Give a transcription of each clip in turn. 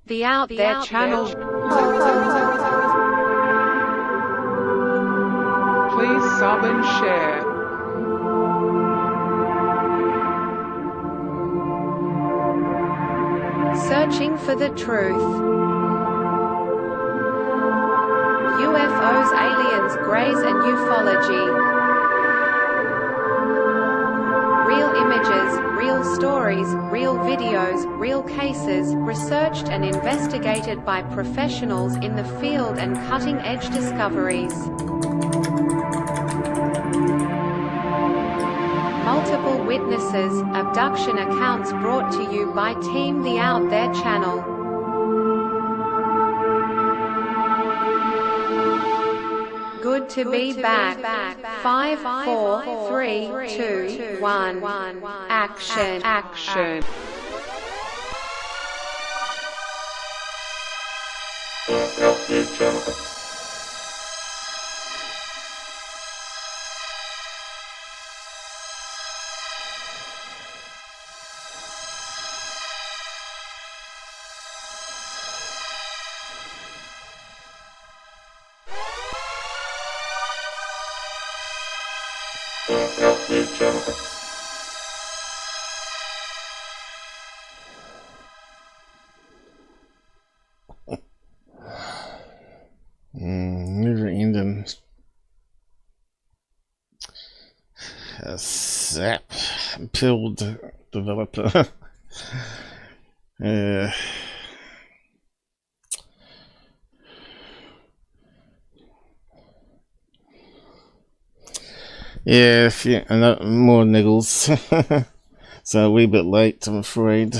The Out There channel. Please sub and share. Searching for the truth. UFOs, aliens, greys and ufology. Real images, real stories, real videos, real cases, researched and investigated by professionals in the field and cutting-edge discoveries. Multiple witnesses, abduction accounts brought to you by Team The Out There channel. Good to be back. 5, 4, 3, 2, 1. Action. Never ending. A sap pilled developer. Yeah, more niggles. So a wee bit late, I'm afraid.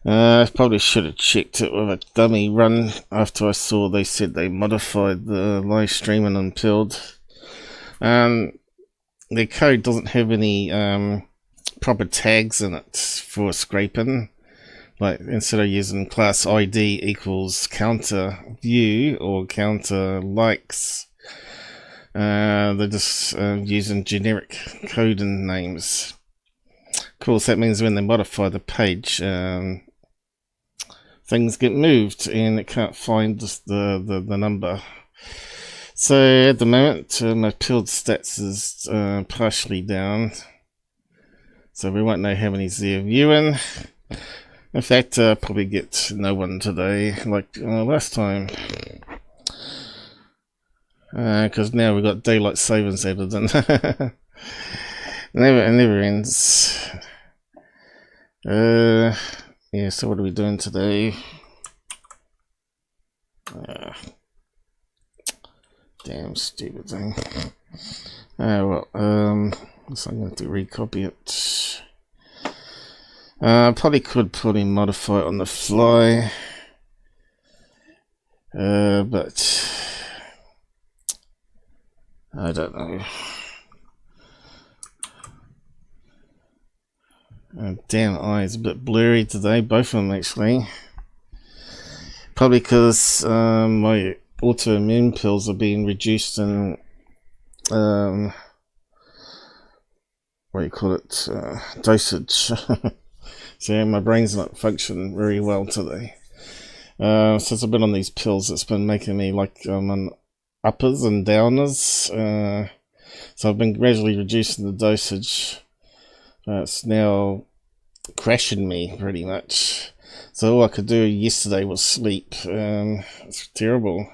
I probably should have checked it with a dummy run after I saw they said they modified the live streaming on Pilled. The code doesn't have any proper tags in it for scraping. Like, instead of using class ID equals counter view or counter likes, they're just using generic coding names. Of course, that means when they modify the page, things get moved and it can't find the number. So at the moment, my Pilled stats is partially down, so we won't know how many's there viewing. In fact, probably get no one today like last time, because now we've got daylight savings added in. It never ends. Yeah, so what are we doing today? Damn stupid thing. So I'm going to recopy it. Probably could probably modify it on the fly, but I don't know. Damn, eyes a bit blurry today, both of them actually. Probably because my autoimmune pills are being reduced in what do you call it, dosage. So my brain's not functioning very well today. Since I've been on these pills, it's been making me like on uppers and downers. So I've been gradually reducing the dosage. It's now crashing me pretty much. So all I could do yesterday was sleep. It's terrible.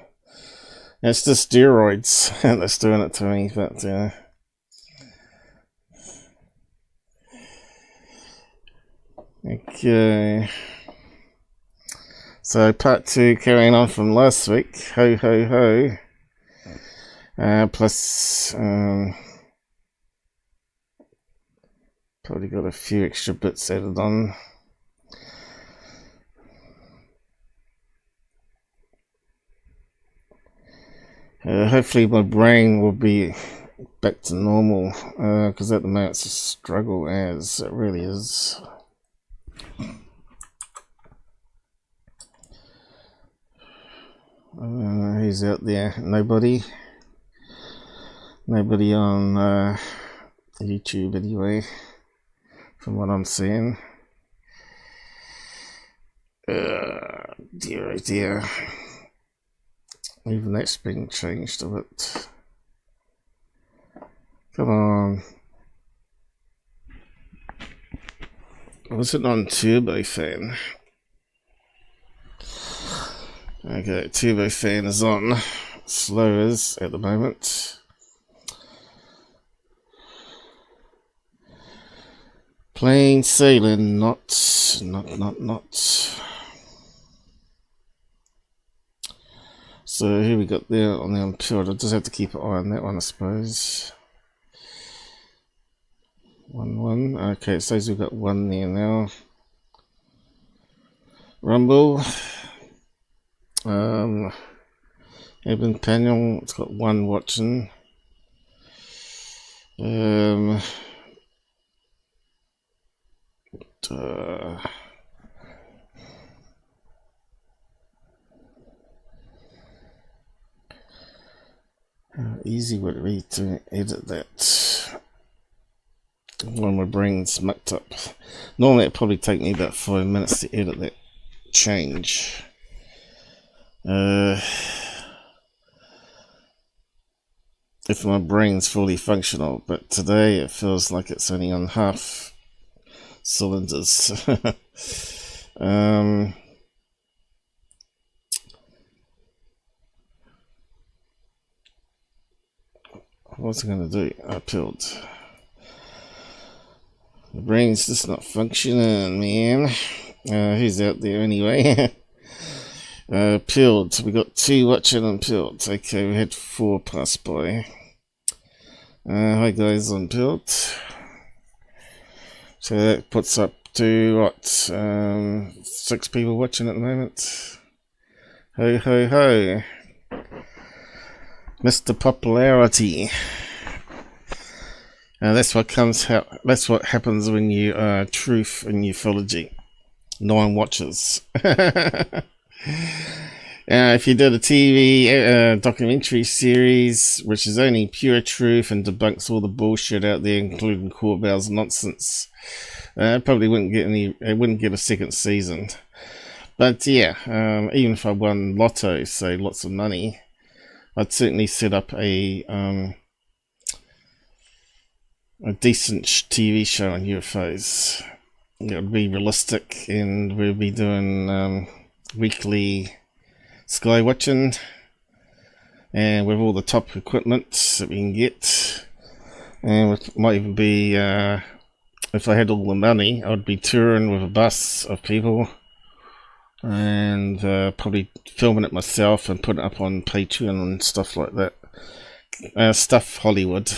And it's just steroids that's doing it to me, but okay. So part 2 carrying on from last week. Ho ho ho. Plus probably got a few extra bits added on. Hopefully my brain will be back to normal, because at the moment it's a struggle, as it really is. Who's out there? Nobody on YouTube anyway, from what I'm seeing. Dear, oh dear. Even that's been changed a bit. Come on. Was it on turbo fan? Okay, turbo fan is on. Slow is at the moment. Plain sailing, not. So here we got there on the unpeeled. I just have to keep an eye on that one, I suppose. 1-1. Okay, it says we've got one there now. Rumble. Eben panel. It's got one watching. How easy would it be to edit that when my brain's mucked up? Normally it'd probably take me about 5 minutes to edit that change. If my brain's fully functional, but today it feels like it's only on half cylinders. What's it going to do? I peeled. The brain's just not functioning, man. Who's out there anyway? Peeled. We got 2 watching and peeled. Okay, we had 4 pass by. Hi guys on peeled. So that puts up to what? 6 people watching at the moment. Ho ho ho. Mr. Popularity. That's what happens when you are truth in ufology. 9 watchers. If you did a TV documentary series, which is only pure truth and debunks all the bullshit out there, including Corbell's nonsense, it probably wouldn't get it wouldn't get a second season. But yeah, even if I won lotto, say lots of money, I'd certainly set up a decent TV show on UFOs. It would be realistic, and we'd be doing weekly sky watching, and with all the top equipment that we can get. And it might even be, if I had all the money, I'd be touring with a bus of people, and probably filming it myself and putting it up on Patreon and stuff like that. Stuff Hollywood.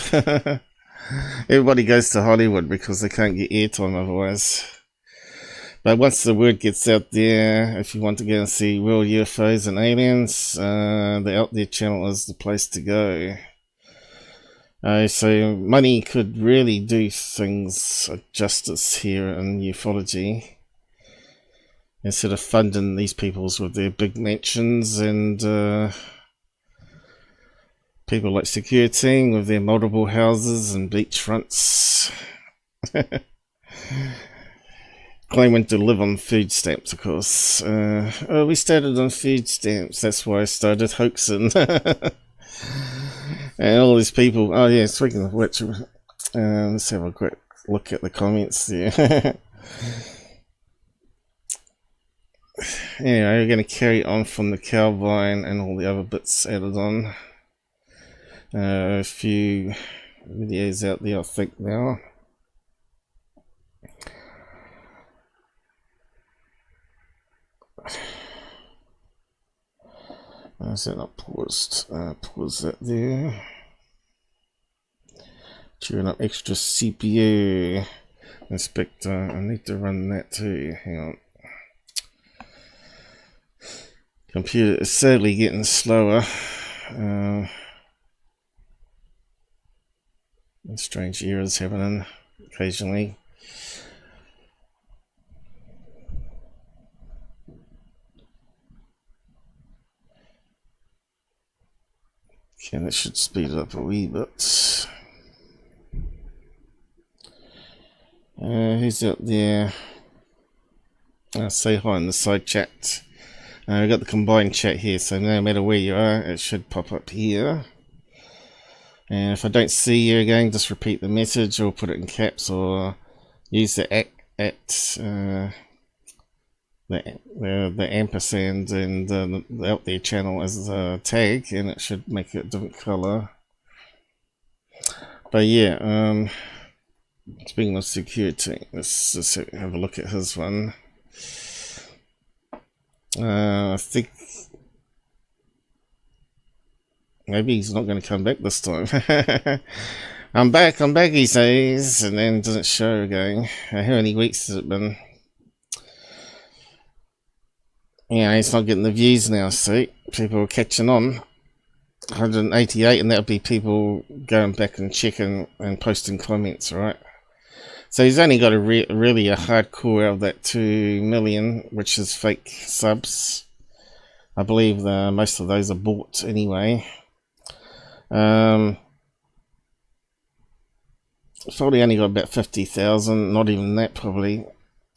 Everybody goes to Hollywood because they can't get airtime otherwise. But once the word gets out there, if you want to go and see real UFOs and aliens, the Out There channel is the place to go. So money could really do things justice here in ufology. Instead of funding these peoples with their big mansions and people like Security with their multiple houses and beachfronts. Claiming to live on food stamps, of course. We started on food stamps, that's why I started hoaxing. And all these people, oh yeah, speaking of which, let's have a quick look at the comments there. Anyway, we're going to carry on from the Calvine and all the other bits added on. A few videos out there, I think, now. Is that not paused? Pause that there. Chewing up extra CPU. Inspector, I need to run that too. Hang on. Computer is sadly getting slower. Strange errors happening occasionally. Okay, that should speed it up a wee bit. Who's out there? say hi in the side chat. We've got the combined chat here, so no matter where you are, it should pop up here. And if I don't see you again, just repeat the message or put it in caps, or use the the ampersand and the out there channel as a tag, and it should make it a different color. But yeah, speaking of security, let's just have a look at his one. I think maybe he's not going to come back this time. I'm back, he says, and then doesn't show again. How many weeks has it been? Yeah, he's not getting the views now, see? People are catching on. 188, and that'll be people going back and checking and posting comments, right? So he's only got really a hardcore out of that 2 million, which is fake subs. I believe most of those are bought anyway. Probably only got about 50,000, not even that probably.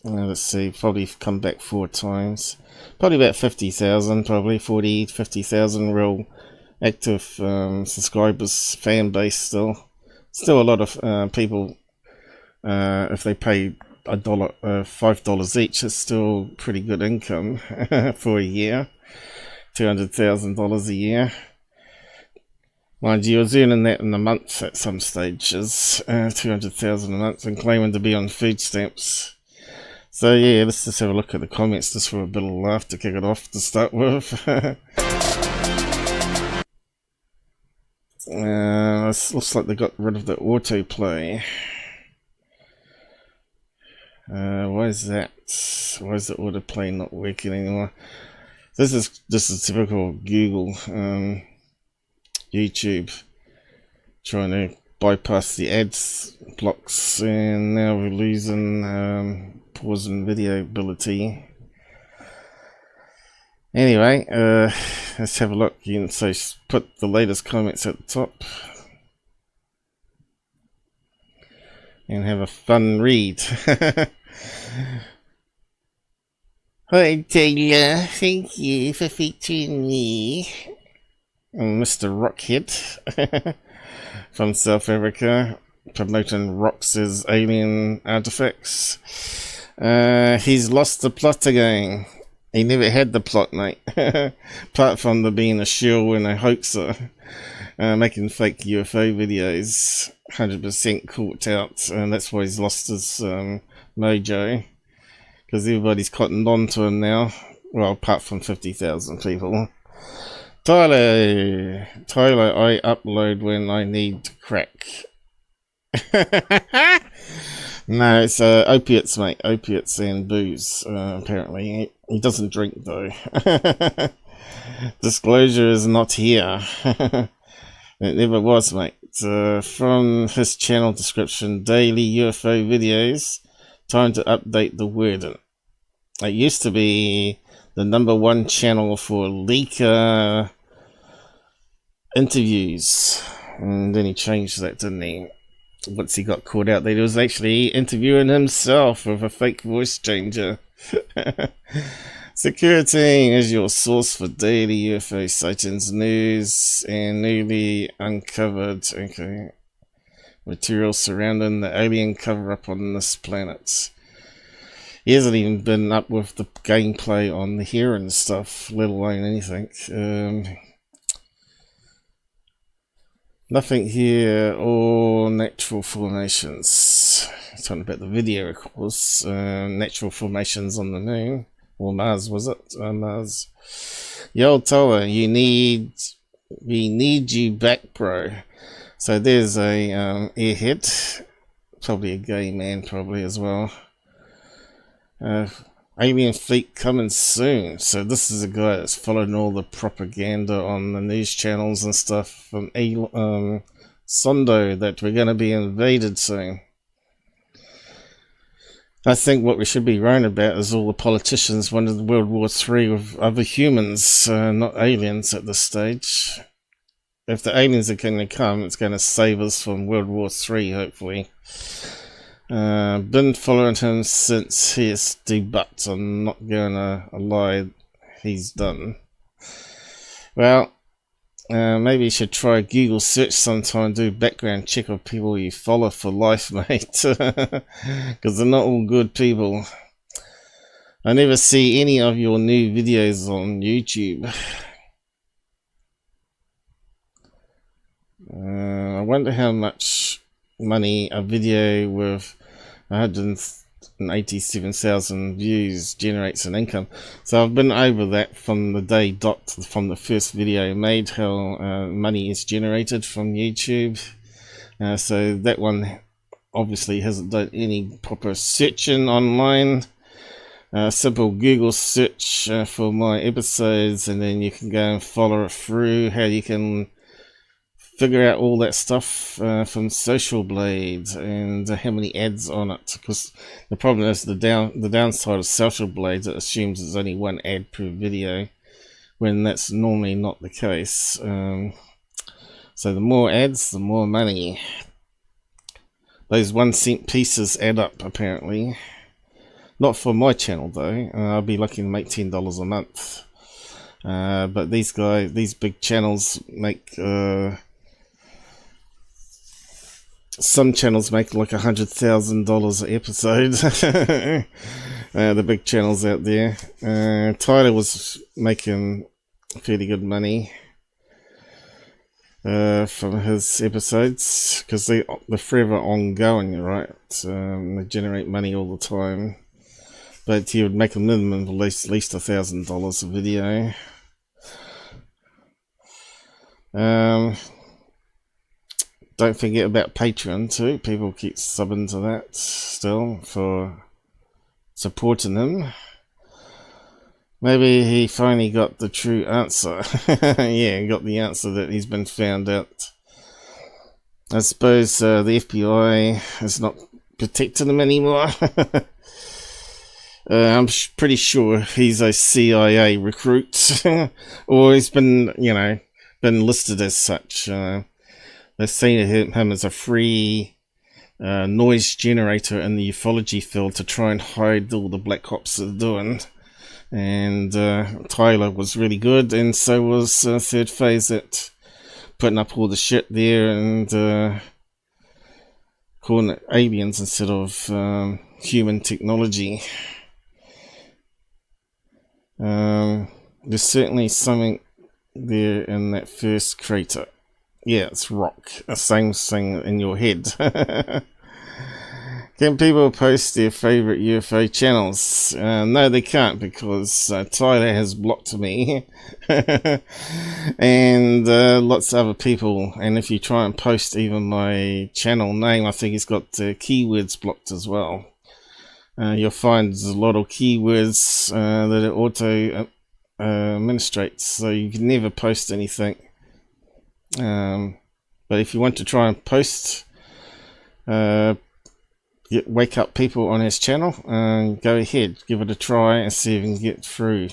Let's see, probably come back 4 times. Probably about 50,000, probably 50,000 real active subscribers, fan base still. Still a lot of people, if they pay $5 each, it's still pretty good income for a year. $200,000 a year. Mind you, I was earning that in a month at some stages, 200,000 a month, and claiming to be on food stamps. So yeah, let's just have a look at the comments just for a bit of laugh to kick it off to start with. It looks like they got rid of the autoplay. Why is that? Why is the autoplay not working anymore? This is typical Google, YouTube, trying to bypass the ads blocks, and now we're losing pause and video ability. Anyway, let's have a look. You can say put the latest comments at the top and have a fun read. Hi Taylor, thank you for featuring me. I'm Mr. Rockhead from South Africa, promoting rocks as alien artifacts. He's lost the plot again. He never had the plot, mate. Apart from the being a shill and a hoaxer, making fake UFO videos, 100% caught out, and that's why he's lost his mojo. Because everybody's cottoned on to him now. Well, apart from 50,000 people. Tyler, I upload when I need crack. No, it's opiates, mate. Opiates and booze, apparently. He doesn't drink, though. Disclosure is not here. It never was, mate. From his channel description, daily UFO videos. Time to update the wording. It used to be the #1 channel for leaker interviews. And then he changed that, didn't he? Once he got caught out, that he was actually interviewing himself with a fake voice changer. Security is your source for daily UFO sightings, news, and newly uncovered material surrounding the alien cover-up on this planet. He hasn't even been up with the gameplay on the here and stuff, let alone anything. Nothing here, all natural formations. Talking about the video, of course. Natural formations on the moon. Or Mars, was it? Mars. Yo, Toa, we need you back, bro. So there's a airhead. Probably a gay man, probably, as well. Alien fleet coming soon. So this is a guy that's following all the propaganda on the news channels and stuff from Zondo that we're going to be invaded soon. I think what we should be worrying about is all the politicians wanted World War III with other humans, not aliens at this stage. If the aliens are going to come, it's going to save us from World War III, hopefully. Been following him since he is debunked. I'm not gonna lie, he's done. Well, maybe you should try Google search sometime, do background check of people you follow for life, mate. Because they're not all good people. I never see any of your new videos on YouTube. I wonder how much money a video with 187,000 views generates an income. So I've been over that from the day dot from the first video made, how money is generated from YouTube. So that one obviously hasn't done any proper searching online. Simple Google search for my episodes, and then you can go and follow it through, how you can figure out all that stuff from Social Blade and how many ads on it. Because the problem is the downside of Social Blade, it assumes there's only one ad per video, when that's normally not the case. So the more ads, the more money. Those 1 cent pieces add up, apparently. Not for my channel though. I'll be lucky to make $10 a month. But these big channels make. Some channels make like $100,000 an episode. The big channels out there. Tyler was making fairly good money from his episodes, because they're forever ongoing, right? They generate money all the time. But he would make a minimum of at least $1,000 a video. Don't forget about Patreon too. People keep subbing to that still for supporting him. Maybe he finally got the true answer. Yeah, got the answer that he's been found out. I suppose the FBI is not protecting him anymore. I'm pretty sure he's a CIA recruit, or he's been, been listed as such. They've seen him as a free noise generator in the ufology field to try and hide all the black ops they're doing. And Tyler was really good, and so was Third Phase at putting up all the shit there and calling it aliens instead of human technology. There's certainly something there in that first crater. Yeah, it's rock. The same thing in your head. Can people post their favourite UFO channels? No, they can't, because Tyler has blocked me. And lots of other people. And if you try and post even my channel name, I think he's got keywords blocked as well. You'll find there's a lot of keywords that it auto administrates, so you can never post anything. But if you want to try and post, wake up people on his channel, go ahead, give it a try and see if you can get through.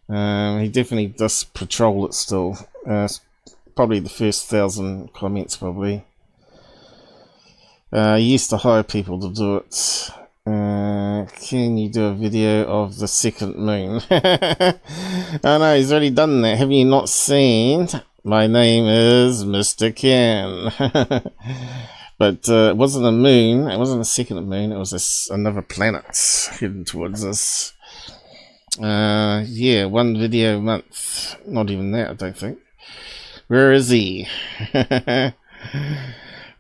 He definitely does patrol it still. Probably the first 1,000 comments, probably. He used to hire people to do it. Can you do a video of the second moon? Oh no, he's already done that. Have you not seen? My name is Mr. Ken. But it wasn't a moon. It wasn't a second moon. It was another planet heading towards us. Yeah, 1 video a month. Not even that, I don't think. Where is he?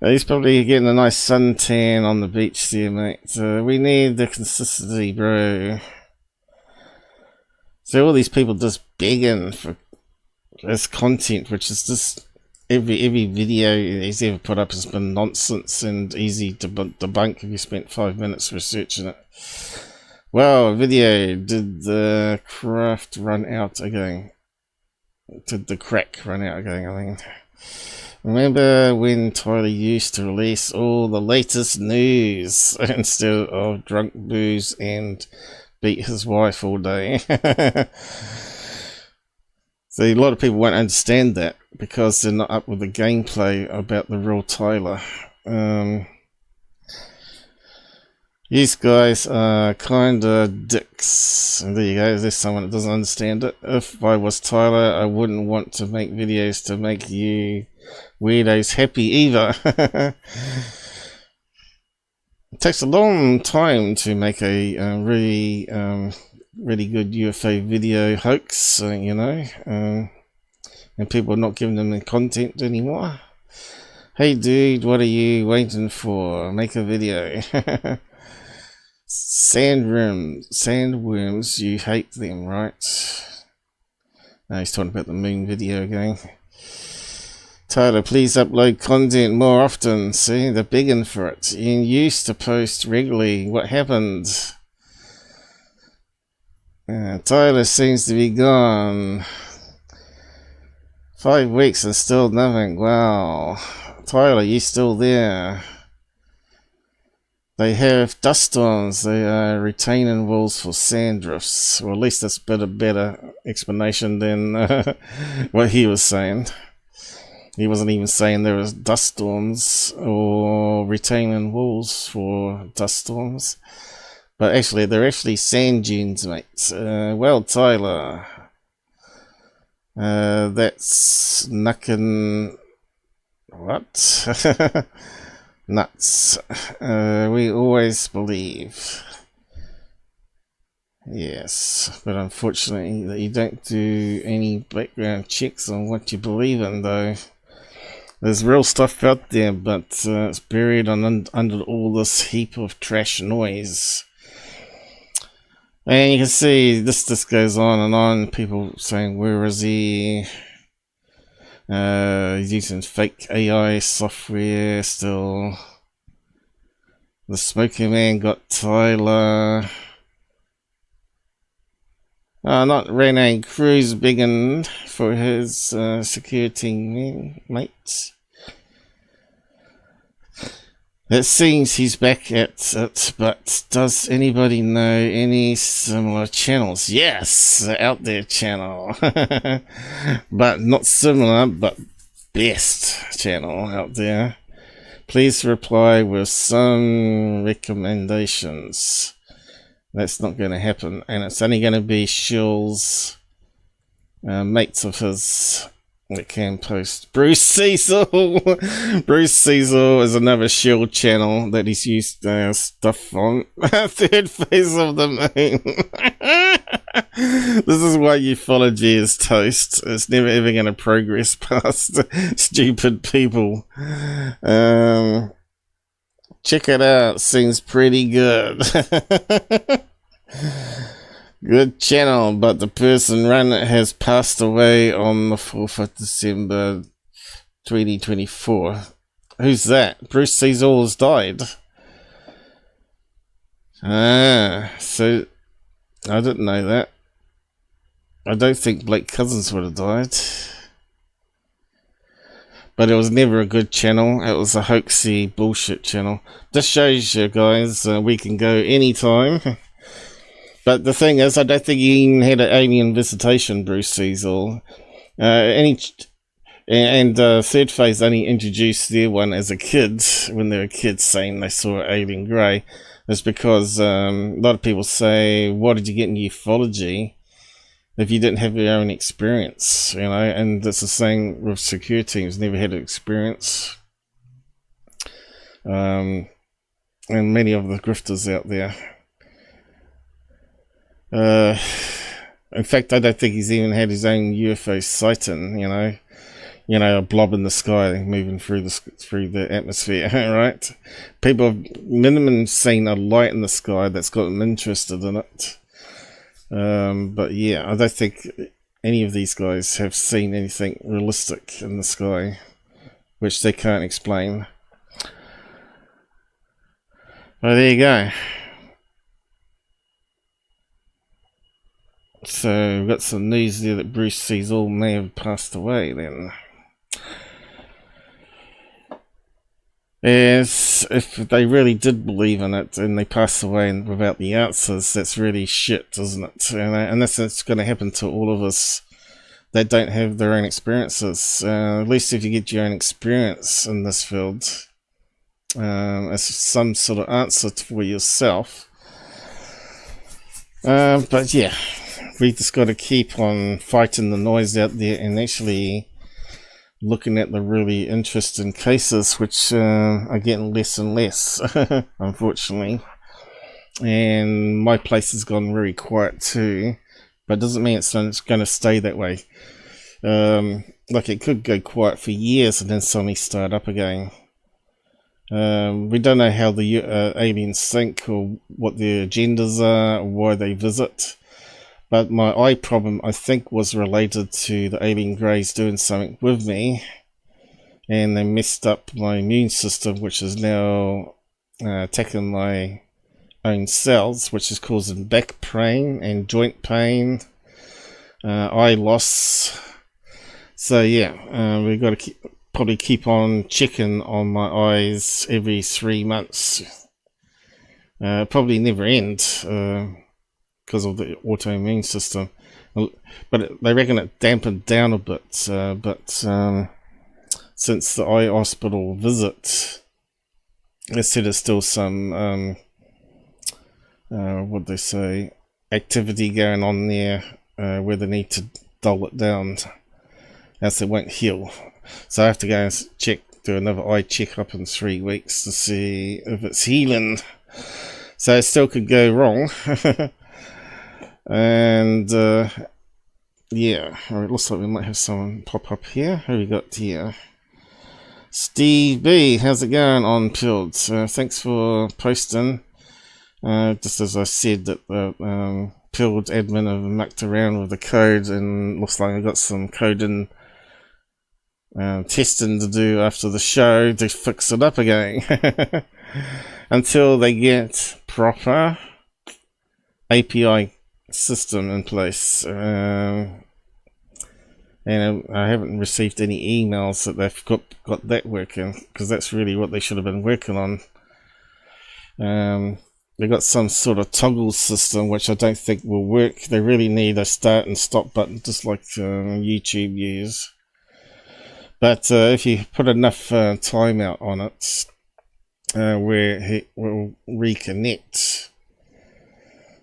He's probably getting a nice suntan on the beach there, mate. We need the consistency, bro. So all these people just begging for this content, which is just every video he's ever put up has been nonsense and easy to debunk if you spent 5 minutes researching it. Well, video, did the craft run out again? Did the crack run out again, I mean? Remember when Tyler used to release all the latest news instead of drunk booze and beat his wife all day? So a lot of people won't understand that because they're not up with the gameplay about the real Tyler. These guys are kinda dicks. And there you go, there's someone that doesn't understand it. If I was Tyler, I wouldn't want to make videos to make you weirdos happy either. It takes a long time to make a really good UFO video hoax, you know, and people are not giving them the content anymore. Hey dude, what are you waiting for? Make a video. Sandworms, you hate them, right? No, he's talking about the moon video again. Tyler, please upload content more often. See, they're begging for it. You used to post regularly. What happened? Tyler seems to be gone. 5 weeks and still nothing. Wow. Tyler, you still there? They have dust storms. They are retaining walls for sand drifts. Or at least that's a better explanation than what he was saying. He wasn't even saying there was dust storms or retaining walls for dust storms. But actually, they're actually sand dunes, mate. Well, Tyler. That's knuckin'... What? Nuts. We always believe. Yes, but unfortunately, you don't do any background checks on what you believe in, though. There's real stuff out there, but it's buried under all this heap of trash noise. And you can see this goes on and on. People saying, where is he? He's using fake AI software still. The Smoky Man got Tyler. Not Rene Cruz begging for his security mates. It seems he's back at it, but does anybody know any similar channels? Yes, the Out There channel. But not similar, but best channel out there. Please reply with some recommendations. That's not going to happen, and it's only going to be Shill's mates of his that can post. Bruce Cecil! Bruce Cecil is another Shill channel that he's used stuff on. Third phase of the moon. This is why ufology is toast. It's never ever going to progress past stupid people. Check it out. Seems pretty good. Good channel, but the person running it has passed away on the 4th of December 2024. Who's that? Bruce Cecil has died. So I didn't know that. I don't think Blake Cousins would have died. But it was never a good channel. It was a hoaxy bullshit channel. This shows you guys we can go anytime. But the thing is, I don't think he even had an alien visitation, Bruce Cecil. Third Phase only introduced their one as a kid, when they were kids, saying they saw alien grey. It's because a lot of people say, what did you get in ufology if you didn't have your own experience, you know? And it's the same with security teams, never had an experience. And many of the grifters out there. In fact, I don't think he's even had his own UFO sighting, you know, a blob in the sky moving through the atmosphere, right? People have minimum seen a light in the sky that's got them interested in it. But yeah, I don't think any of these guys have seen anything realistic in the sky, which they can't explain. Well, there you go. So we've got some news there that Bruce Cecil may have passed away then. Yes, if they really did believe in it and they passed away without the answers, that's really shit, isn't it? And that's going to happen to all of us that don't have their own experiences. At least if you get your own experience in this field, as some sort of answer for yourself. But yeah, we just got to keep on fighting the noise out there and actually looking at the really interesting cases, which are getting less and less, unfortunately. And my place has gone very quiet too, but it doesn't mean it's going to stay that way. Like, it could go quiet for years and then suddenly start up again. We don't know how the aliens think or what their agendas are or why they visit. But my eye problem, I think, was related to the alien greys doing something with me. And they messed up my immune system, which is now attacking my own cells, which is causing back pain and joint pain, eye loss. So yeah, we've got to probably keep on checking on my eyes every 3 months. Probably never end. Because of the autoimmune system, but they reckon it dampened down a bit. But since the eye hospital visit, they said there's still some what they say, activity going on there where they need to dull it down, else it won't heal. So I have to go and do another eye checkup in 3 weeks to see if it's healing. So it still could go wrong. And yeah, it looks like we might have someone pop up here. Who we got here? Steve B, how's it going on Pilled? Thanks for posting. Just as I said, that the Pilled admin have mucked around with the code, and looks like I got some coding testing to do after the show to fix it up again. Until they get proper API system in place, and I haven't received any emails that they've got that working, because that's really what they should have been working on. They got some sort of toggle system which I don't think will work. They really need a start and stop button, just like YouTube use. But if you put enough timeout on it, where it will reconnect,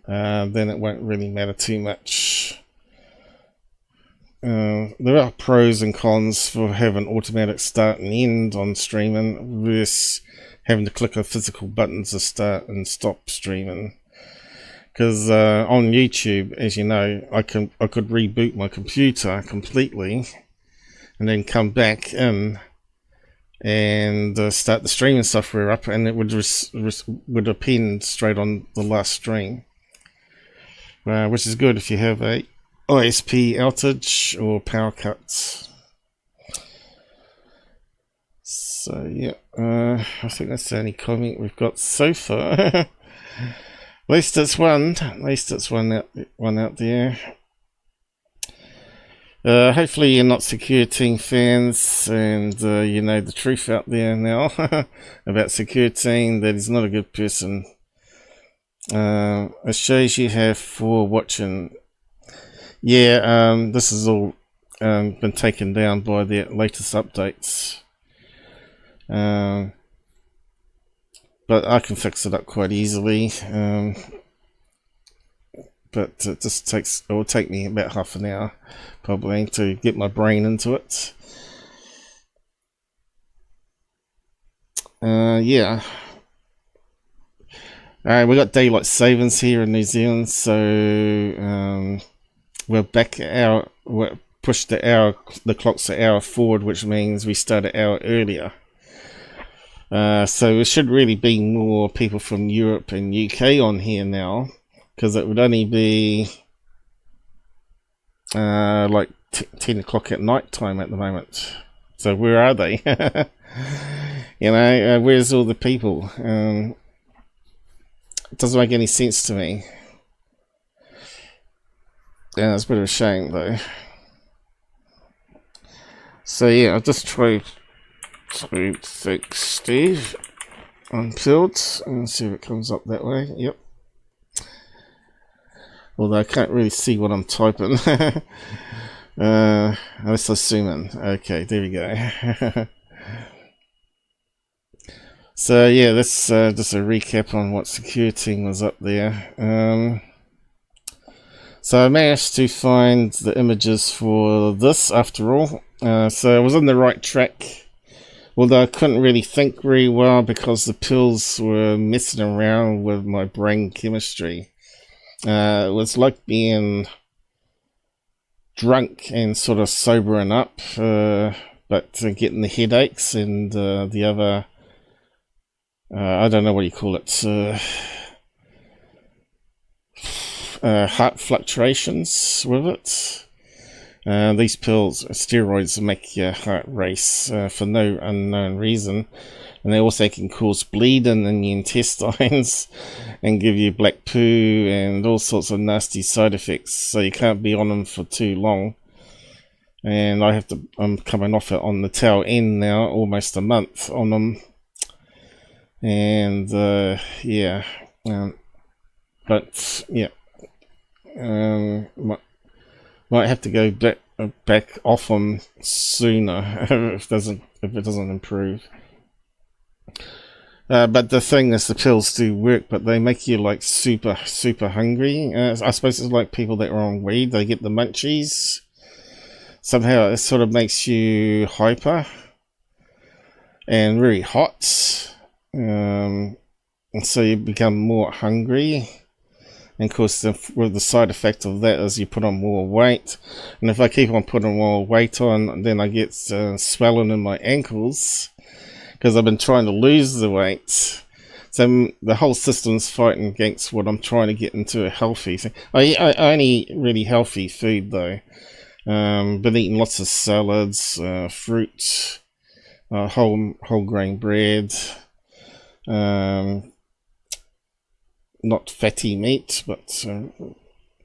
then it won't really matter too much. There are pros and cons for having automatic start and end on streaming versus having to click on physical buttons to start and stop streaming. Because on YouTube, as you know, I could reboot my computer completely and then come back in and start the streaming software up, and it would append straight on the last stream. Which is good if you have a ISP outage or power cuts. So yeah, I think that's the only comment we've got so far. At least it's one. At least it's one out there. Hopefully you're not Secure Team fans, and you know the truth out there now about Secure Team, that he's not a good person. It shows you have for watching. Yeah, this is all been taken down by the latest updates. But I can fix it up quite easily. But it will take me about half an hour probably to get my brain into it. Yeah. We got daylight savings here in New Zealand, so we're pushed the clocks an hour forward, which means we start an hour earlier. So there should really be more people from Europe and UK on here now, because it would only be like 10 o'clock at night time at the moment. So where are they? You know, where's all the people? It doesn't make any sense to me. Yeah, it's a bit of a shame though. So yeah, I'll just try to fix Steve unpilled and see if it comes up that way. Yep. Although I can't really see what I'm typing. Let's assume in. Okay, there we go. So yeah, that's just a recap on what security was up there. So I managed to find the images for this after all. So I was on the right track, although I couldn't really think very well because the pills were messing around with my brain chemistry. It was like being drunk and sort of sobering up, but getting the headaches and the other, I don't know what you call it, heart fluctuations with it. These pills, steroids, make your heart race for no unknown reason, and they also can cause bleeding in your intestines and give you black poo and all sorts of nasty side effects, so you can't be on them for too long. And I'm coming off it on the tail end now, almost a month on them. And yeah, but yeah, might have to go back off them sooner if it doesn't improve. But the thing is, the pills do work, but they make you like super hungry. I suppose it's like people that are on weed; they get the munchies. Somehow it sort of makes you hyper and very hot, and so you become more hungry. And of course, the side effect of that is you put on more weight. And if I keep on putting more weight on, then I get swelling in my ankles because I've been trying to lose the weight. So the whole system's fighting against what I'm trying to get into a healthy thing. I only eat really healthy food though. Been eating lots of salads, fruit, whole grain bread. Not fatty meat, but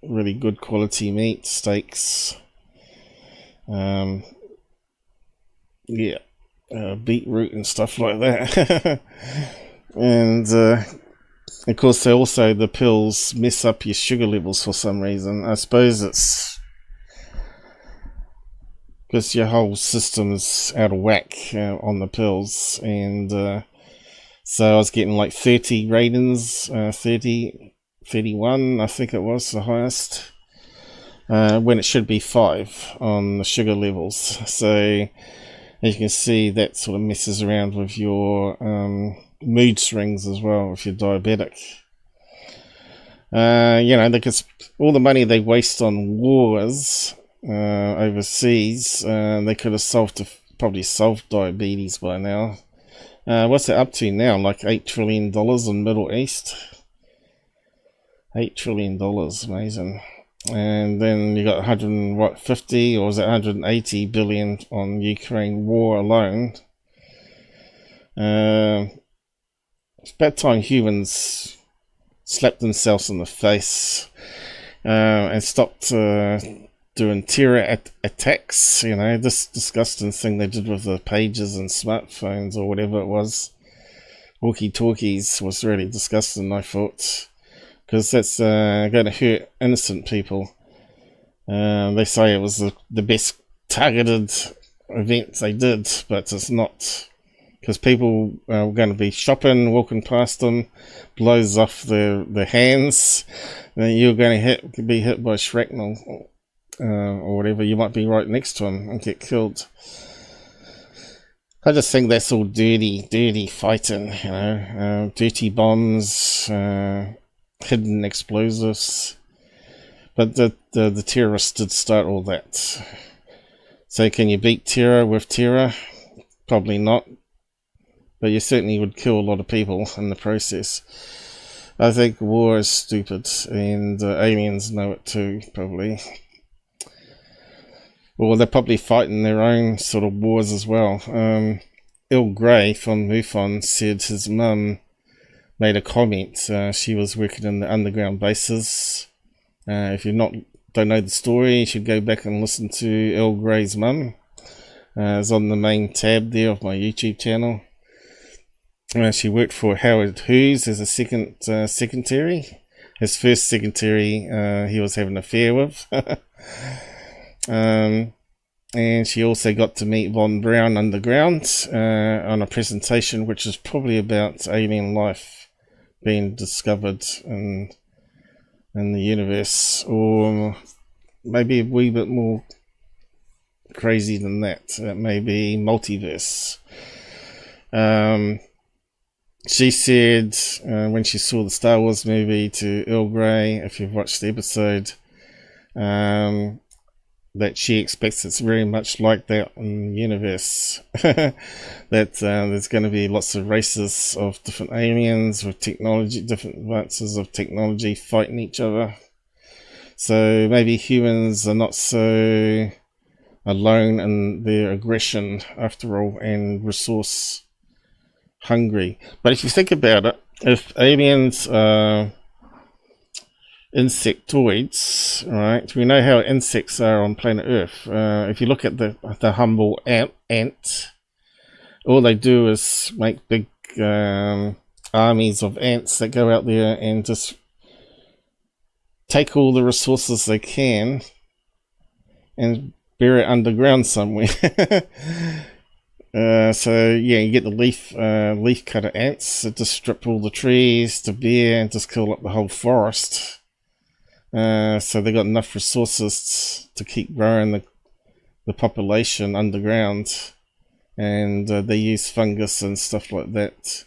really good quality meat, steaks. Yeah, beetroot and stuff like that. And of course, the pills mess up your sugar levels for some reason. I suppose it's because your whole system's out of whack on the pills, and so I was getting like 30 ratings, 31 I think it was the highest, when it should be 5 on the sugar levels. So as you can see, that sort of messes around with your mood swings as well if you're diabetic. You know, because all the money they waste on wars overseas, they could have probably solved diabetes by now. What's it up to now? Like $8 trillion in Middle East. $8 trillion, amazing. And then you got 150 or was it 180 billion on Ukraine war alone. It's about time humans slapped themselves in the face and stopped doing terror attacks. You know, this disgusting thing they did with the pages and smartphones or whatever it was, walkie-talkies, was really disgusting, I thought, because that's going to hurt innocent people. They say it was the best targeted event they did, but it's not, because people are going to be shopping, walking past them, blows off their hands, and you're going to be hit by shrapnel or whatever. You might be right next to them and get killed. I just think that's all dirty fighting, you know, dirty bombs, hidden explosives. But the terrorists did start all that. So can you beat terror with terror? Probably not. But you certainly would kill a lot of people in the process. I think war is stupid, and aliens know it too, probably. Or they're probably fighting their own sort of wars as well. Earl Grey from MUFON said his mum made a comment. She was working in the underground bases. If you don't know the story, you should go back and listen to Earl Grey's mum. It's on the main tab there of my YouTube channel. She worked for Howard Hughes as a secretary. His first secretary he was having an affair with. and she also got to meet Von Braun underground on a presentation which is probably about alien life being discovered in the universe, or maybe a wee bit more crazy than that. Maybe multiverse. She said when she saw the Star Wars movie to Earl Grey, if you've watched the episode, that she expects it's very much like that in the universe. That there's going to be lots of races of different aliens with technology, different advances of technology fighting each other. So maybe humans are not so alone in their aggression after all, and resource hungry. But if you think about it, if aliens are insectoids, right? We know how insects are on planet Earth. If you look at the humble ant, all they do is make big armies of ants that go out there and just take all the resources they can and bury it underground somewhere. So yeah, you get the leaf cutter ants that just strip all the trees to bare and just kill up the whole forest. So they got enough resources to keep growing the population underground, and they use fungus and stuff like that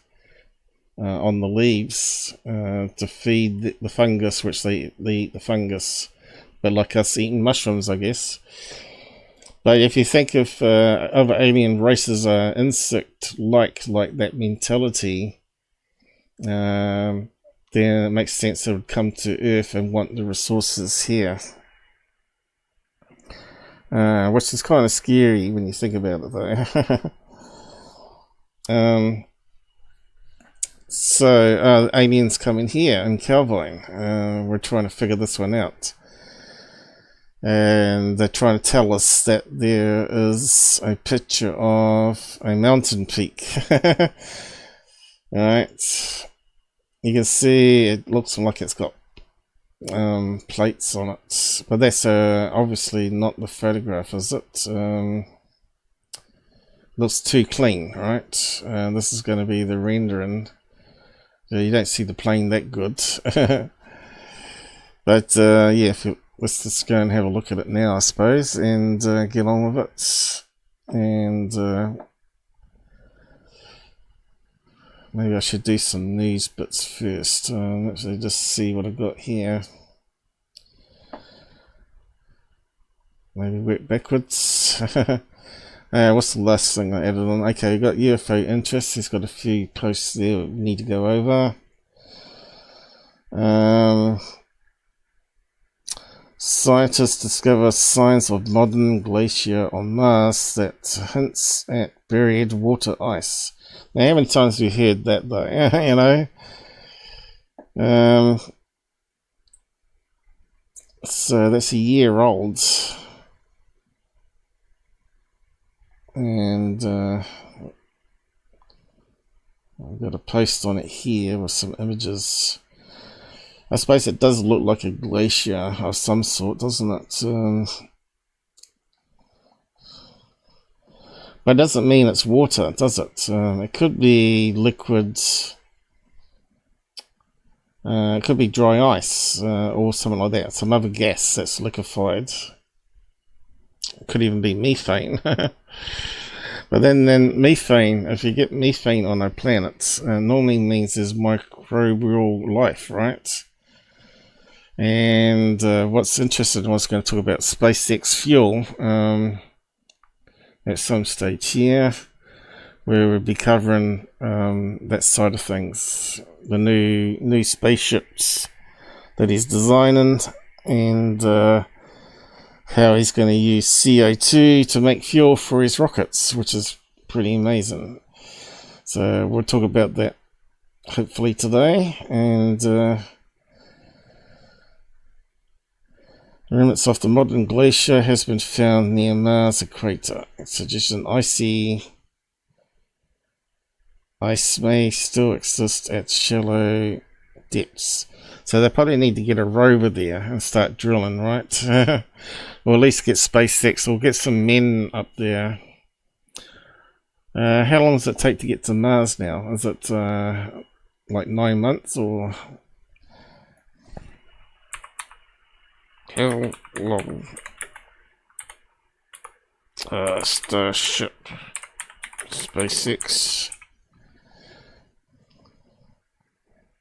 on the leaves to feed the fungus, which they eat the fungus, but like us eating mushrooms, I guess. But if you think of other alien races are insect-like, like that mentality, then it makes sense they would come to Earth and want the resources here. Which is kind of scary when you think about it, though. So, aliens coming here in Calvine. We're trying to figure this one out. And they're trying to tell us that there is a picture of a mountain peak. Alright. You can see it looks like it's got plates on it. But that's obviously not the photograph, is it? Looks too clean, right? This is going to be the rendering. So you don't see the plane that good. But yeah, let's just go and have a look at it now, I suppose, and get on with it. And maybe I should do some news bits first. Let's just see what I've got here. Maybe work backwards. What's the last thing I added on? Okay, we've got UFO interest. He's got a few posts there we need to go over. Scientists discover signs of modern glacier on Mars that hints at buried water ice. Now, how many times have you heard that, though? You know? So that's a year old. And I've got a post on it here with some images. I suppose it does look like a glacier of some sort, doesn't it? But it doesn't mean it's water, does it? It could be liquid. It could be dry ice or something like that. Some other gas that's liquefied. It could even be methane. But then methane, if you get methane on a planet, normally means there's microbial life, right? And what's interesting, I was going to talk about SpaceX fuel at some stage here, where we'll be covering that side of things, the new spaceships that he's designing, and how he's going to use CO2 to make fuel for his rockets, which is pretty amazing. So we'll talk about that hopefully today. And remnants of the modern glacier has been found near Mars, a crater. It suggests an icy ice may still exist at shallow depths. So they probably need to get a rover there and start drilling, right? Or at least get SpaceX or get some men up there. How long does it take to get to Mars now? Is it like 9 months or how long? Starship, SpaceX.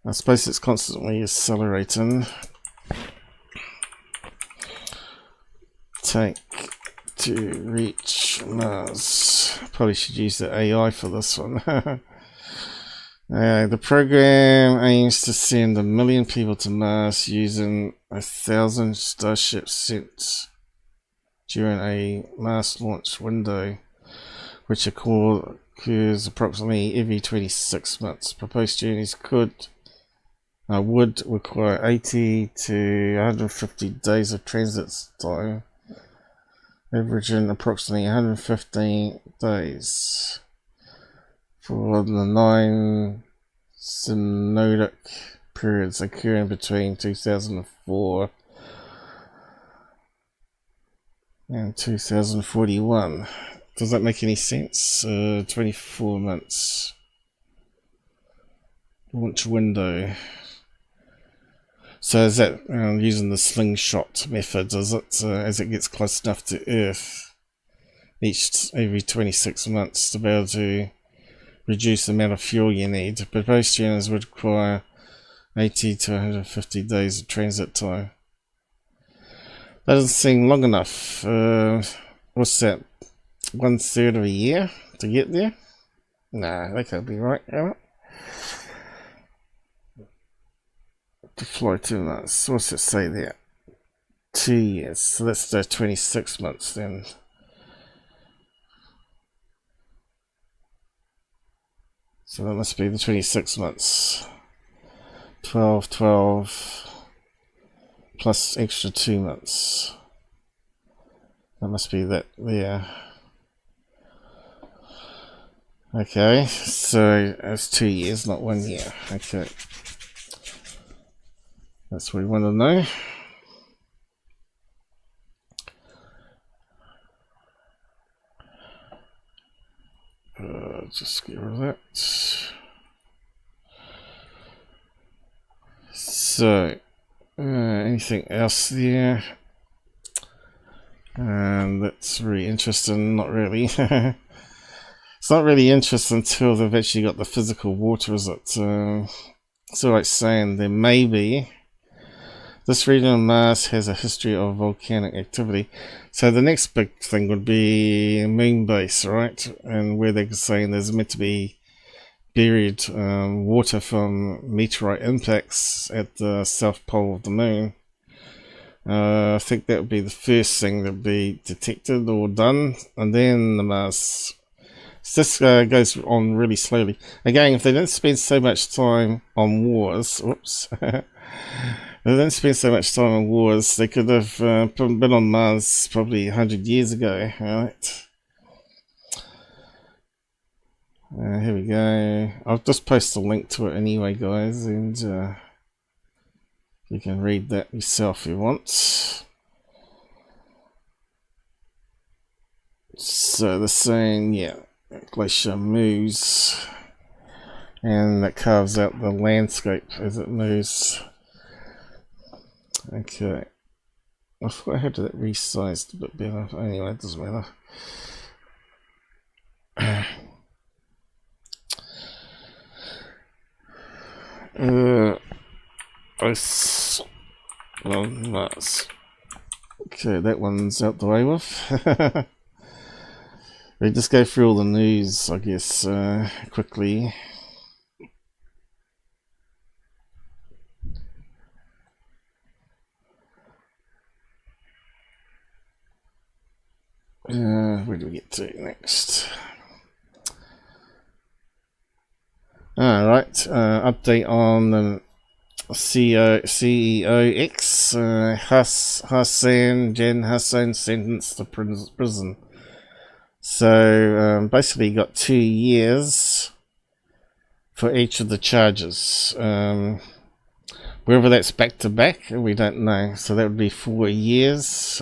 I suppose it's constantly accelerating. Take to reach Mars. Probably should use the AI for this one. The program aims to send 1 million people to Mars using 1,000 starships sent during a Mars launch window, which occurs approximately every 26 months. Proposed journeys would require 80 to 150 days of transit time, averaging approximately 115 days for the 9 synodic periods occurring between 2004 and 2041. Does that make any sense? 24 months. Launch window. So is that using the slingshot method, is it, as it gets close enough to Earth every 26 months to be able to reduce the amount of fuel you need? But most journeys would require 80 to 150 days of transit time. That doesn't seem long enough. What's that? 1/3 of a year to get there? Nah, that can't be right, can it? To fly to Mars. What's it say there? 2 years. So that's 26 months then. So that must be the 26 months. 12 plus extra 2 months. That must be that there. Okay, so that's 2 years, not 1 year. Okay. That's what we want to know. Just get rid of that. So, anything else there? That's really interesting. Not really. It's not really interesting until they've actually got the physical water, is it? So like saying there may be. This region of Mars has a history of volcanic activity. So the next big thing would be moon base, right? And where they're saying there's meant to be buried water from meteorite impacts at the south pole of the moon. I think that would be the first thing that would be detected or done. And then the Mars. So this goes on really slowly. Again, if they didn't spend so much time on wars, whoops. They didn't spend so much time on wars, they could have been on Mars probably 100 years ago, right? Here we go. I'll just post a link to it anyway, guys, and you can read that yourself if you want. So they're saying, yeah, Glacier moves, and that carves out the landscape as it moves. Okay, I thought I had that resized a bit better. Anyway, it doesn't matter. Ice on Mars. Okay, that one's out the way with. We just go through all the news, I guess, quickly. Where do we get to next? Alright, update on the CEO X, Harzan, Jen Harzan sentenced to prison. So basically got 2 years for each of the charges. Whether that's back to back, we don't know. So that would be 4 years.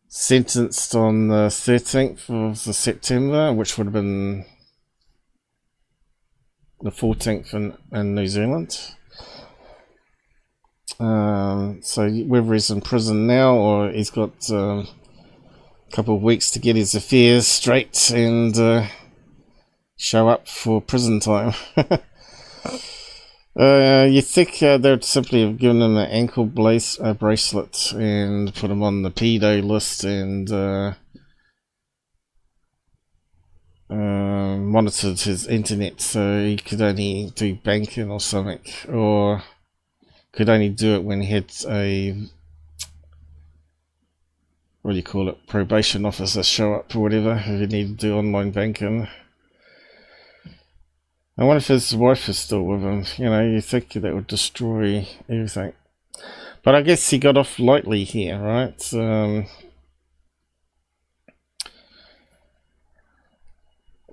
Sentenced on the 13th of September, which would have been the 14th in New Zealand. So whether he's in prison now or he's got a couple of weeks to get his affairs straight and show up for prison time. You think they'd simply have given him an ankle bracelet and put him on the pedo list and monitored his internet so he could only do banking or something, or could only do it when he had a, what do you call it, probation officer show up or whatever, if he needed to do online banking. I wonder if his wife is still with him. You know, you think that would destroy everything. But I guess he got off lightly here, right?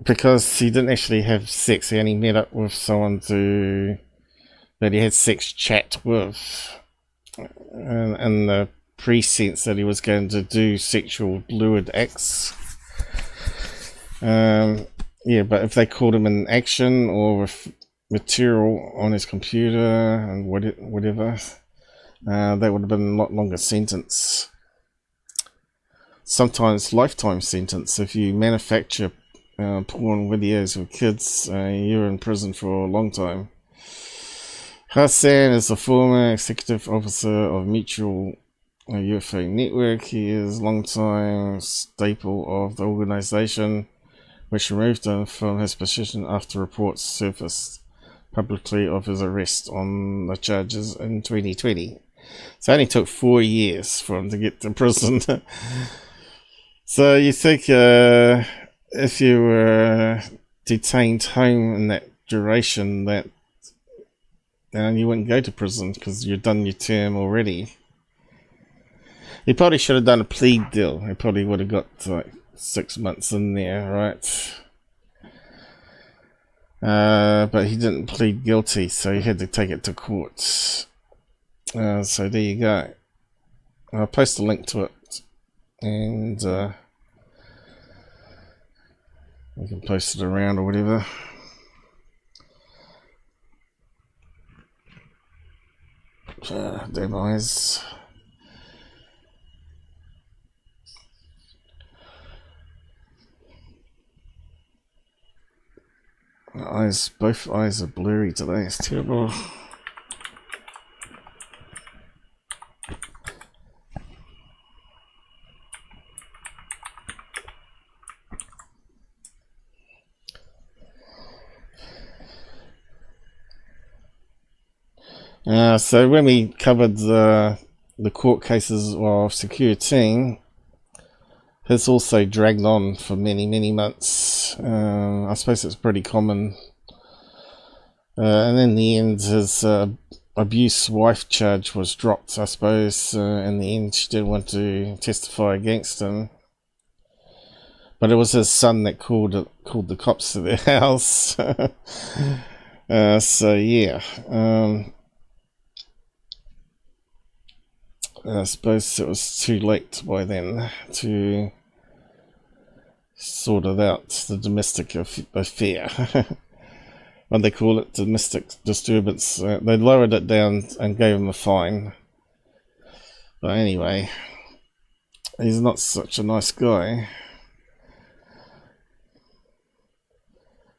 Because he didn't actually have sex. He only met up with someone that he had sex chat with. And the presense that he was going to do sexual lewd acts. Yeah, but if they caught him in action or with material on his computer and whatever, that would have been a lot longer sentence. Sometimes lifetime sentence. If you manufacture porn videos of kids, you're in prison for a long time. Harzan is the former executive officer of Mutual UFO Network. He is a long-time staple of the organization, which removed him from his position after reports surfaced publicly of his arrest on the charges in 2020. So it only took 4 years for him to get to prison. So you think if you were detained home in that duration, that you wouldn't go to prison because you've done your term already. He probably should have done a plea deal. He probably would have got like 6 months in there, right? But he didn't plead guilty, so he had to take it to court. So there you go. I'll post a link to it, and you can post it around or whatever. Damn eyes. Both eyes are blurry today. It's terrible. So when we covered the court cases of Security, it's also dragged on for many months. I suppose it's pretty common. And in the end, his abuse wife charge was dropped, I suppose. In the end, she didn't want to testify against him. But it was his son that called the cops to their house. So yeah. I suppose it was too late by then to sort it out, the domestic affair. What they call it, domestic disturbance. They lowered it down and gave him a fine. But anyway, he's not such a nice guy.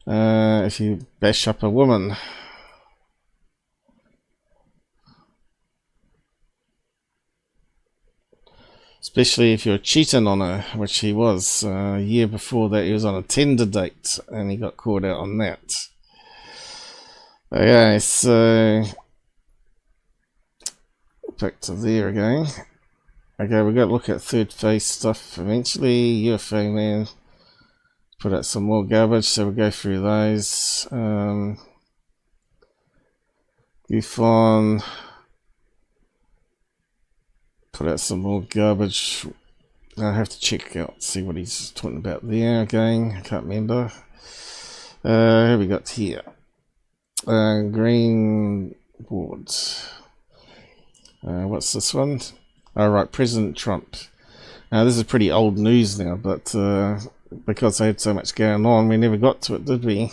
If you bash up a woman. Especially if you're cheating on her, which he was. A year before that, he was on a Tinder date, and he got caught out on that. Okay, so back to there again. Okay, we've got to look at third phase stuff eventually. UFO man put out some more garbage, so we'll go through those. UFON put out some more garbage. I have to check out, see what he's talking about there again. I can't remember. Who we got here? Green board. What's this one? Oh, right, President Trump. This is pretty old news now, but because they had so much going on, we never got to it, did we?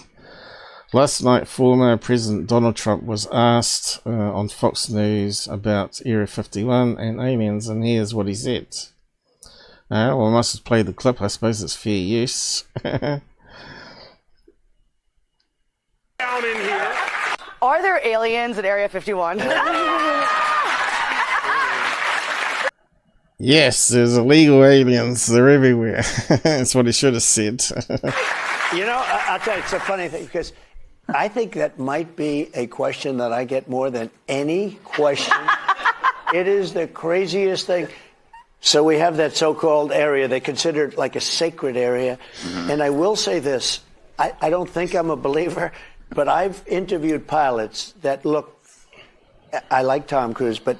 Last night, former President Donald Trump was asked on Fox News about Area 51 and aliens, and here's what he said. Well, I must play the clip. I suppose it's fair use. Down in here. Are there aliens at Area 51? Yes, there's illegal aliens. They're everywhere. That's what he should have said. You know, I'll tell you, it's a funny thing, because I think that might be a question that I get more than any question. It is the craziest thing. So we have that so-called area. They consider it like a sacred area. Mm-hmm. And I will say this. I don't think I'm a believer, but I've interviewed pilots that look, I like Tom Cruise, but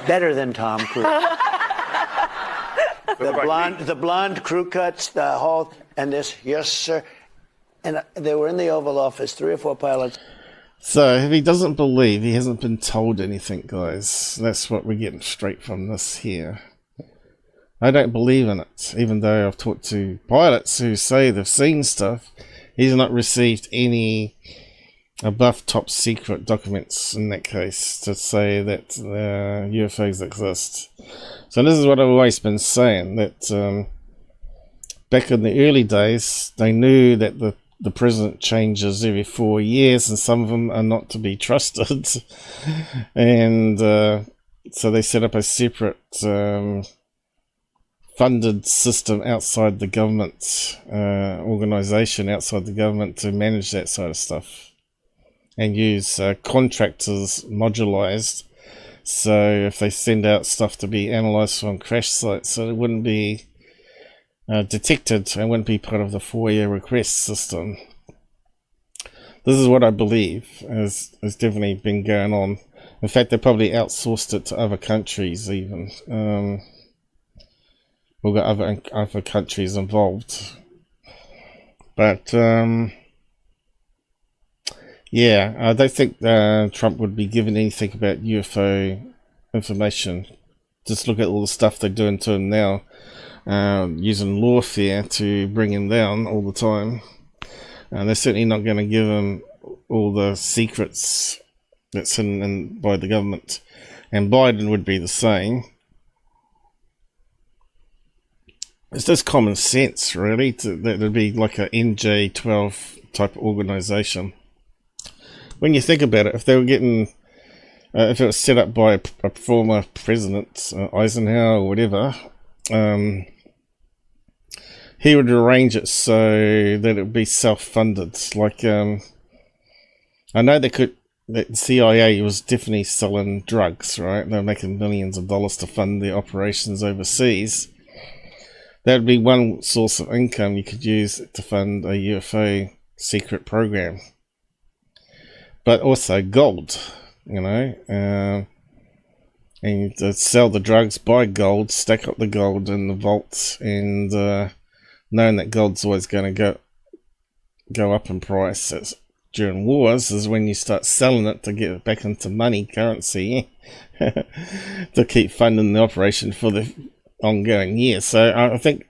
better than Tom Cruise. The blonde crew cuts, the whole, and this, yes, sir. And they were in the Oval Office, 3 or 4 pilots. So, if he doesn't believe, he hasn't been told anything, guys. That's what we're getting straight from this here. I don't believe in it, even though I've talked to pilots who say they've seen stuff. He's not received any above top secret documents in that case to say that UFOs exist. So this is what I've always been saying, that back in the early days, they knew that the president changes every 4 years, and some of them are not to be trusted. And so they set up a separate funded system outside the government, organization outside the government, to manage that sort of stuff, and use contractors modularized. So if they send out stuff to be analyzed from crash sites, so it wouldn't be detected and wouldn't be part of the FOIA request system. This is what I believe has definitely been going on. In fact, they probably outsourced it to other countries even. We've got other countries involved. But yeah, I don't think Trump would be given anything about UFO information. Just look at all the stuff they're doing to him now, using lawfare to bring him down all the time. And they're certainly not going to give him all the secrets that's hidden in by the government. And Biden would be the same. It's just common sense, really, that it'd be like a NJ12 type organization. When you think about it, if they were getting, if it was set up by a former president, Eisenhower or whatever, he would arrange it so that it would be self-funded. Like, I know that the CIA was definitely selling drugs, right? They were making millions of dollars to fund their operations overseas. That would be one source of income you could use to fund a UFO secret program. But also gold, you know, and you'd sell the drugs, buy gold, stack up the gold in the vaults, and knowing that gold's always going to go up in price during wars is when you start selling it to get it back into money, currency, to keep funding the operation for the ongoing years. So I think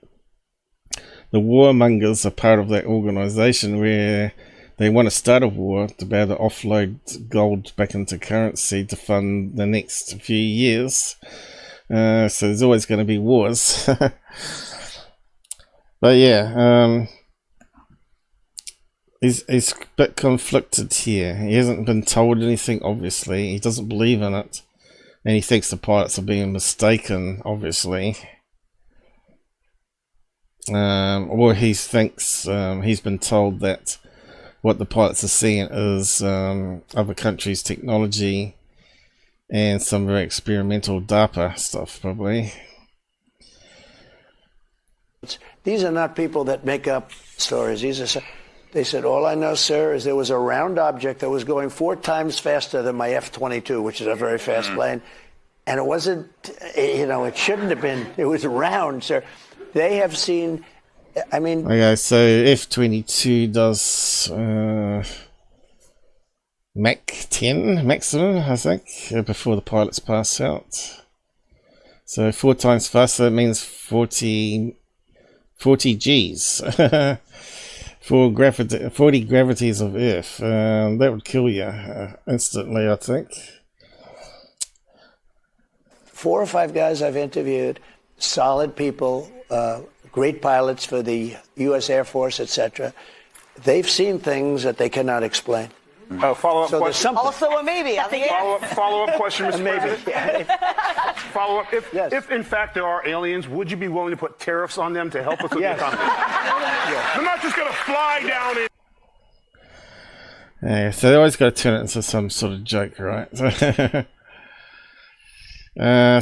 the warmongers are part of that organization where they want to start a war to be able to offload gold back into currency to fund the next few years. So there's always going to be wars. But yeah, he's a bit conflicted here. He hasn't been told anything, obviously. He doesn't believe in it. And he thinks the pilots are being mistaken, obviously. Or he thinks he's been told that what the pilots are seeing is other countries' technology and some very experimental DARPA stuff, probably. These are not people that make up stories. They said, all I know, sir, is there was a round object that was going 4 times faster than my F-22, which is a very fast plane. And it wasn't, you know, it shouldn't have been. It was round, sir. They have seen, I mean... Okay, so F-22 does Mach 10 maximum, I think, before the pilots pass out. So 4 times faster means 40 Gs. 40 gravities of Earth. That would kill you instantly, I think. 4 or 5 guys I've interviewed, solid people, great pilots for the U.S. Air Force, etc. They've seen things that they cannot explain. Follow-up So there's question. something. Also a maybe. I think Follow-up question, Mr. Maybe. President. Follow-up. Yes. If in fact there are aliens, would you be willing to put tariffs on them to help us with Yes. the economy? They're not just going to fly down in. Yeah, so they always got to turn it into some sort of joke, right?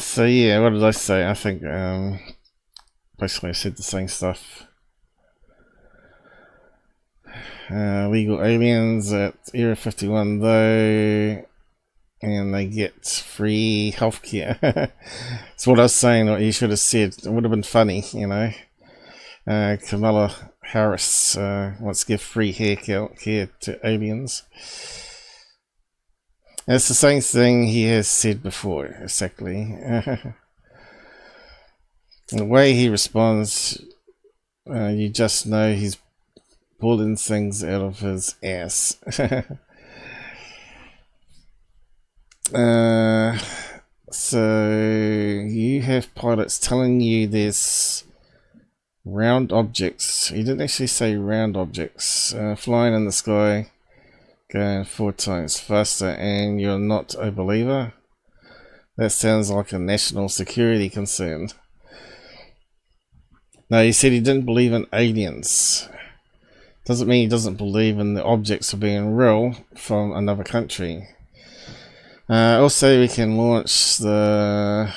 So yeah, what did I say? I think basically I said the same stuff. Legal aliens at Area 51 though, and they get free healthcare. That's what I was saying, what you should have said. It would have been funny, you know. Kamala Harris wants to give free hair care to aliens. And it's the same thing he has said before, exactly. The way he responds, you just know he's pulling things out of his ass. So you have pilots telling you there's round objects. He didn't actually say round objects flying in the sky, going 4 times faster, and you're not a believer. That sounds like a national security concern. No, he said he didn't believe in aliens. Doesn't mean he doesn't believe in the objects of being real from another country. Also, we can launch that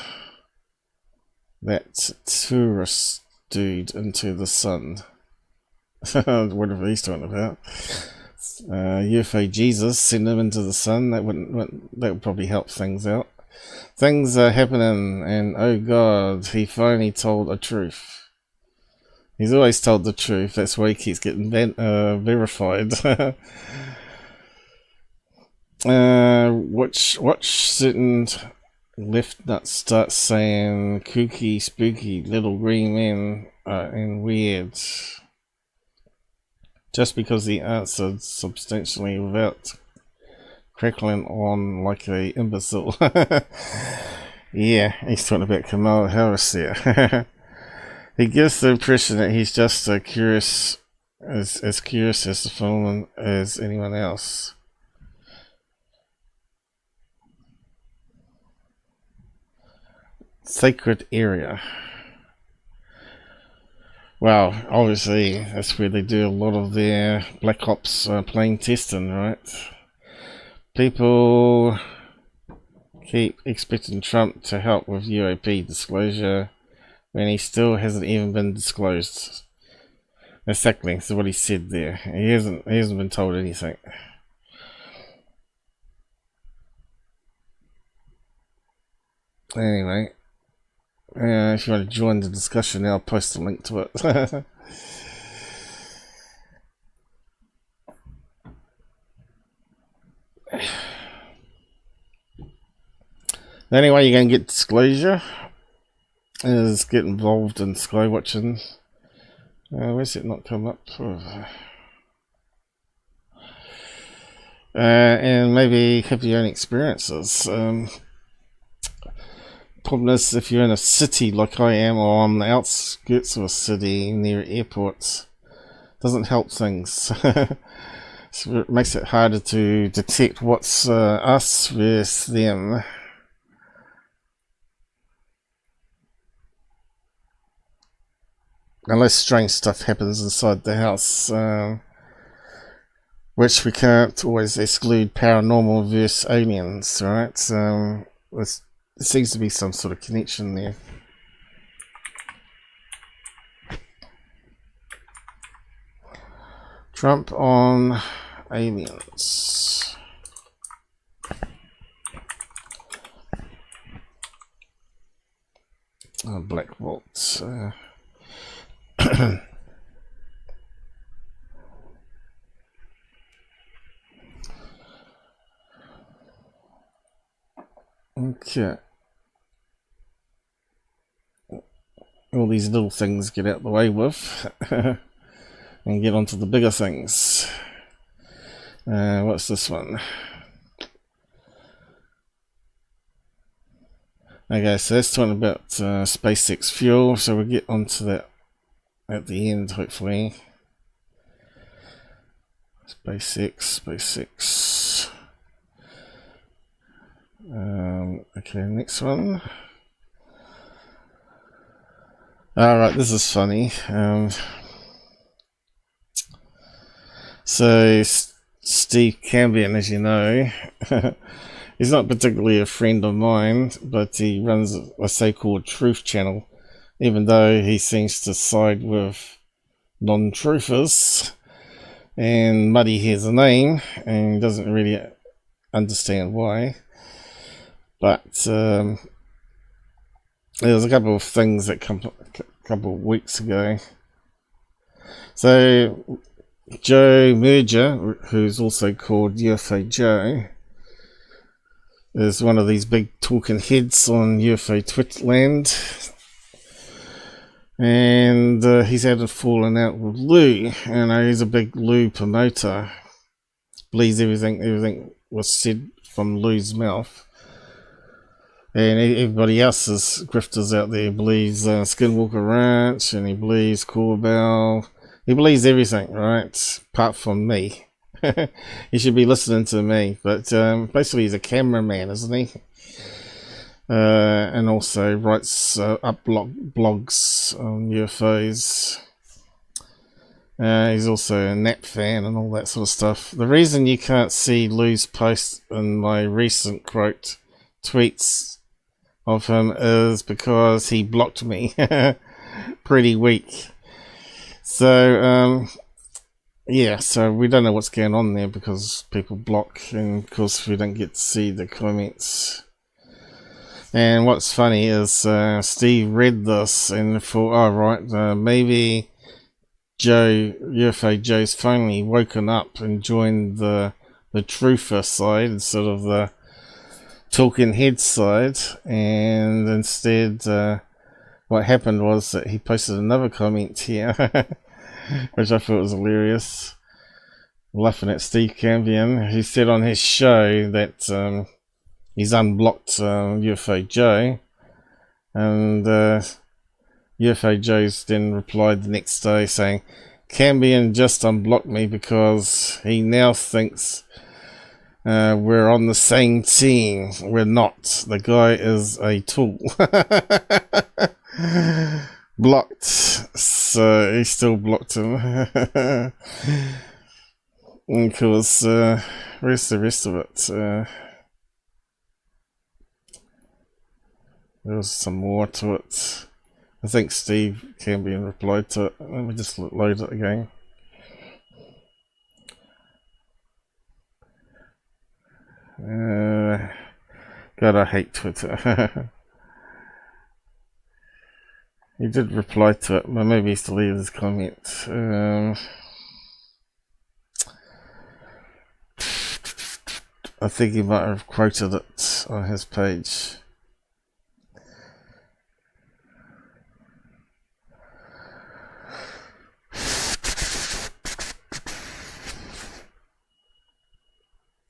tourist dude into the sun. Whatever he's talking about. UFO Jesus, send him into the sun. That would probably help things out. Things are happening, and oh god, he finally told a truth. He's always told the truth. That's why he keeps getting verified. Watch certain left nuts start saying kooky, spooky, little green men and weird, just because he answered substantially without crackling on like a imbecile. Yeah, he's talking about Kamala Harris there. He gives the impression that he's just as curious as the film as anyone else. Sacred area. Well, obviously that's where they do a lot of their Black Ops plane testing, right? People keep expecting Trump to help with UAP disclosure when he still hasn't even been disclosed. Exactly, so what he said there. He hasn't been told anything. Anyway, if you want to join the discussion, I'll post a link to it. The only way you're going to get disclosure is get involved in sky watching. Where's it not come up? And maybe have your own experiences. Problem is, if you're in a city like I am, or on the outskirts of a city near airports, doesn't help things. So it makes it harder to detect what's us versus them. Unless strange stuff happens inside the house, which we can't always exclude paranormal versus aliens, right? There seems to be some sort of connection there. Trump on aliens. Black Vault. Okay. All these little things get out the way with and get onto the bigger things. What's this one? Okay, so that's talking about SpaceX fuel, so we'll get onto that at the end, hopefully. SpaceX. Okay, next one. Alright, this is funny. So, Steve Cambion, as you know, he's not particularly a friend of mine, but he runs a so-called truth channel, even though he seems to side with non-truthers, and Muddy hears a name, and doesn't really understand why. But there was a couple of things that come a couple of weeks ago. So Joe Mergia, who's also called UFO Joe, is one of these big talking heads on UFO Twitland, and he's had a falling out with Lou, and he's a big Lou promoter. Believes everything was said from Lou's mouth. And everybody else is grifters out there. He believes Skinwalker Ranch, and he believes Corbell. He believes everything, right? Apart from me. He should be listening to me. But basically he's a cameraman, isn't he? And also writes up blogs on UFOs. He's also a Nat fan and all that sort of stuff. The reason you can't see Lou's post in my recent quote tweets of him is because he blocked me. Pretty weak. So yeah, so we don't know what's going on there because people block, and of course we don't get to see the comments. And what's funny is Steve read this and thought, oh right, maybe UFO Joe's finally woken up and joined the truther side instead of the talking head side, and instead what happened was that he posted another comment here which I thought was hilarious, laughing at Steve Cambion. He said on his show that he's unblocked UFO Joe, and UFO Joe's then replied the next day saying, Cambion just unblocked me because he now thinks we're on the same team. We're not. The guy is a tool. Blocked. So he still blocked him. And of course, where's the rest of it? There was some more to it. I think Steve Cambion replied to it. Let me just load it again. God, I hate Twitter. He did reply to it, but maybe he's deleted his comment. I think he might have quoted it on his page.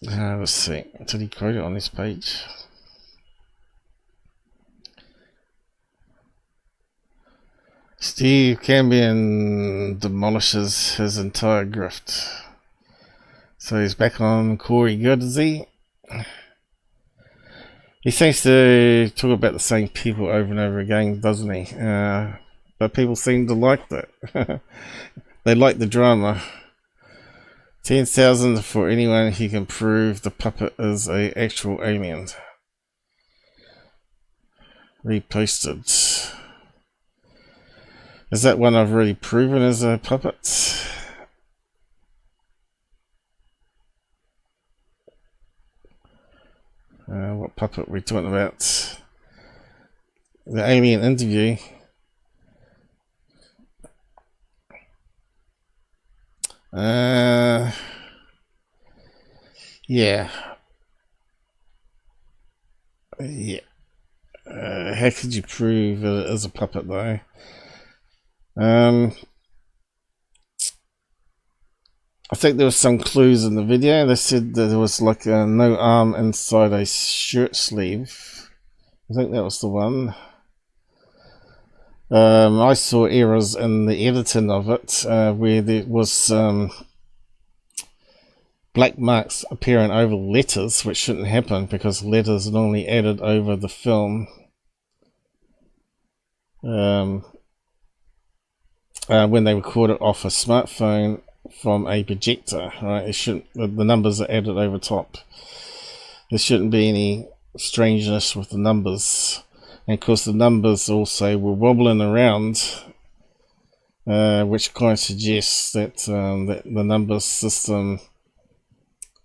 Let's see. Did he quote it on his page? Steve Cambion demolishes his entire grift. So he's back on Corey Good, is he? He seems to talk about the same people over and over again, doesn't he? But people seem to like that. They like the drama. 10,000 for anyone who can prove the puppet is a actual alien. Reposted. Is that one I've already proven as a puppet? What puppet are we talking about? The alien interview. Yeah. Yeah. How could you prove it is a puppet, though? I think there was some clues in the video. They said that there was like no arm inside a shirt sleeve. I think that was the one. I saw errors in the editing of it, where there was black marks appearing over letters, which shouldn't happen because letters are normally added over the film. When they record it off a smartphone from a projector, right? It shouldn't. The numbers are added over top. There shouldn't be any strangeness with the numbers, and of course the numbers also were wobbling around, which kind of suggests that that the number system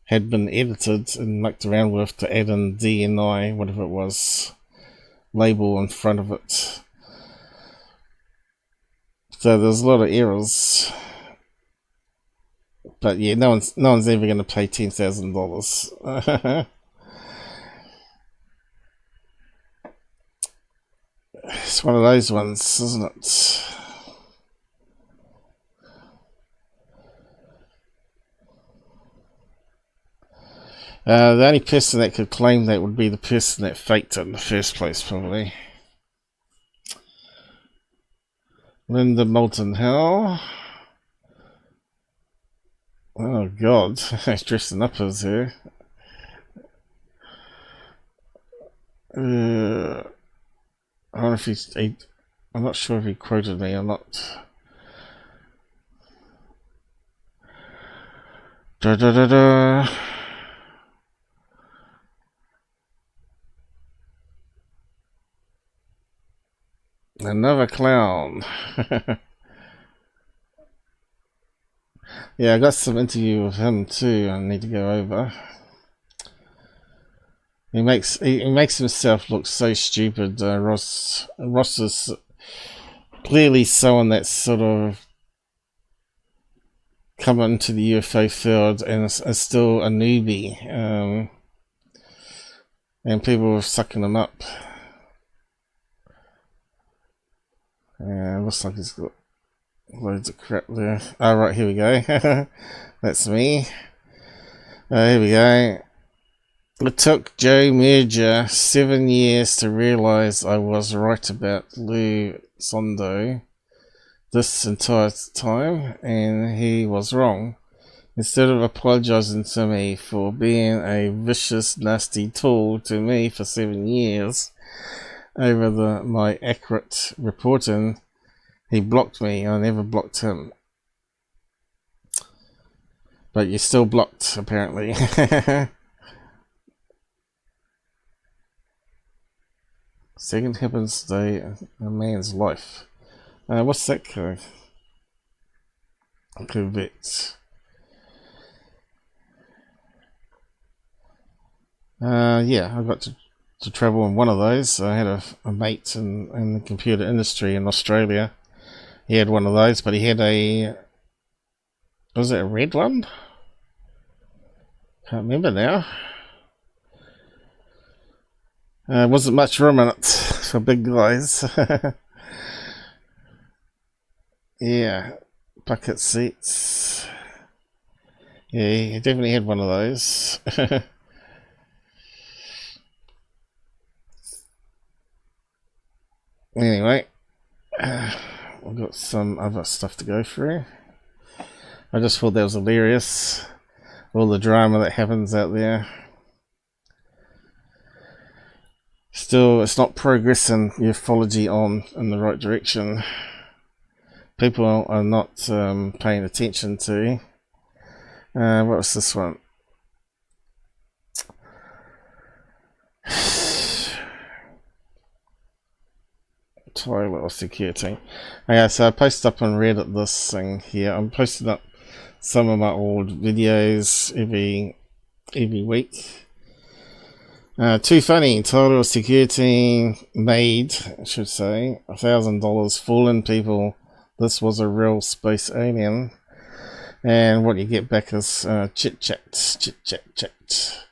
had been edited and mucked around with to add in DNI, whatever it was, label in front of it. So there's a lot of errors. But yeah, no one's ever going to pay $10,000. It's one of those ones, isn't it? The only person that could claim that would be the person that faked it in the first place, probably. Linda Moulton Hill. Oh god, he's dressing up as her. I wonder if I'm not sure if he quoted me or not. Da da da da. Another clown. Yeah, I got some interview with him too. I need to go over. He makes himself look so stupid. Ross is clearly someone that's sort of come into the UFO field and is still a newbie, and people are sucking him up. Looks like he's got loads of crap there. Oh, right, here we go. That's me. Here we go. It took Joe Mergia 7 years to realise I was right about Lou Zondo this entire time, and he was wrong. Instead of apologising to me for being a vicious, nasty tool to me for 7 years over my accurate reporting, he blocked me. I never blocked him. But you're still blocked, apparently. Second happens today in a man's life. What's that code? Vids. Yeah, I got to travel in one of those. I had a mate in the computer industry in Australia. He had one of those, but he had was it a red one? Can't remember now. Wasn't much room in it for big guys. Yeah, bucket seats. Yeah, he definitely had one of those. Anyway, we've got some other stuff to go through. I just thought that was hilarious. All the drama that happens out there. Still, it's not progressing ufology in the right direction. People are not paying attention to. What was this one? Toilet or security. Okay, so I posted up on Reddit this thing here. I'm posting up some of my old videos every week. Too funny. Toilet or security made, I should say, $1,000 fooling people. This was a real space alien. And what you get back is chit chat.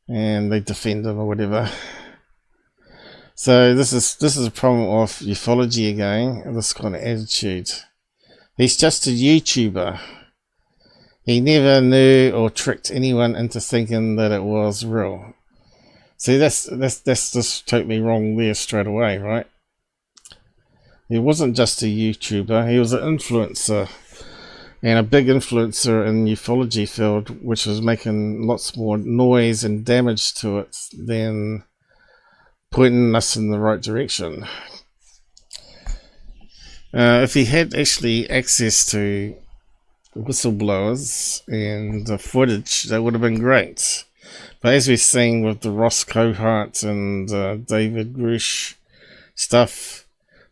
and they defend him or whatever. So this is a problem of ufology again, this kind of attitude. He's just a YouTuber. He never knew or tricked anyone into thinking that it was real. See, that's just totally wrong there straight away, right? He wasn't just a YouTuber, he was an influencer. And a big influencer in the ufology field, which was making lots more noise and damage to it than pointing us in the right direction. If he had actually access to whistleblowers and footage, that would have been great. But as we're seeing with the Ross Cohart and David Grush stuff,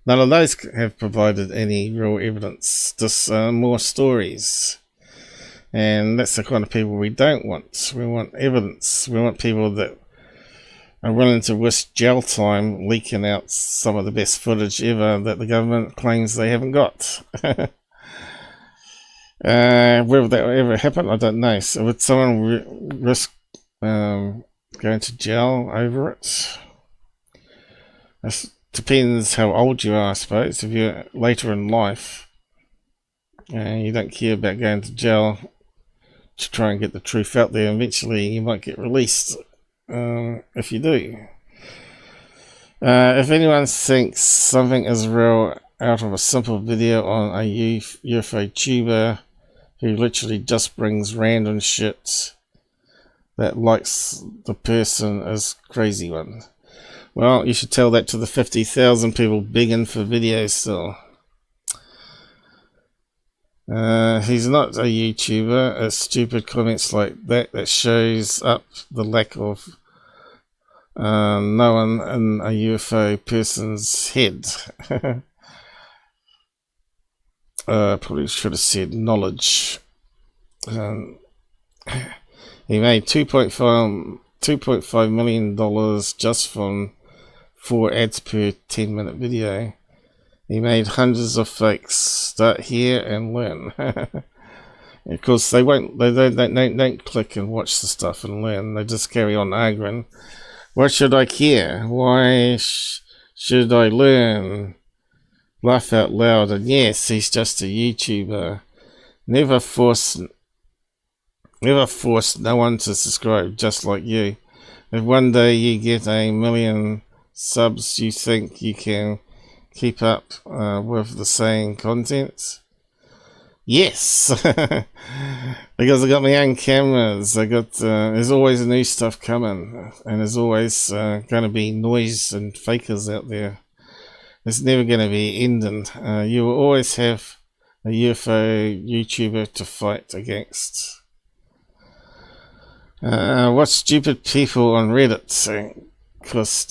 none of those have provided any real evidence, just more stories. And that's the kind of people we don't want. We want evidence. We want people that are willing to risk jail time leaking out some of the best footage ever that the government claims they haven't got. Whether that will ever happen, I don't know. So would someone risk going to jail over it? It depends how old you are, I suppose. If you're later in life and you don't care about going to jail to try and get the truth out there, eventually you might get released if you do. If anyone thinks something is real out of a simple video on a UFO tuber who literally just brings random shit that likes the person is crazy one. Well, you should tell that to the 50,000 people begging for videos still. He's not a YouTuber. It's stupid comments like that shows up the lack of knowing in a UFO person's head. Probably should have said knowledge. He made $2.5 million just from 4 ads per 10-minute video. He made hundreds of fakes. Start here and learn. Of course, they don't click and watch the stuff and learn. They just carry on arguing. Why should I care? Why should I learn? Laugh out loud. And yes, he's just a YouTuber. Never force no one to subscribe, just like you. If one day you get 1 million subs, you think you can keep up with the same content? Yes. Because I got my own cameras. There's always new stuff coming, and there's always going to be noise and fakers out there. It's never going to be ending. You will always have a UFO YouTuber to fight against. What stupid people on Reddit? Because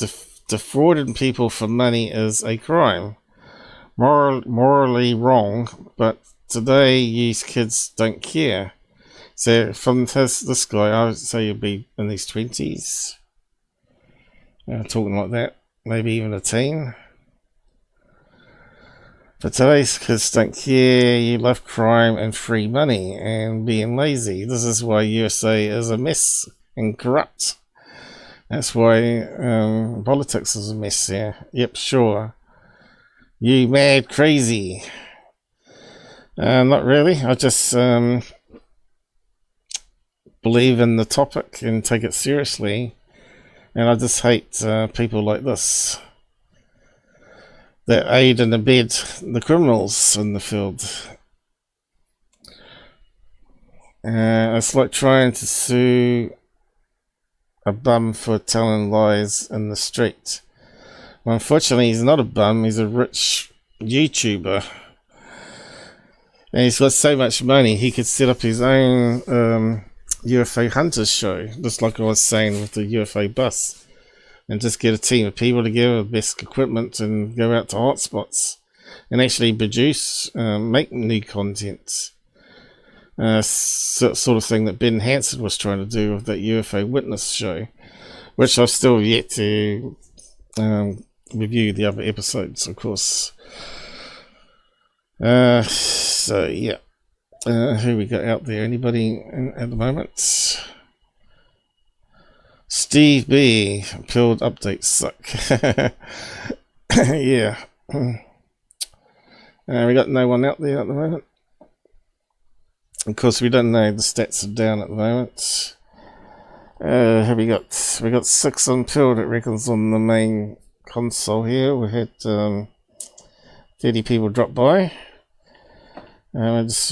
defrauding people for money is a crime. Morally wrong, but today these kids don't care. So from this guy, I would say he'll be in his 20s. Talking like that. Maybe even a teen. But today's kids don't care. You love crime and free money and being lazy. This is why USA is a mess and corrupt. That's why politics is a mess here. Yep, sure. You mad crazy. Not really. I just believe in the topic and take it seriously. And I just hate people like this that aid and abet the criminals in the field. It's like trying to sue a bum for telling lies in the street. Well, unfortunately, he's not a bum, he's a rich YouTuber. And he's got so much money, he could set up his own UFO Hunters show, just like I was saying with the UFO bus. And just get a team of people together with best equipment and go out to hotspots and actually produce, make new content. Sort of thing that Ben Hansen was trying to do with that UFO Witness show, which I've still yet to review the other episodes, of course. So, yeah. Who we got out there? Anybody at the moment? Steve B. Pilled updates suck. Yeah. We got no one out there at the moment. Of course, we don't know. The stats are down at the moment. Have we got 6 unpilled, it reckons, on the main console here. We had 30 people drop by. I just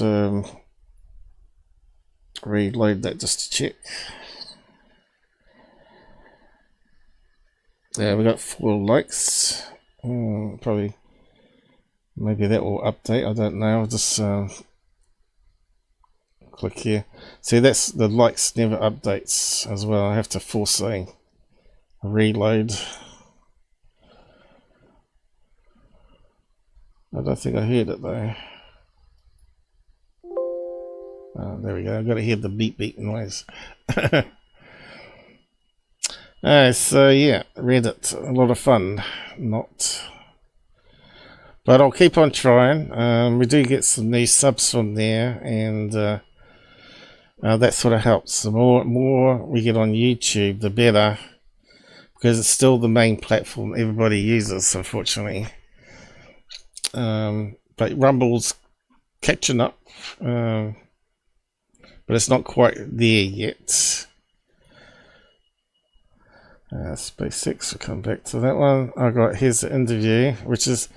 reload that just to check. Yeah, we got 4 likes. Probably, maybe that will update. I don't know. I'll just click here. See, that's the likes never updates as well. I have to force a reload. I don't think I heard it though. There we go. I've got to hear the beep beep noise. So yeah, Reddit, a lot of fun. Not, but I'll keep on trying. We do get some new subs from there, and that sort of helps. The more we get on YouTube, the better, because it's still the main platform everybody uses, unfortunately. But Rumble's catching up, but it's not quite there yet. SpaceX, we'll come back to that one. I got here's the interview, which is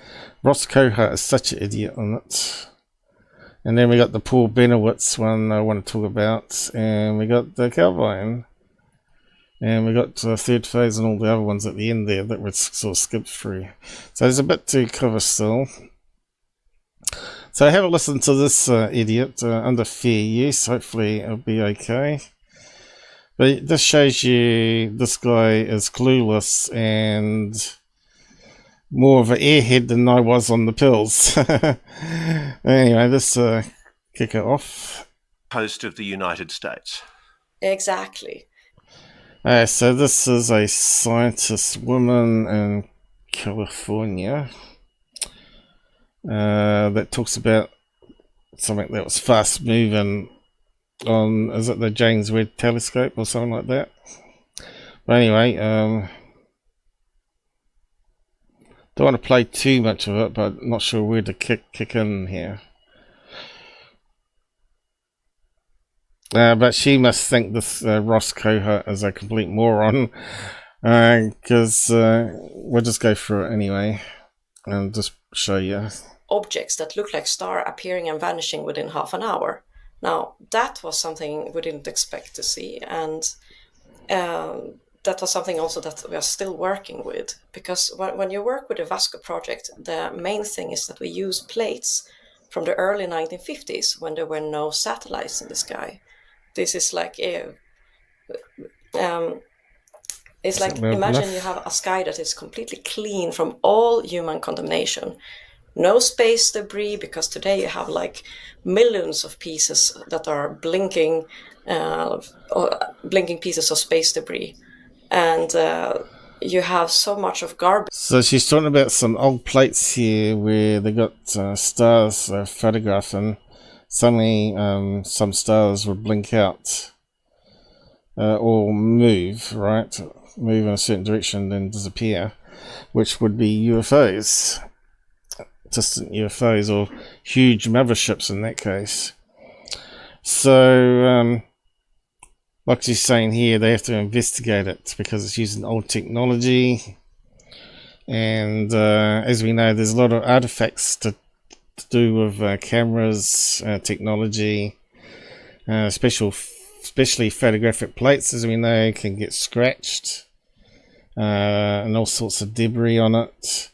Ross Cohart is such an idiot on it. And then we got the Paul Bennewitz one I want to talk about, and we got the Calvine, and we got third phase and all the other ones at the end there that were sort of skipped through. So there's a bit to cover still. So have a listen to this idiot under fair use. Hopefully it'll be okay. But this shows you this guy is clueless and more of an airhead than I was on the pills. Anyway, let's kick it off. Coast of the United States. Exactly. So this is a scientist woman in California that talks about something that was fast moving on, is it the James Webb telescope or something like that? But anyway, don't want to play too much of it, but not sure where to kick in here. But she must think this Ross Cohart is a complete moron, because we'll just go through it anyway and just show you. Objects that look like star appearing and vanishing within half an hour. Now, that was something we didn't expect to see, and that was something also that we are still working with, because when you work with a Vasco project, the main thing is that we use plates from the early 1950s when there were no satellites in the sky. This is like it's like, imagine you have a sky that is completely clean from all human contamination. No space debris, because today you have like millions of pieces that are blinking pieces of space debris, and you have so much of garbage. So she's talking about some old plates here where they got stars photographed, and suddenly some stars would blink out or move, right? Move in a certain direction, then disappear, which would be UFOs. Distant UFOs, or huge motherships in that case. So, like she's saying here, they have to investigate it because it's using old technology. And as we know, there's a lot of artifacts to do with cameras, technology, especially photographic plates, as we know, can get scratched, and all sorts of debris on it.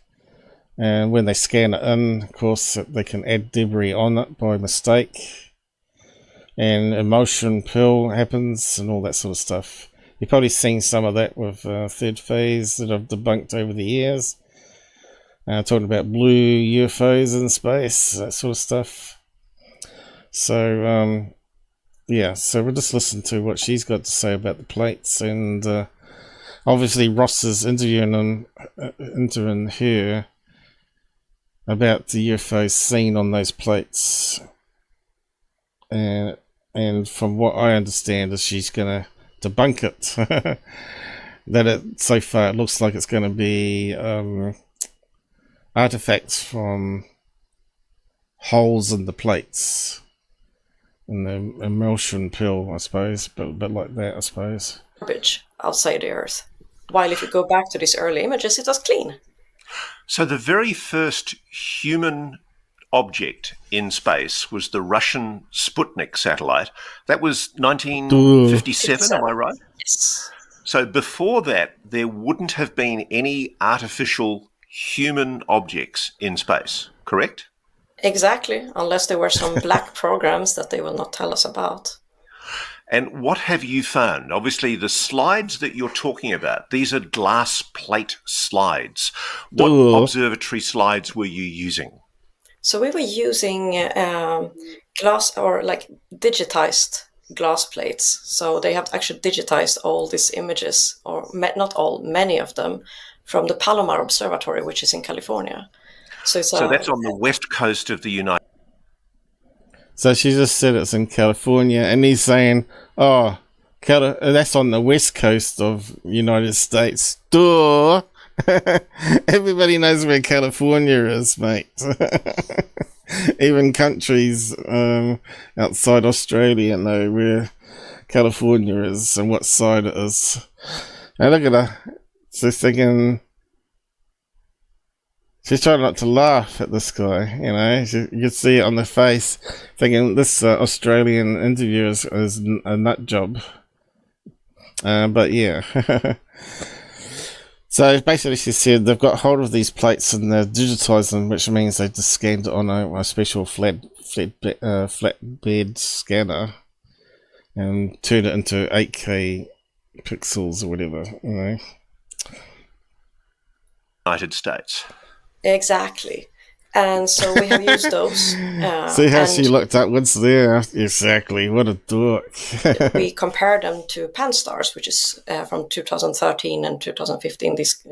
And when they scan it in, of course, they can add debris on it by mistake. And a motion pill happens and all that sort of stuff. You've probably seen some of that with third phase that I've debunked over the years. Talking about blue UFOs in space, that sort of stuff. So, yeah, so we'll just listen to what she's got to say about the plates. And obviously Ross is interviewing her about the UFOs seen on those plates, and from what I understand is she's going to debunk it. That so far it looks like it's going to be artifacts from holes in the plates in the emulsion pill, I suppose, but a bit like that, I suppose. Garbage outside the Earth. While if you go back to these early images, it was clean. So the very first human object in space was the Russian Sputnik satellite. That was 1957, am I right? Yes. So before that, there wouldn't have been any artificial human objects in space, correct? Exactly, unless there were some black programs that they will not tell us about. And what have you found? Obviously, the slides that you're talking about, these are glass plate slides. What observatory slides were you using? So we were using glass or like digitized glass plates. So they have actually digitized all these images, or not all, many of them, from the Palomar Observatory, which is in California. So that's on the west coast of the United States. So she just said it's in California, and he's saying, oh, that's on the west coast of United States. Duh! Everybody knows where California is, mate. Even countries outside Australia know where California is and what side it is. And look at her. She's thinking... She's trying not to laugh at this guy, you know. You can see it on the face, thinking this Australian interviewer is a nut job. But yeah. So basically she said they've got hold of these plates and they've digitized them, which means they just scanned it on a special flatbed scanner and turned it into 8K pixels or whatever, you know. United States. Exactly. And so we have used those. See how she looked up what's there? Exactly. What a dork. We compared them to Pan-STARRS, which is from 2013 and 2015, these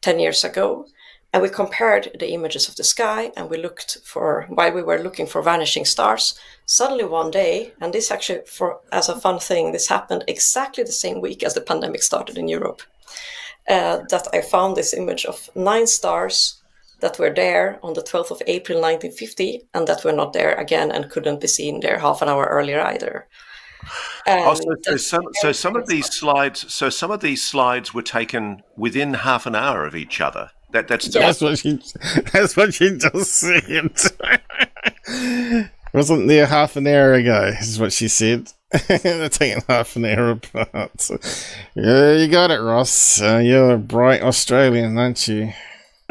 10 years ago. And we compared the images of the sky, and we looked for, while we were looking for vanishing stars, suddenly one day, and this actually, as a fun thing, this happened exactly the same week as the pandemic started in Europe, that I found this image of 9 stars that were there on the 12th of April 1950, and that were not there again and couldn't be seen there half an hour earlier either. So some of these slides were taken within half an hour of each other. That's what she just said. Wasn't there half an hour ago, is what she said. They're taking half an hour apart. So, yeah, you got it, Ross. You're a bright Australian, aren't you?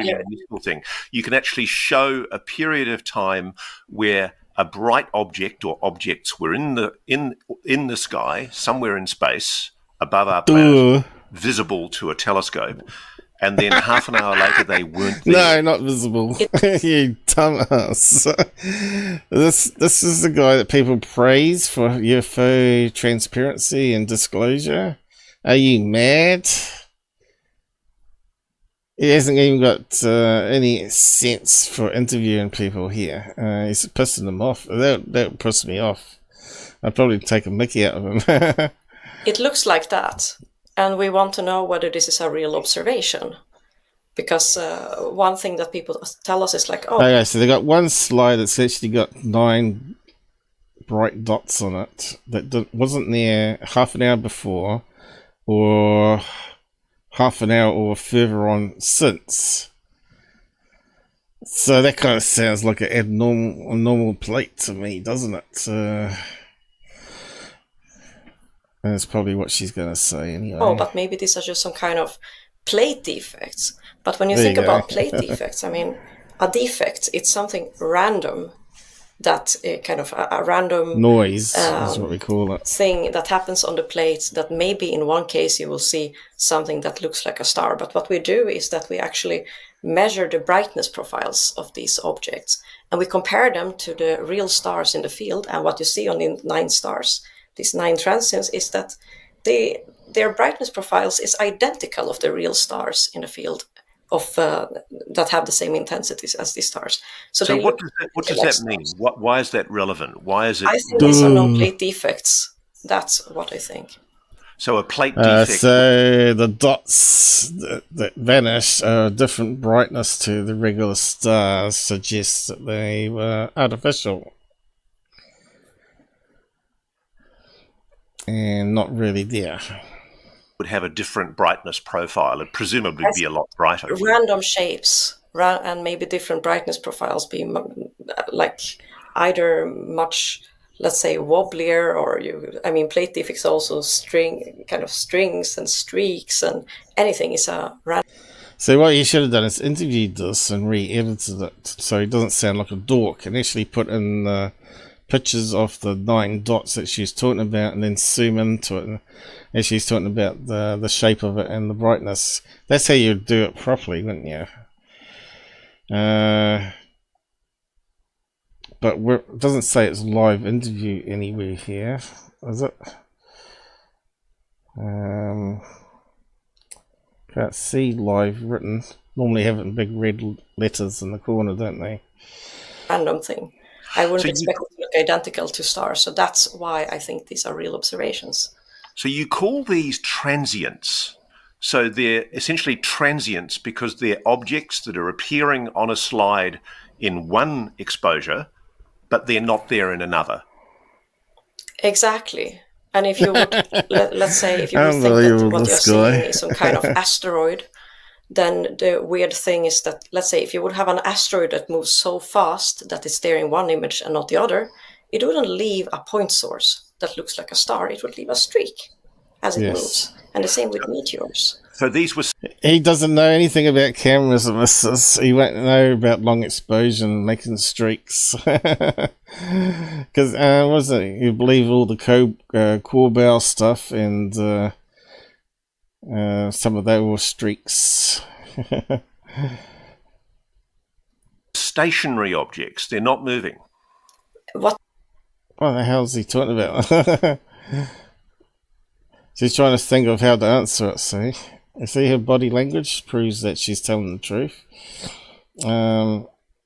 Yeah, useful thing. You can actually show a period of time where a bright object or objects were in the sky, somewhere in space, above our planet, visible to a telescope, and then half an hour later they weren't there. No, not visible. You dumbass. This is the guy that people praise for UFO transparency and disclosure. Are you mad? He hasn't even got any sense for interviewing people here. He's pissing them off. That would piss me off. I'd probably take a mickey out of him. It looks like that. And we want to know whether this is a real observation. Because one thing that people tell us is like, oh... Okay, so they got one slide that's actually got 9 bright dots on it that wasn't there half an hour before, or half an hour or further on since. So that kind of sounds like a normal plate to me, doesn't it? And that's probably what she's going to say anyway. Oh, but maybe these are just some kind of plate defects. But when you think about plate defects, I mean, a defect, it's something random, that kind of a random noise is what we call it, thing that happens on the plate, that maybe in one case you will see something that looks like a star. But what we do is that we actually measure the brightness profiles of these objects, and we compare them to the real stars in the field. And what you see on the 9 stars, these 9 transients, is that their brightness profiles is identical of the real stars in the field of that have the same intensities as these stars. So what does that mean? Why is that relevant? Why is it? I think these are no plate defects. That's what I think. So a plate defect. So the dots that vanish are different brightness to the regular stars, suggests that they were artificial and not really there. Would have a different brightness profile. It'd presumably be a lot brighter. Random shapes and maybe different brightness profiles be like either much, let's say, wobblier, or plate defects also strings and streaks, and anything is a random. So what he should have done is interviewed this and re-edited it so he doesn't sound like a dork, and actually put in pictures of the 9 dots that she's talking about, and then zoom into it as she's talking about the shape of it and the brightness. That's how you'd do it properly, wouldn't you? But it doesn't say it's live interview anywhere here, is it? Can't see live written. Normally have it in big red letters in the corner, don't they? Random thing. I wouldn't expect it to look identical to stars, so that's why I think these are real observations. So you call these transients. So they're essentially transients because they're objects that are appearing on a slide in one exposure, but they're not there in another. Exactly. And if you would, let's say, if you would think that what you're seeing is some kind of asteroid, then the weird thing is that, let's say, if you would have an asteroid that moves so fast that it's there in one image and not the other, it wouldn't leave a point source that looks like a star. It would leave a streak as it moves. And the same with meteors. So these were... He doesn't know anything about cameras and this. He won't know about long exposure and making streaks. Because, wasn't it? You believe all the Corbell stuff, and some of those were streaks. Stationary objects. They're not moving. What the hell is he talking about? She's trying to think of how to answer it, see? You see her body language proves that she's telling the truth.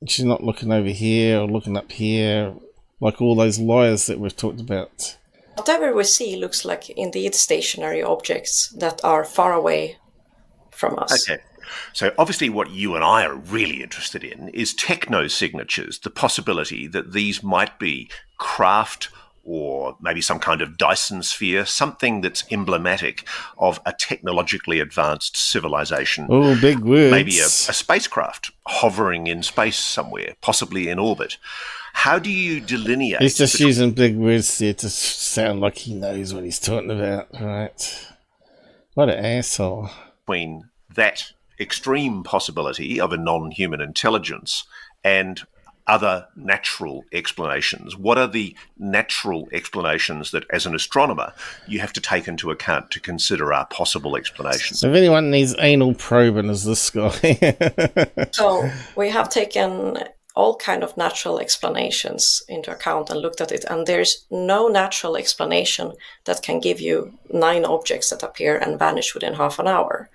She's not looking over here or looking up here, like all those liars that we've talked about. Whatever we see looks like indeed stationary objects that are far away from us. Okay. So obviously what you and I are really interested in is techno-signatures, the possibility that these might be craft or maybe some kind of Dyson sphere, something that's emblematic of a technologically advanced civilization. Oh, big words. Maybe a spacecraft hovering in space somewhere, possibly in orbit. How do you delineate? He's just using big words there to sound like he knows what he's talking about, right? What an asshole. Between that extreme possibility of a non-human intelligence and other natural explanations. What are the natural explanations that, as an astronomer, you have to take into account to consider our possible explanations? So if anyone needs anal probing, is this guy. So we have taken all kind of natural explanations into account and looked at it, and there's no natural explanation that can give you 9 objects that appear and vanish within half an hour.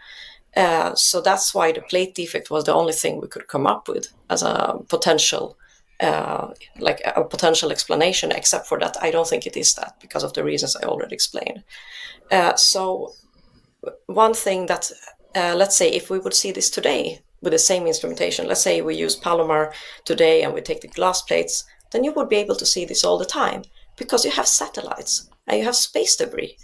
So that's why the plate defect was the only thing we could come up with as a potential, potential explanation. Except for that, I don't think it is that, because of the reasons I already explained. So one thing that, let's say, if we would see this today with the same instrumentation, let's say we use Palomar today and we take the glass plates, then you would be able to see this all the time, because you have satellites and you have space debris,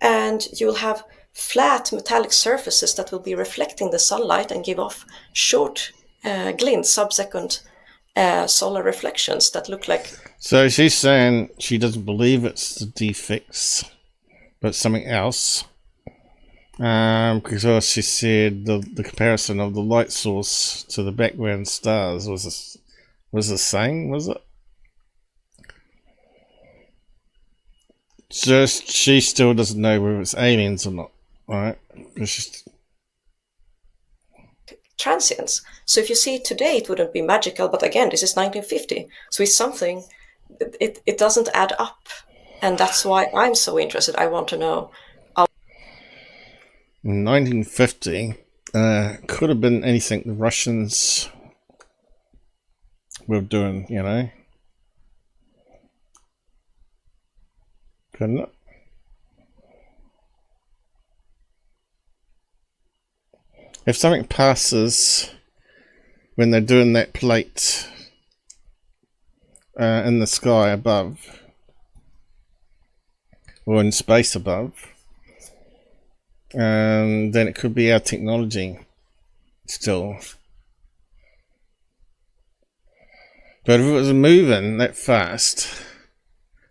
and you'll have flat metallic surfaces that will be reflecting the sunlight and give off short glints, sub-second solar reflections that look like... So she's saying she doesn't believe it's the defects, but something else. Because she said the comparison of the light source to the background stars was the same, was it? Just she still doesn't know whether it's aliens or not. Right. Transients. So if you see it today, it wouldn't be magical, but again, this is 1950. So it's something, it doesn't add up. And that's why I'm so interested. I want to know. In 1950, could have been anything the Russians were doing, you know. Couldn't it? if something passes when they're doing that plate in the sky above, or in space above, then it could be our technology still. But if it was moving that fast,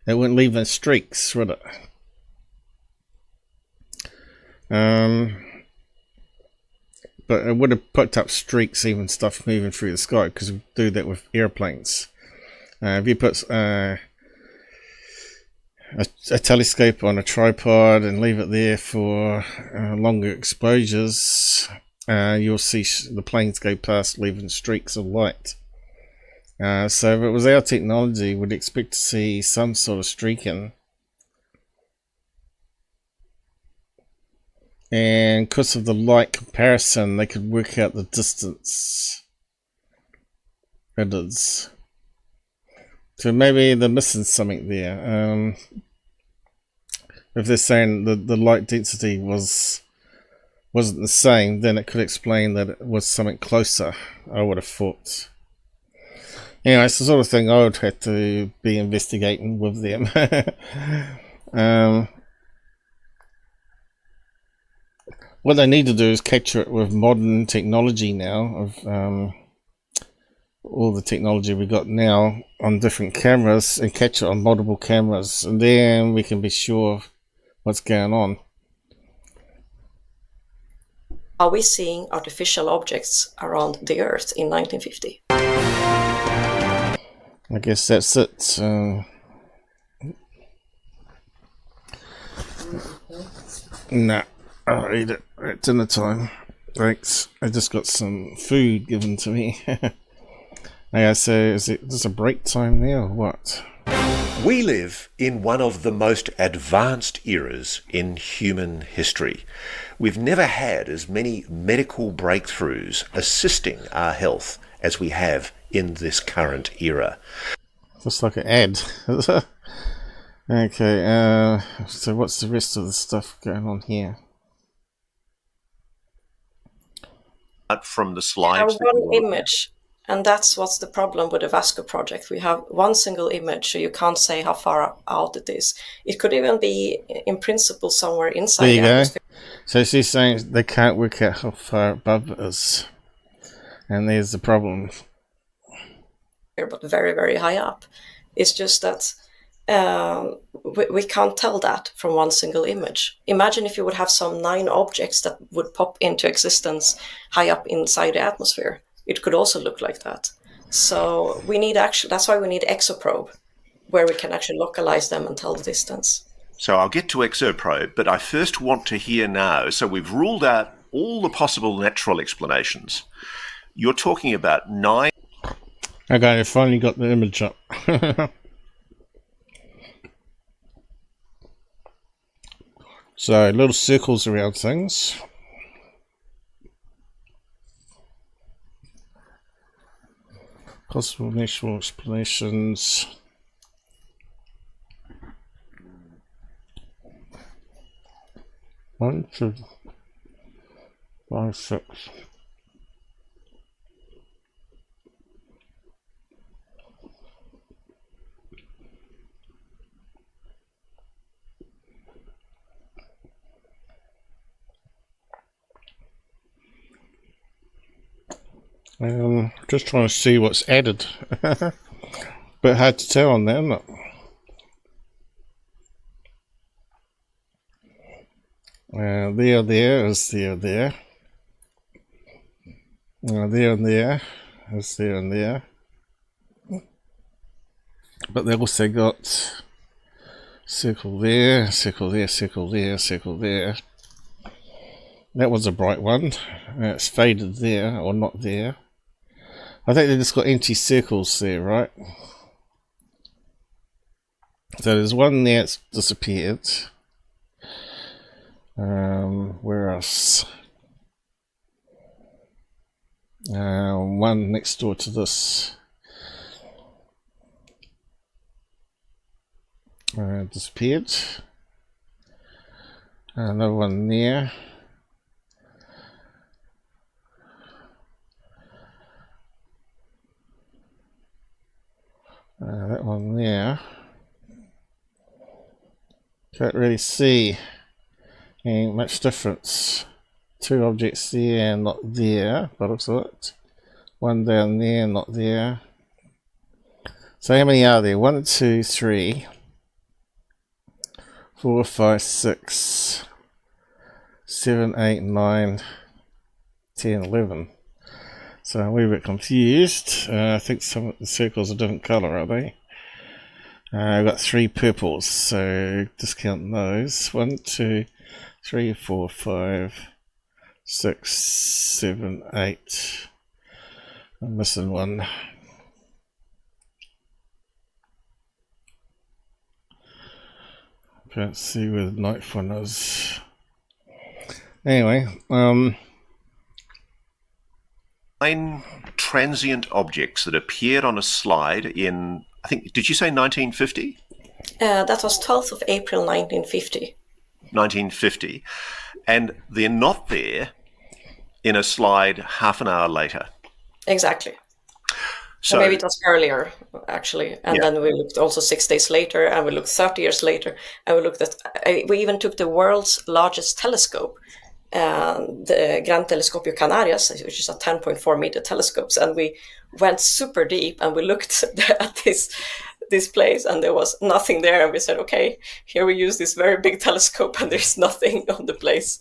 it wouldn't leave in streaks, would it? But it would have put up streaks, even stuff moving through the sky, because we do that with airplanes. If you put a telescope on a tripod and leave it there for longer exposures, you'll see the planes go past leaving streaks of light. So if it was our technology, we'd expect to see some sort of streaking. And because of the light comparison, they could work out the distance it is. So maybe they're missing something there. If they're saying the light density wasn't the same, then it could explain that it was something closer, I would have thought. Anyway, it's the sort of thing I would have to be investigating with them. What they need to do is capture it with modern technology now, of all the technology we got now on different cameras, and catch it on multiple cameras, and then we can be sure what's going on. Are we seeing artificial objects around the Earth in 1950? I guess that's it. Nah, I'll eat it at dinner time. Thanks. I just got some food given to me. Yeah, so is it just a break time there or what? We live in one of the most advanced eras in human history. We've never had as many medical breakthroughs assisting our health as we have in this current era. Looks like an ad. Okay, so what's the rest of the stuff going on here? From the We slides. have one image, and that's what's the problem with the Vasco project. We have one single image, so you can't say how far out it is. It could even be, in principle, somewhere inside There you the go. atmosphere. So she's saying they can't work out how far above it is. And there's the problem. But very, very high up. It's just that we can't tell that from one single image. Imagine if you would have some 9 objects that would pop into existence high up inside the atmosphere. It could also look like that. So we need that's why we need exoprobe, where we can actually localize them and tell the distance. So I'll get to exoprobe, but I first want to hear now. So we've ruled out all the possible natural explanations. You're talking about 9. Okay, I finally got the image up. So, little circles around things. Possible natural explanations. One, 2, 5, 6. Just trying to see what's added. Bit hard to tell on there, isn't it? There is there. There and there is there and there. But they also got circle there, circle there, circle there, circle there. That was a bright one. It's faded there, or not there. I think they just got empty circles there, right? So there's one there that's disappeared. Where else? One next door to this. Disappeared. Another one there. That one there. Can't really see any much difference. Two objects there, not there, but also it. One down there, not there. So how many are there? 1, 2, 3, 4, 5, 6, 7, 8, 9, 10, 11. So I'm a wee bit confused. I think some of the circles are different colour, are they? I've got 3 purples, so discount those. 1, 2, 3, 4, 5, 6, 7, 8. I'm missing one. Can't see where the ninth one is. Anyway, 9 transient objects that appeared on a slide in, I think, did you say 1950? That was 12th of April 1950. 1950. And they're not there in a slide half an hour later. Exactly. So or maybe it was earlier, actually. And then we looked also 6 days later, and we looked 30 years later, and we looked at, we even took the world's largest telescope, the Gran Telescopio Canarias, which is a 10.4 meter telescope, and we went super deep and we looked at this place, and there was nothing there, and we said, okay, here we use this very big telescope and there's nothing on the place.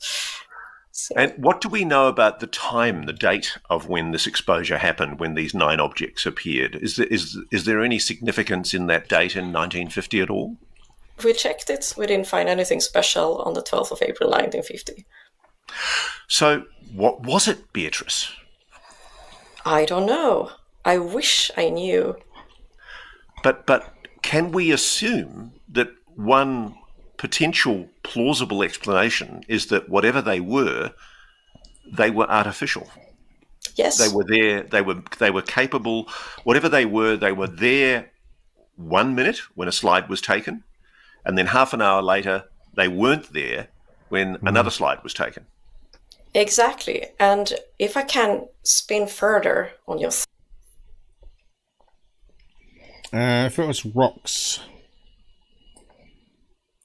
So. And what do we know about the time, the date of when this exposure happened, when these 9 objects appeared? Is there any significance in that date in 1950 at all? We checked it. We didn't find anything special on the 12th of April 1950. So what was it, Beatrice? I don't know. I wish I knew. But can we assume that one potential plausible explanation is that whatever they were artificial? Yes. They were there, they were capable, whatever they were there 1 minute when a slide was taken, and then half an hour later they weren't there when another slide was taken. Exactly. And if I can spin further on your if it was rocks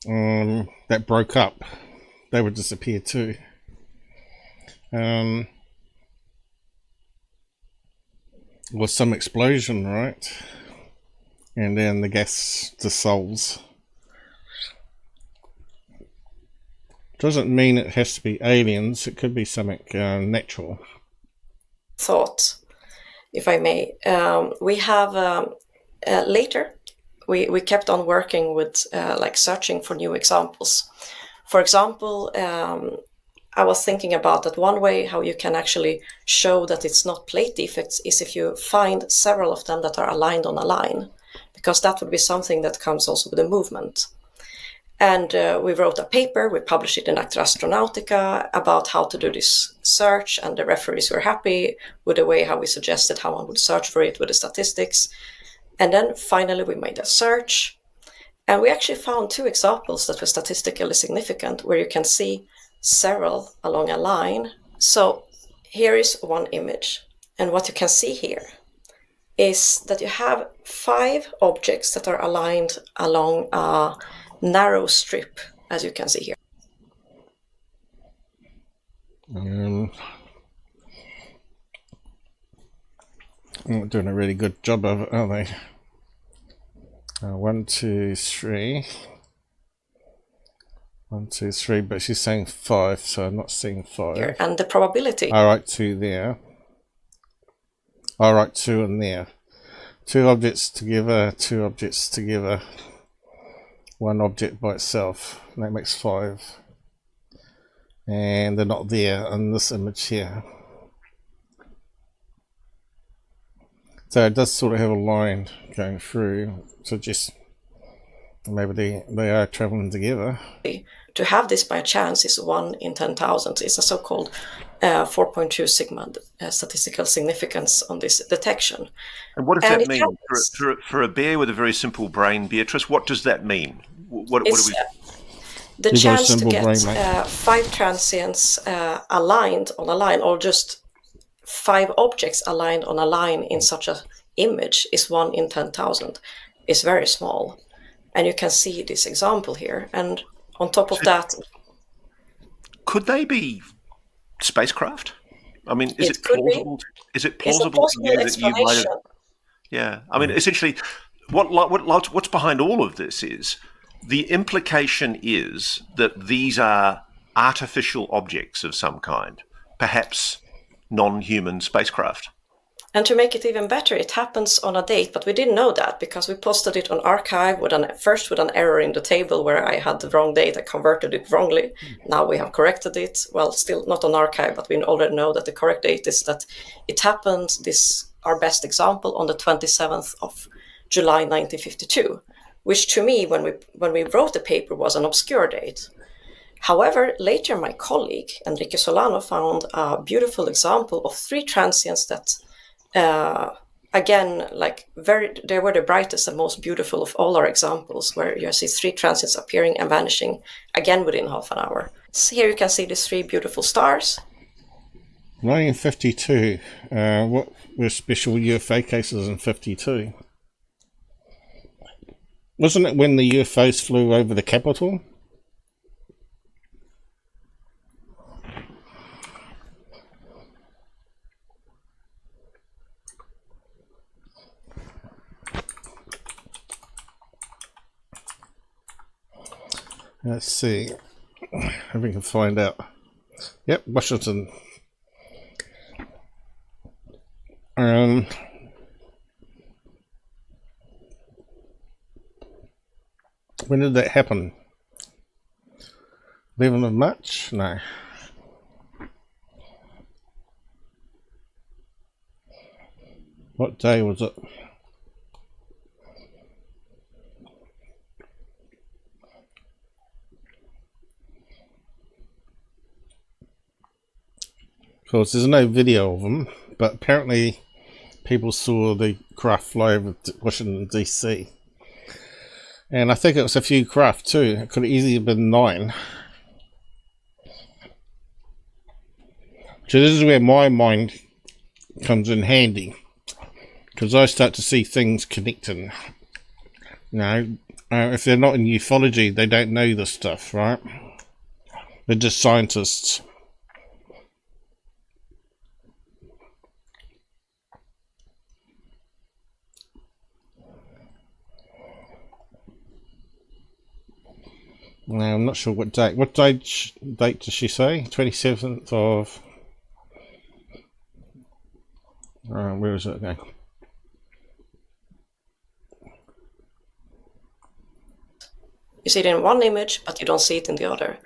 that broke up, they would disappear too. Was some explosion, right? And then the gas dissolves. Doesn't mean it has to be aliens. It could be something natural. Thought, if I may. We have later, we kept on working with like searching for new examples. For example, I was thinking about that one way how you can actually show that it's not plate defects is if you find several of them that are aligned on a line, because that would be something that comes also with the movement. And we wrote a paper, we published it in Acta Astronautica about how to do this search, and the referees were happy with the way how we suggested how one would search for it with the statistics. And then finally we made a search, and we actually found 2 examples that were statistically significant where you can see several along a line. So here is one image, and what you can see here is that you have 5 objects that are aligned along a narrow strip, as you can see here. Not doing a really good job of it, are they? 1, 2, 3. 1, 2, 3, but she's saying 5, so I'm not seeing 5. Here, and the probability. I write 2 there. I write 2 in there. 2 objects together, 2 objects together. 1 object by itself. That makes 5. And they're not there in this image here. So it does sort of have a line going through, so just maybe they are traveling together. To have this by chance is 1 in 10,000. It's a so-called 4.2 sigma statistical significance on this detection. And what does that mean? For a bear with a very simple brain, Beatrice, what does that mean? What do we... The chance to get 5 transients aligned on a line, or just 5 objects aligned on a line in such a image is 1 in 10,000. It's very small. And you can see this example here. And on top of that... Could they be spacecraft? I mean, is it plausible? Is it plausible to you that you might have... Yeah. I mean, essentially, what's behind all of this is the implication is that these are artificial objects of some kind, perhaps non-human spacecraft. And to make it even better, it happens on a date, but we didn't know that because we posted it on archive first with an error in the table where I had the wrong date, I converted it wrongly. Now we have corrected it. Well, still not on archive, but we already know that the correct date is that it happened, our best example, on the 27th of July 1952, which to me, when we wrote the paper, was an obscure date. However, later my colleague, Enrique Solano, found a beautiful example of 3 transients that again, they were the brightest and most beautiful of all our examples, where you see 3 transients appearing and vanishing again within half an hour. So here you can see these 3 beautiful stars. 1952. What were special UFO cases in 52? Wasn't it when the UFOs flew over the Capitol? Let's see if we can find out. Yep, Washington. When did that happen? 11th of March? No. What day was it? Of course, there's no video of them, but apparently people saw the craft fly over Washington DC. And I think it was a few craft too. It could have easily been 9. So this is where my mind comes in handy, because I start to see things connecting. You know, if they're not in ufology, they don't know this stuff, right? They're just scientists. Now, I'm not sure what date. What date does she say? 27th of... where is it now? You see it in one image, but you don't see it in the other.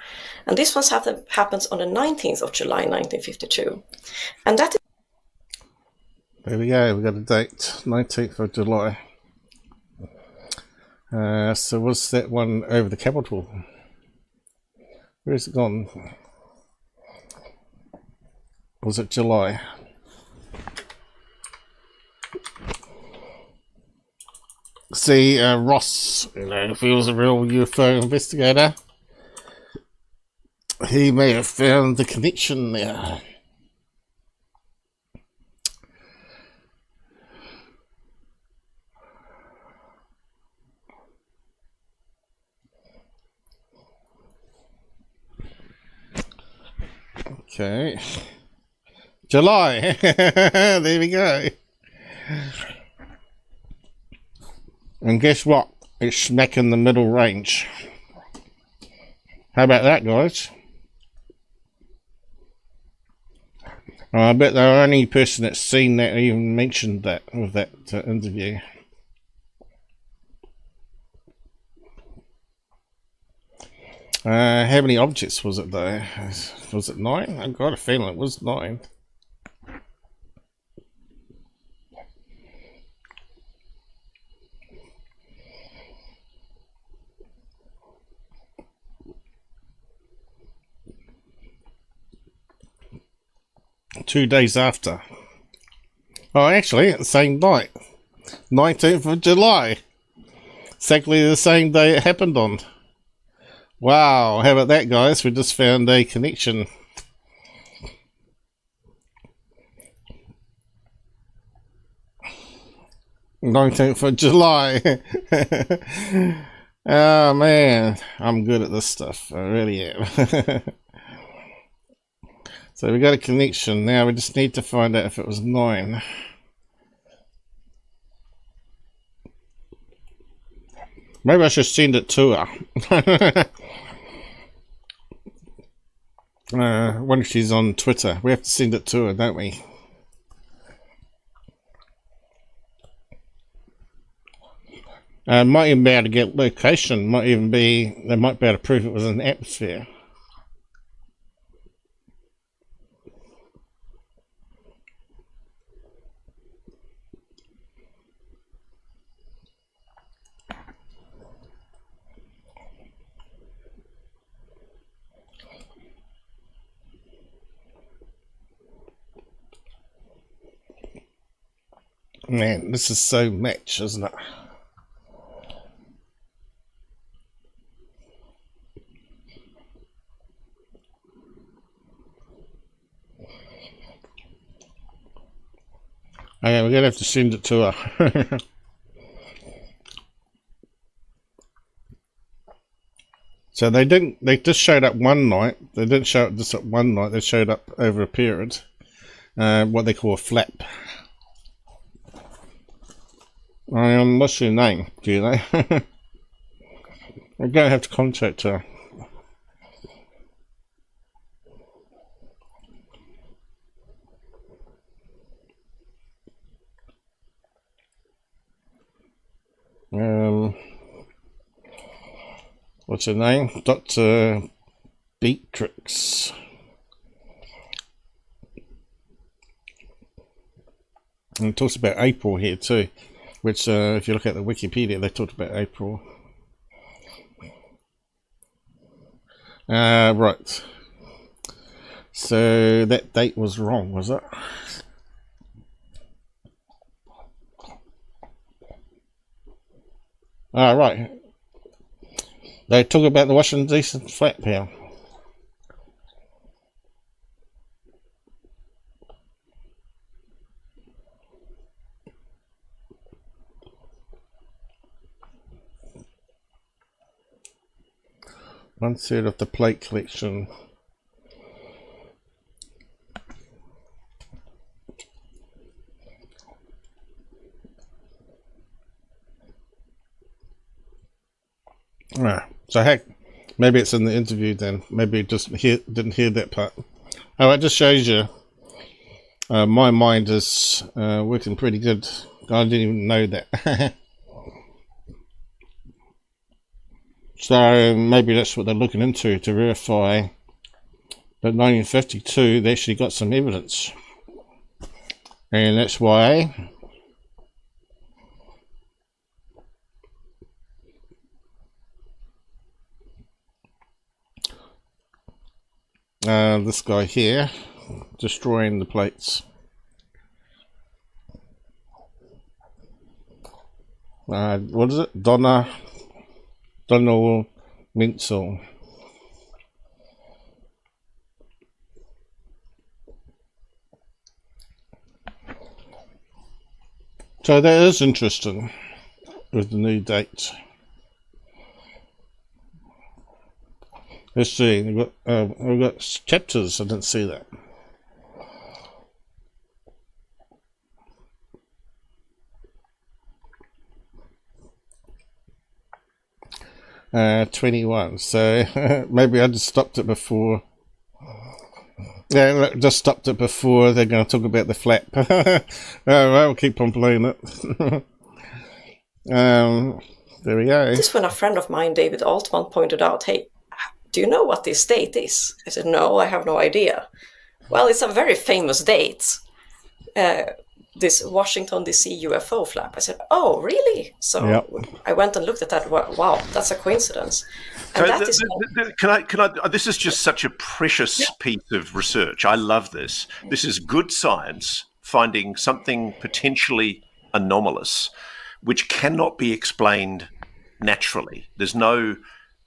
And this one happens on the 19th of July, 1952. And that is... There we go, we got a date, 19th of July. So was that one over the Capitol? Where is it gone? Was it July? See, Ross, you know, if he was a real UFO investigator, he may have found the connection there. Okay. July. There we go. And guess what? It's smack in the middle range. How about that, guys? I bet the only person that's seen that even mentioned that with that interview. How many objects was it though? Was it 9? I've got a feeling it was 9. Two days after. Oh, actually, the same night. 19th of July. Exactly the same day it happened on. Wow, how about that, guys? We just found a connection. 19th of July. Oh man, I'm good at this stuff. I really am. So we got a connection now. We just need to find out if it was 9. Maybe I should send it to her. When she's on Twitter, we have to send it to her, don't we? Might even be able to get location. Might even be, they might be able to prove it was in the atmosphere. Man, this is so much, isn't it? Okay, we're gonna have to send it to her. So they just showed up one night. They didn't show up just at one night, they showed up over a period. What they call a flap. What's your name? Do you know? We're going to have to contact her. What's her name? Dr. Beatrix. And it talks about April here too. Which, if you look at the Wikipedia, they talked about April. Right. So that date was wrong, was it? Right. They talk about the Washington DC flap here. One-third of the plate collection. So heck, maybe it's in the interview then. Maybe it just didn't hear that part. Oh, it just shows you my mind is working pretty good. I didn't even know that. So maybe that's what they're looking into to verify that 1952 they actually got some evidence, and that's why this guy here destroying the plates. What is it? Donald Mintzel. So that is interesting with the new date. Let's see. We've got chapters. I didn't see that. 21. So maybe I just stopped it before. Yeah, just stopped it before they're going to talk about the flap. I'll keep on playing it. There we go. This when a friend of mine, David Altman, pointed out, hey, do you know what this date is? I said, no, I have no idea. Well, it's a very famous date. This Washington DC UFO flap. I said, oh, really? So yep. I went and looked at that. Wow, that's a coincidence. And so this is just such a precious piece of research. I love this. This is good science finding something potentially anomalous, which cannot be explained naturally. There's no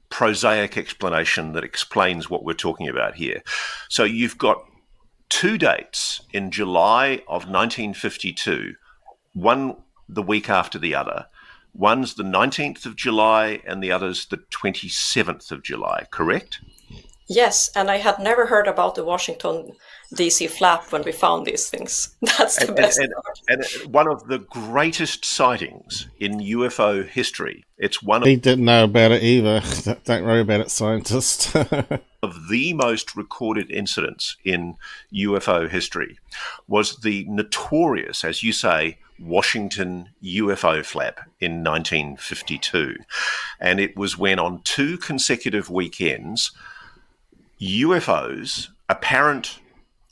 prosaic explanation that explains what we're talking about here. So you've got two dates in July of 1952, one the week after the other. One's the 19th of July and the other's the 27th of July, correct? Yes, and I had never heard about the Washington DC flap when we found these things. That's the best part. And one of the greatest sightings in UFO history. It's one He didn't know about it either. Don't worry about it, scientist. of the most recorded incidents in UFO history was the notorious, as you say, Washington UFO flap in 1952. And it was when on 2 consecutive weekends, UFOs, apparent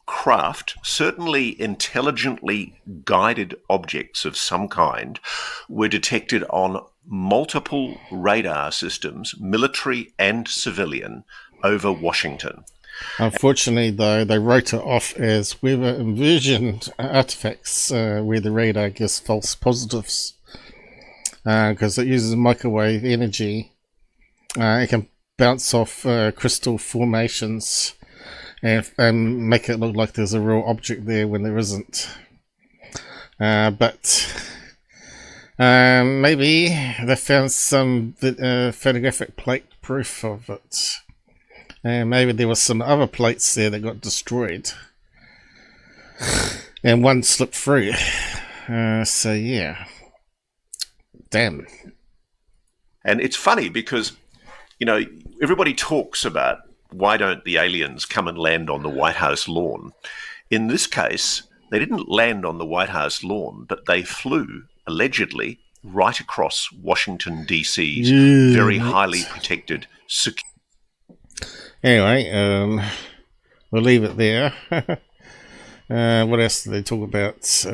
craft, certainly intelligently guided objects of some kind, were detected on multiple radar systems, military and civilian, over Washington. Unfortunately, though, they wrote it off as weather inversion artifacts where the radar gives false positives because it uses microwave energy. It can bounce off crystal formations and make it look like there's a real object there when there isn't. But maybe they found some photographic plate proof of it. And maybe there were some other plates there that got destroyed. And one slipped through. So, yeah. Damn. And it's funny because, you know, everybody talks about why don't the aliens come and land on the White House lawn. In this case, they didn't land on the White House lawn, but they flew, allegedly, right across Washington, D.C.'s very highly protected security. Anyway, we'll leave it there. What else did they talk about?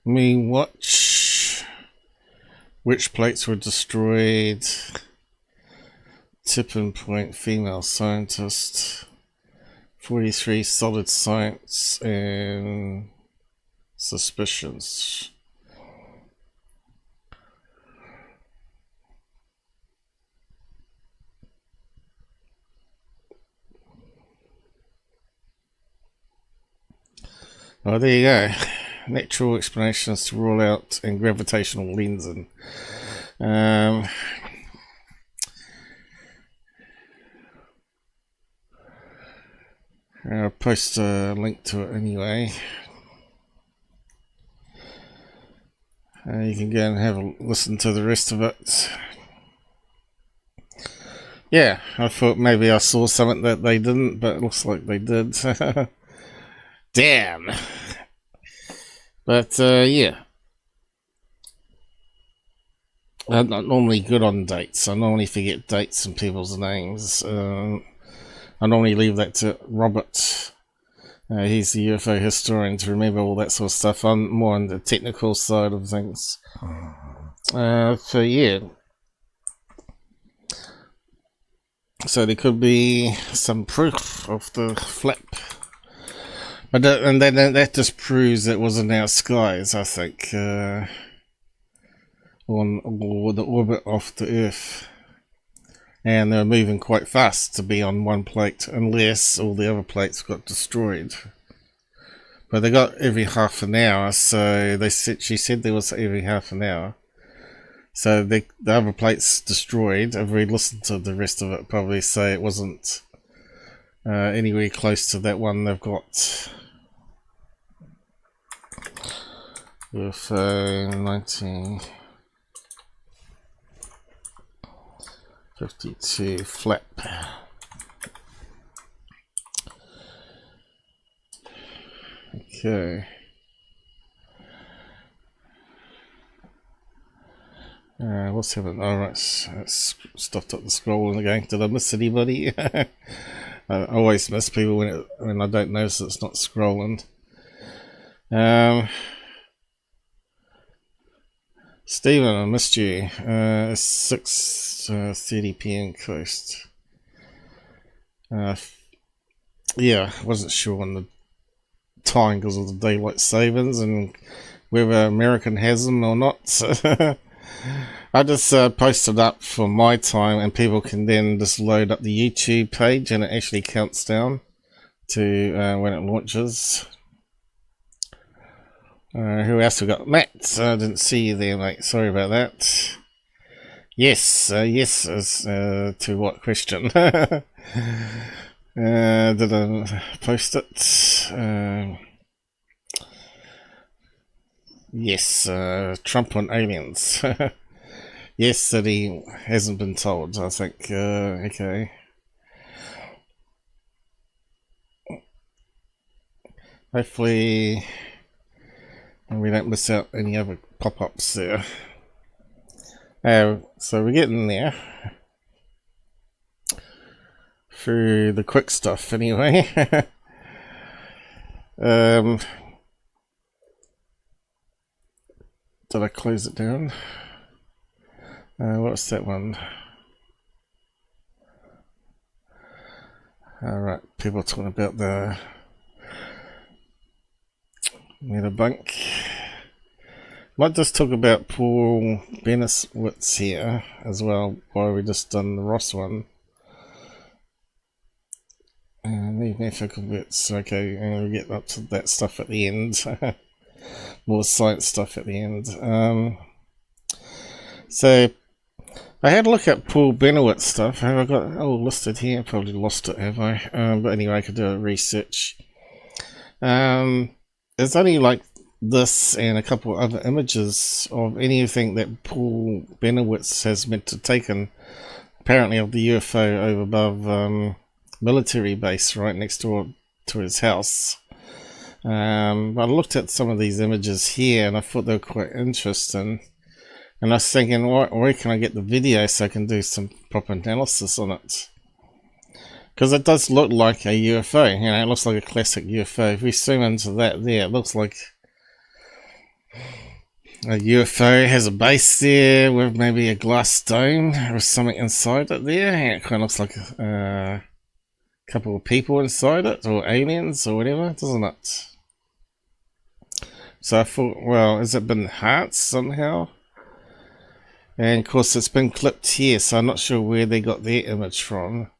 Me watch which plates were destroyed. Tipping point, female scientist. 43 solid science and suspicions. Oh, there you go. Natural explanations to rule out and gravitational lensing. I'll post a link to it anyway. You can go and have a listen to the rest of it. Yeah, I thought maybe I saw something that they didn't, but it looks like they did. Damn. But yeah, I'm not normally good on dates. I normally forget dates and people's names. I normally leave that to Robert. He's the UFO historian to remember all that sort of stuff. I'm more on the technical side of things. So yeah. So there could be some proof of the flap. But and then that just proves it was in our skies, I think. On the orbit of the Earth. And they're moving quite fast to be on one plate, unless all the other plates got destroyed. But they got every half an hour, so she said there was every half an hour. So the other plates destroyed. If we listened to the rest of it, probably say it wasn't anywhere close to that one they've got. UFO 1952 flap. Okay. What's happening? Alright, it's stopped up the scrolling again. Did I miss anybody? I always miss people when I don't notice it's not scrolling. Stephen, I missed you. 6:30 p.m. coast. Yeah, I wasn't sure on the time because of the daylight savings and whether American has them or not. I just posted up for my time, and people can then just load up the YouTube page, and it actually counts down to when it launches. Who else we got? Matt, I didn't see you there, mate. Sorry about that. Yes, yes, as to what question? Did I post it? Yes, Trump on aliens. Yes, that he hasn't been told, I think. Okay. Hopefully we don't miss out any other pop-ups there. So we're getting there. Through the quick stuff, anyway. Did I close it down? What's that one? Alright, people talking about the Debunk. Might just talk about Paul Bennewitz here as well, while we just done the Ross one. Magnifical bits. Okay, and we'll get up to that stuff at the end. More science stuff at the end. So I had a look at Paul Bennewit stuff. Have I got it all listed here? Probably lost it, have I? But anyway, I could do a research. There's only like this and a couple of other images of anything that Paul Bennewitz has meant to taken, apparently, of the UFO over above military base right next door to his house. But I looked at some of these images here and I thought they were quite interesting. And I was thinking, where can I get the video so I can do some proper analysis on it? Because it does look like a UFO, you know, it looks like a classic UFO. If we zoom into that there, it looks like a UFO has a base there with maybe a glass dome or something inside it there. And it kind of looks like a couple of people inside it, or aliens or whatever, doesn't it? So I thought, well, has it been hearts somehow? And of course it's been clipped here, so I'm not sure where they got their image from.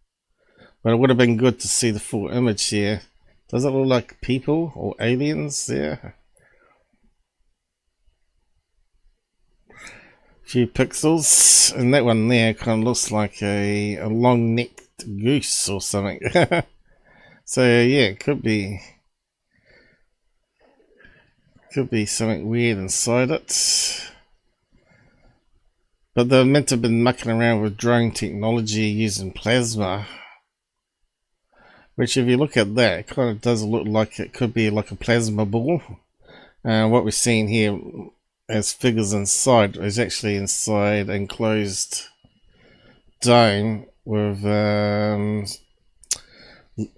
But it would have been good to see the full image here. Does it look like people or aliens there? A few pixels. And that one there kind of looks like a long-necked goose or something. So yeah, it could be something weird inside it. But they're meant to have been mucking around with drone technology using plasma. Which, if you look at that, it kind of does look like it could be like a plasma ball. What we're seeing here as figures inside is actually inside an enclosed dome with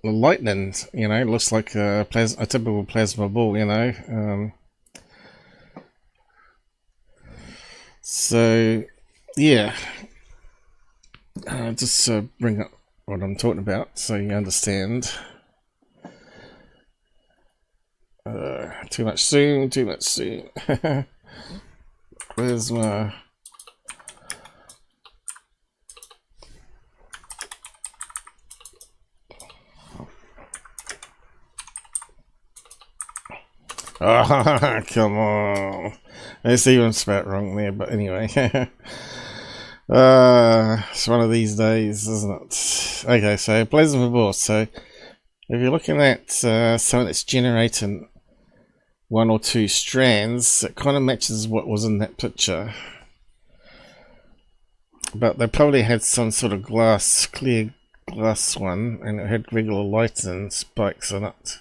lightning. You know, it looks like a typical plasma ball. You know. So yeah, just bring up what I'm talking about so you understand. Too much soon. Where's my... Oh, come on. It's even spelled wrong there, but anyway. It's one of these days, isn't it? Okay, so plasma ball. So if you're looking at something that's generating one or two strands, it kind of matches what was in that picture. But they probably had some sort of glass, clear glass one, and it had regular lights and spikes in it.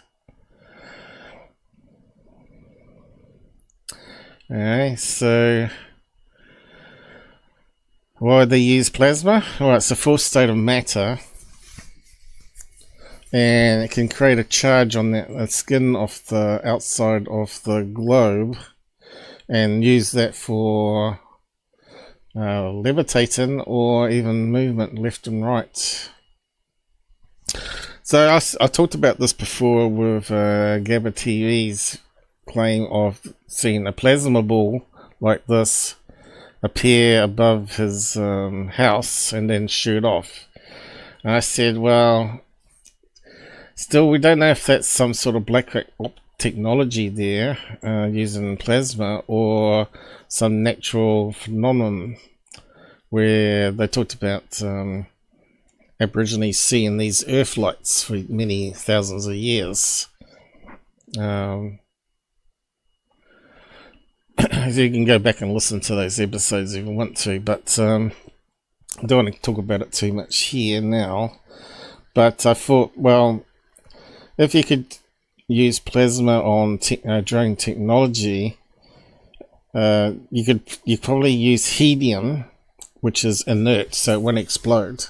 Okay, so why they use plasma? Well, it's a full state of matter, and it can create a charge on the skin of the outside of the globe, and use that for levitating or even movement left and right. So I talked about this before with Gabba TV's claim of seeing a plasma ball like this appear above his house and then shoot off. And I said, well, still we don't know if that's some sort of black technology there using plasma, or some natural phenomenon where they talked about Aborigines seeing these earth lights for many thousands of years. So you can go back and listen to those episodes if you want to, but I don't want to talk about it too much here now. But I thought, well, if you could use plasma on drone technology, you could probably use helium, which is inert, so it won't explode.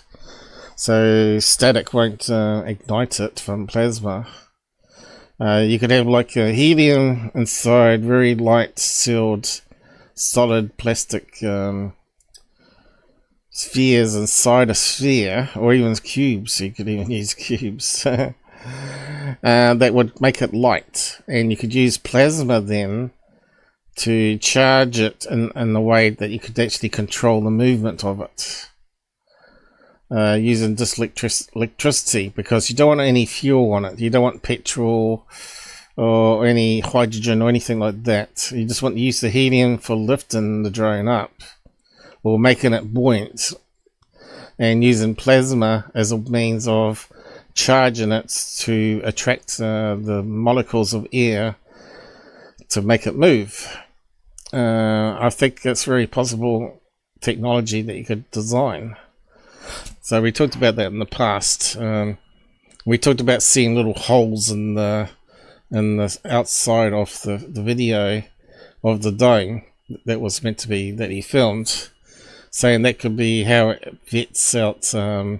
So static won't ignite it from plasma. You could have like a helium inside very light sealed solid plastic spheres inside a sphere, or even cubes. You could even use cubes. That would make it light, and you could use plasma then to charge it in a way that you could actually control the movement of it. Using just electricity, because you don't want any fuel on it. You don't want petrol or any hydrogen or anything like that. You just want to use the helium for lifting the drone up or making it buoyant, and using plasma as a means of charging it to attract the molecules of air to make it move. I think that's very possible technology that you could design. So we talked about that in the past. We talked about seeing little holes in the outside of the video of the dome that was meant to be that he filmed, saying that could be how it vets out a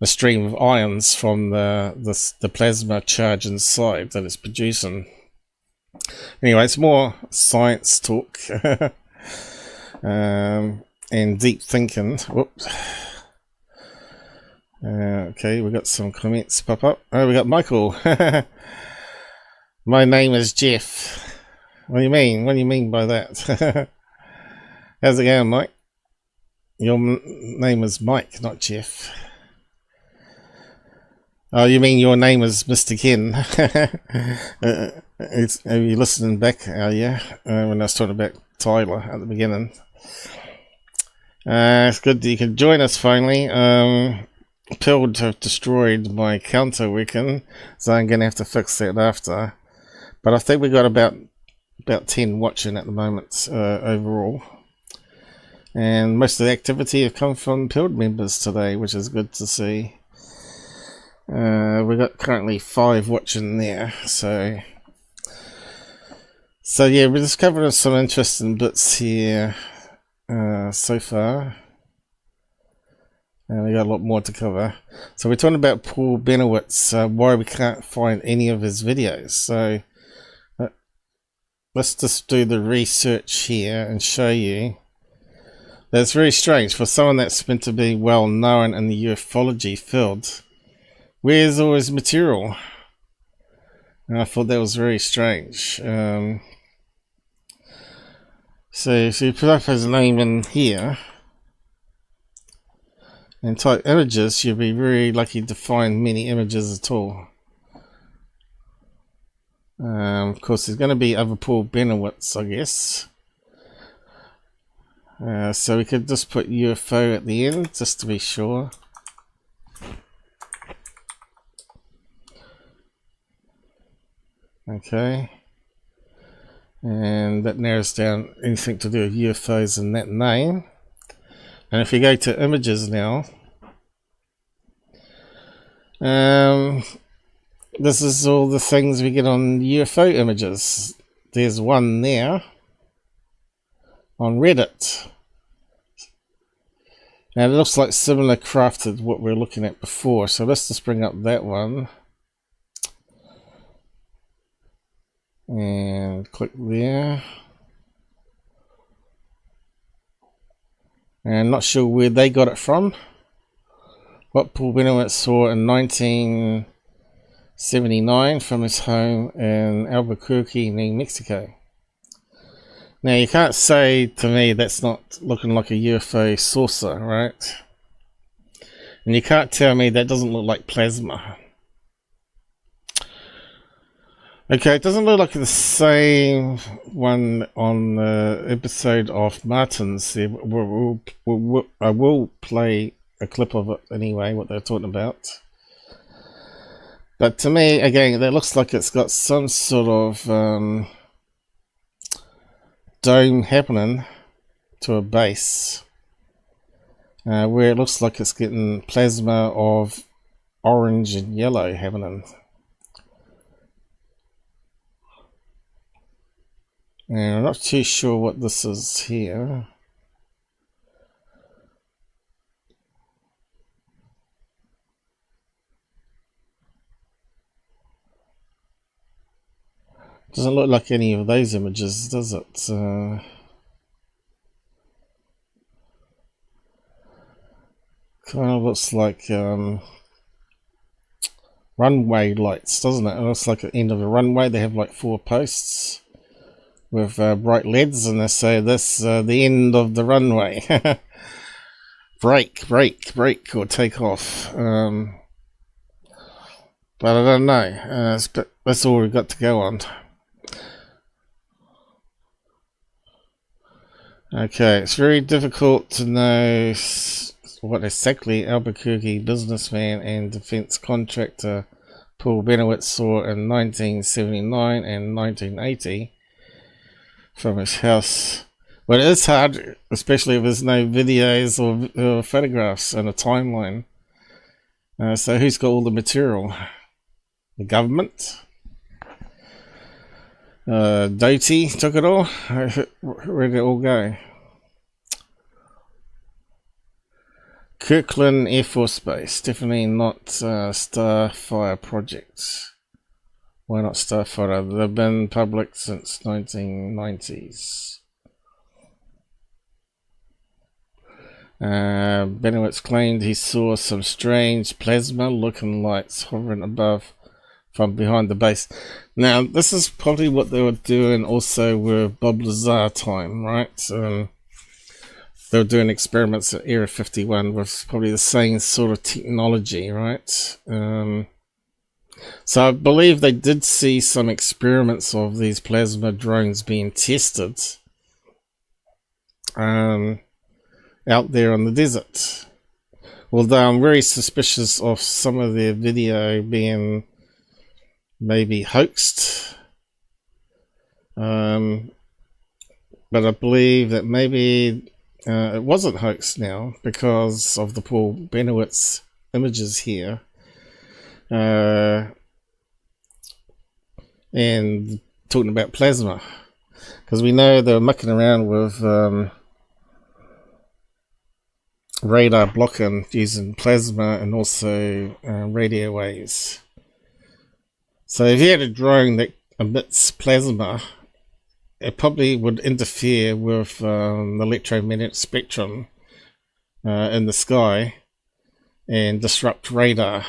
stream of ions from the plasma charge inside that it's producing. Anyway, it's more science talk and deep thinking. Whoops. Okay, we got some comments pop up. Oh, we got Michael. My name is Jeff. What do you mean? What do you mean by that? How's it going, Mike? Your name is Mike, not Jeff. Oh, you mean your name is Mr. Ken? Are you listening back? Yeah, when I was talking about Tyler at the beginning. It's good that you can join us finally. Pilled have destroyed my counter weapon, so I'm going to have to fix that after. But I think we got about 10 watching at the moment overall. And most of the activity have come from Pilled members today, which is good to see. We got currently 5 watching there, so yeah, we're just covering some interesting bits here so far. And we got a lot more to cover. So we're talking about Paul Bennewitz, why we can't find any of his videos. So let's just do the research here and show you. That's very strange for someone that's meant to be well known in the ufology field. Where's all his material? And I thought that was very strange. So you put up his name in here and type images, you'll be very lucky to find many images at all. Of course, there's going to be other Paul Bennewitz, I guess. So we could just put UFO at the end, just to be sure. Okay. And that narrows down anything to do with UFOs in that name. And if you go to images now, this is all the things we get on UFO images. There's one there on Reddit. Now it looks like similar crafted what we were looking at before, so let's just bring up that one and click there. And I'm not sure where they got it from. What Paul Bennewitz saw in 1979 from his home in Albuquerque, New Mexico. Now you can't say to me that's not looking like a UFO saucer, right? And you can't tell me that doesn't look like plasma. Okay, it doesn't look like the same one on the episode of Martin's. I will play a clip of it anyway, what they're talking about. But to me, again, it looks like it's got some sort of dome happening to a base, where it looks like it's getting plasma of orange and yellow happening. And I'm not too sure what this is here. Doesn't look like any of those images, does it? Kind of looks like runway lights, doesn't it? It looks like at the end of a runway. They have like 4 posts with bright LEDs, and they say this the end of the runway. Brake, or take off. But I don't know. That's all we've got to go on. Okay, it's very difficult to know what exactly Albuquerque businessman and defense contractor Paul Bennewitz saw in 1979 and 1980 from his house. But it is hard, especially if there's no videos or photographs in a timeline. So who's got all the material? The government? Doty took it all? Where did it all go? Kirkland Air Force Base, definitely not Starfire Project. Why not Starfire? They've been public since 1990s. Bennewitz claimed he saw some strange plasma-looking lights hovering above from behind the base. Now, this is probably what they were doing also with Bob Lazar time, right? They were doing experiments at Area 51 with probably the same sort of technology, right? So I believe they did see some experiments of these plasma drones being tested out there on the desert. Although I'm very suspicious of some of their video being maybe hoaxed. But I believe that maybe it wasn't hoaxed now because of the Paul Bennewitz images here. And talking about plasma. Because we know they were mucking around with radar blocking using plasma and also radio waves. So if you had a drone that emits plasma, it probably would interfere with the electromagnetic spectrum in the sky and disrupt radar,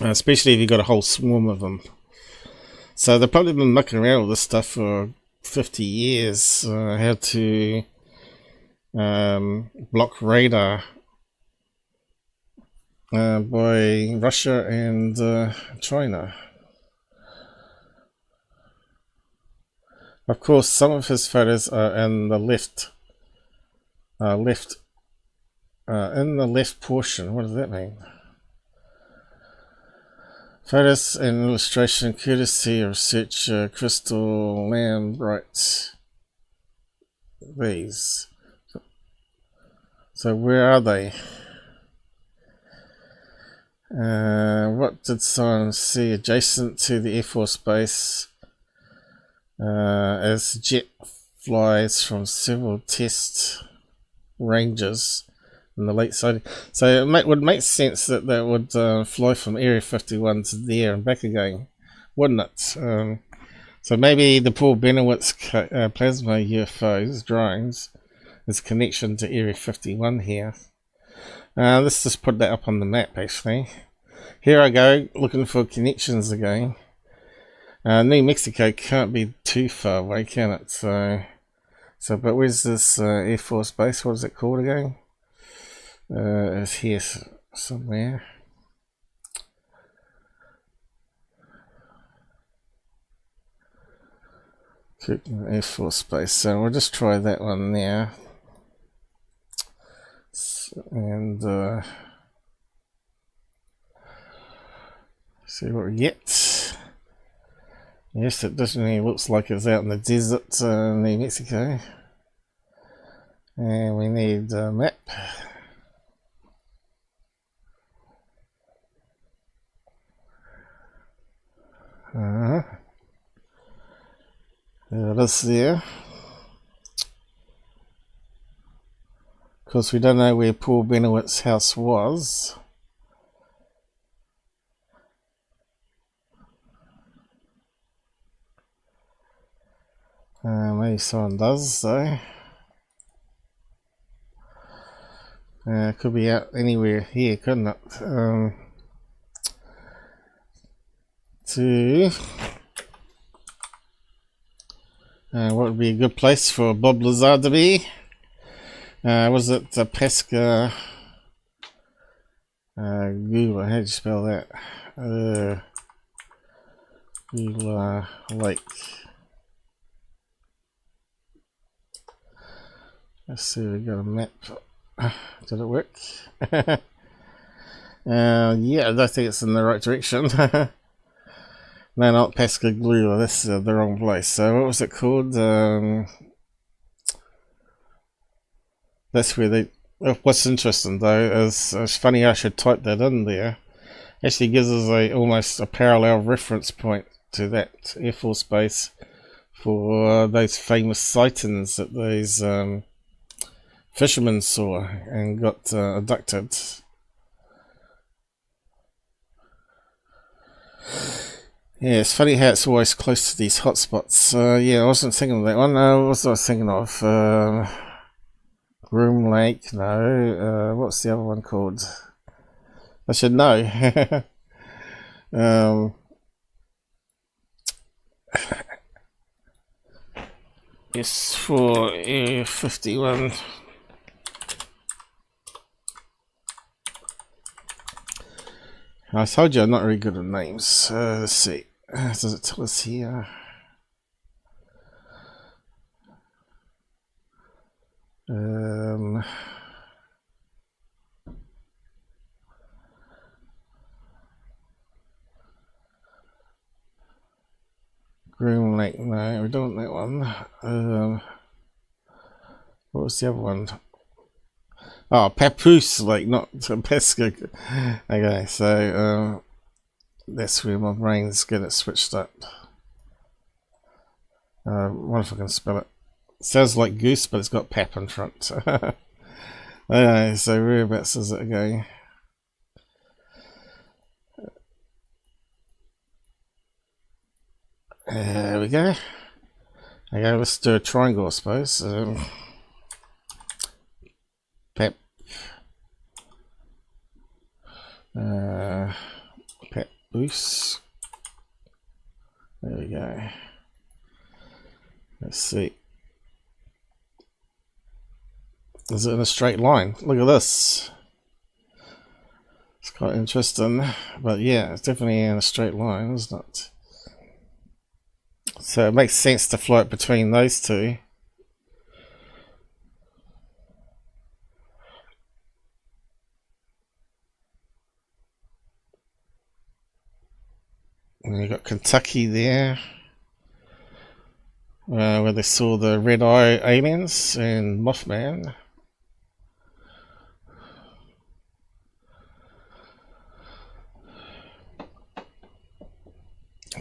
especially if you've got a whole swarm of them. So they've probably been mucking around with this stuff for 50 years, how to block radar by Russia and China. Of course, some of his photos are in the left portion. What does that mean? Photos and illustration courtesy of Research Crystal Lambright. These. So where are they? What did someone see adjacent to the Air Force Base as the jet flies from several test ranges in the late 70s? So it would make sense that they would fly from Area 51 to there and back again, wouldn't it? So maybe the Paul Bennewitz plasma UFOs drones is a connection to Area 51 here. Let's just put that up on the map actually. Here I go, looking for connections again. New Mexico can't be too far away, can it? So but where's this Air Force Base? What is it called again? It's here somewhere. Air Force Base. So we'll just try that one now. And see what we get. Yes, it definitely looks like it's out in the desert, New Mexico. And we need a map. There it is there. Of course, we don't know where poor Bennewitt's house was. Maybe someone does, though. Could be out anywhere here, couldn't it? What would be a good place for Bob Lazard to be? Was it Pesca? Gula, how do you spell that? Gula Lake. Let's see, we got a map. Did it work? Yeah, I don't think it's in the right direction. No, not Pascagoula, that's the wrong place. So what was it called? That's where they... What's interesting though is it's funny I should type that in there. Actually gives us almost a parallel reference point to that Air Force Base for those famous sightings that those fishermen saw and got abducted. Yeah, it's funny how it's always close to these hotspots. Yeah, I wasn't thinking of that one. What was I thinking of? Groom Lake, no. What's the other one called? I should know. It's for Air 51. I told you I'm not really good at names. Let's see. Does it tell us here? Groom Lake, no, we don't want that one. What was the other one? Oh, Papoose Lake, not Pesca. Okay, so that's where my brain's get it switched up. I wonder if I can spell it. Sounds like goose, but it's got pap in front. Okay, so whereabouts is it going? There we go. Okay, let's do a triangle, I suppose. Pep. Pep boost. There we go. Let's see. Is it in a straight line? Look at this. It's quite interesting. But yeah, it's definitely in a straight line, isn't it? So it makes sense to float between those two. And you've got Kentucky there, where they saw the red-eye aliens and Mothman.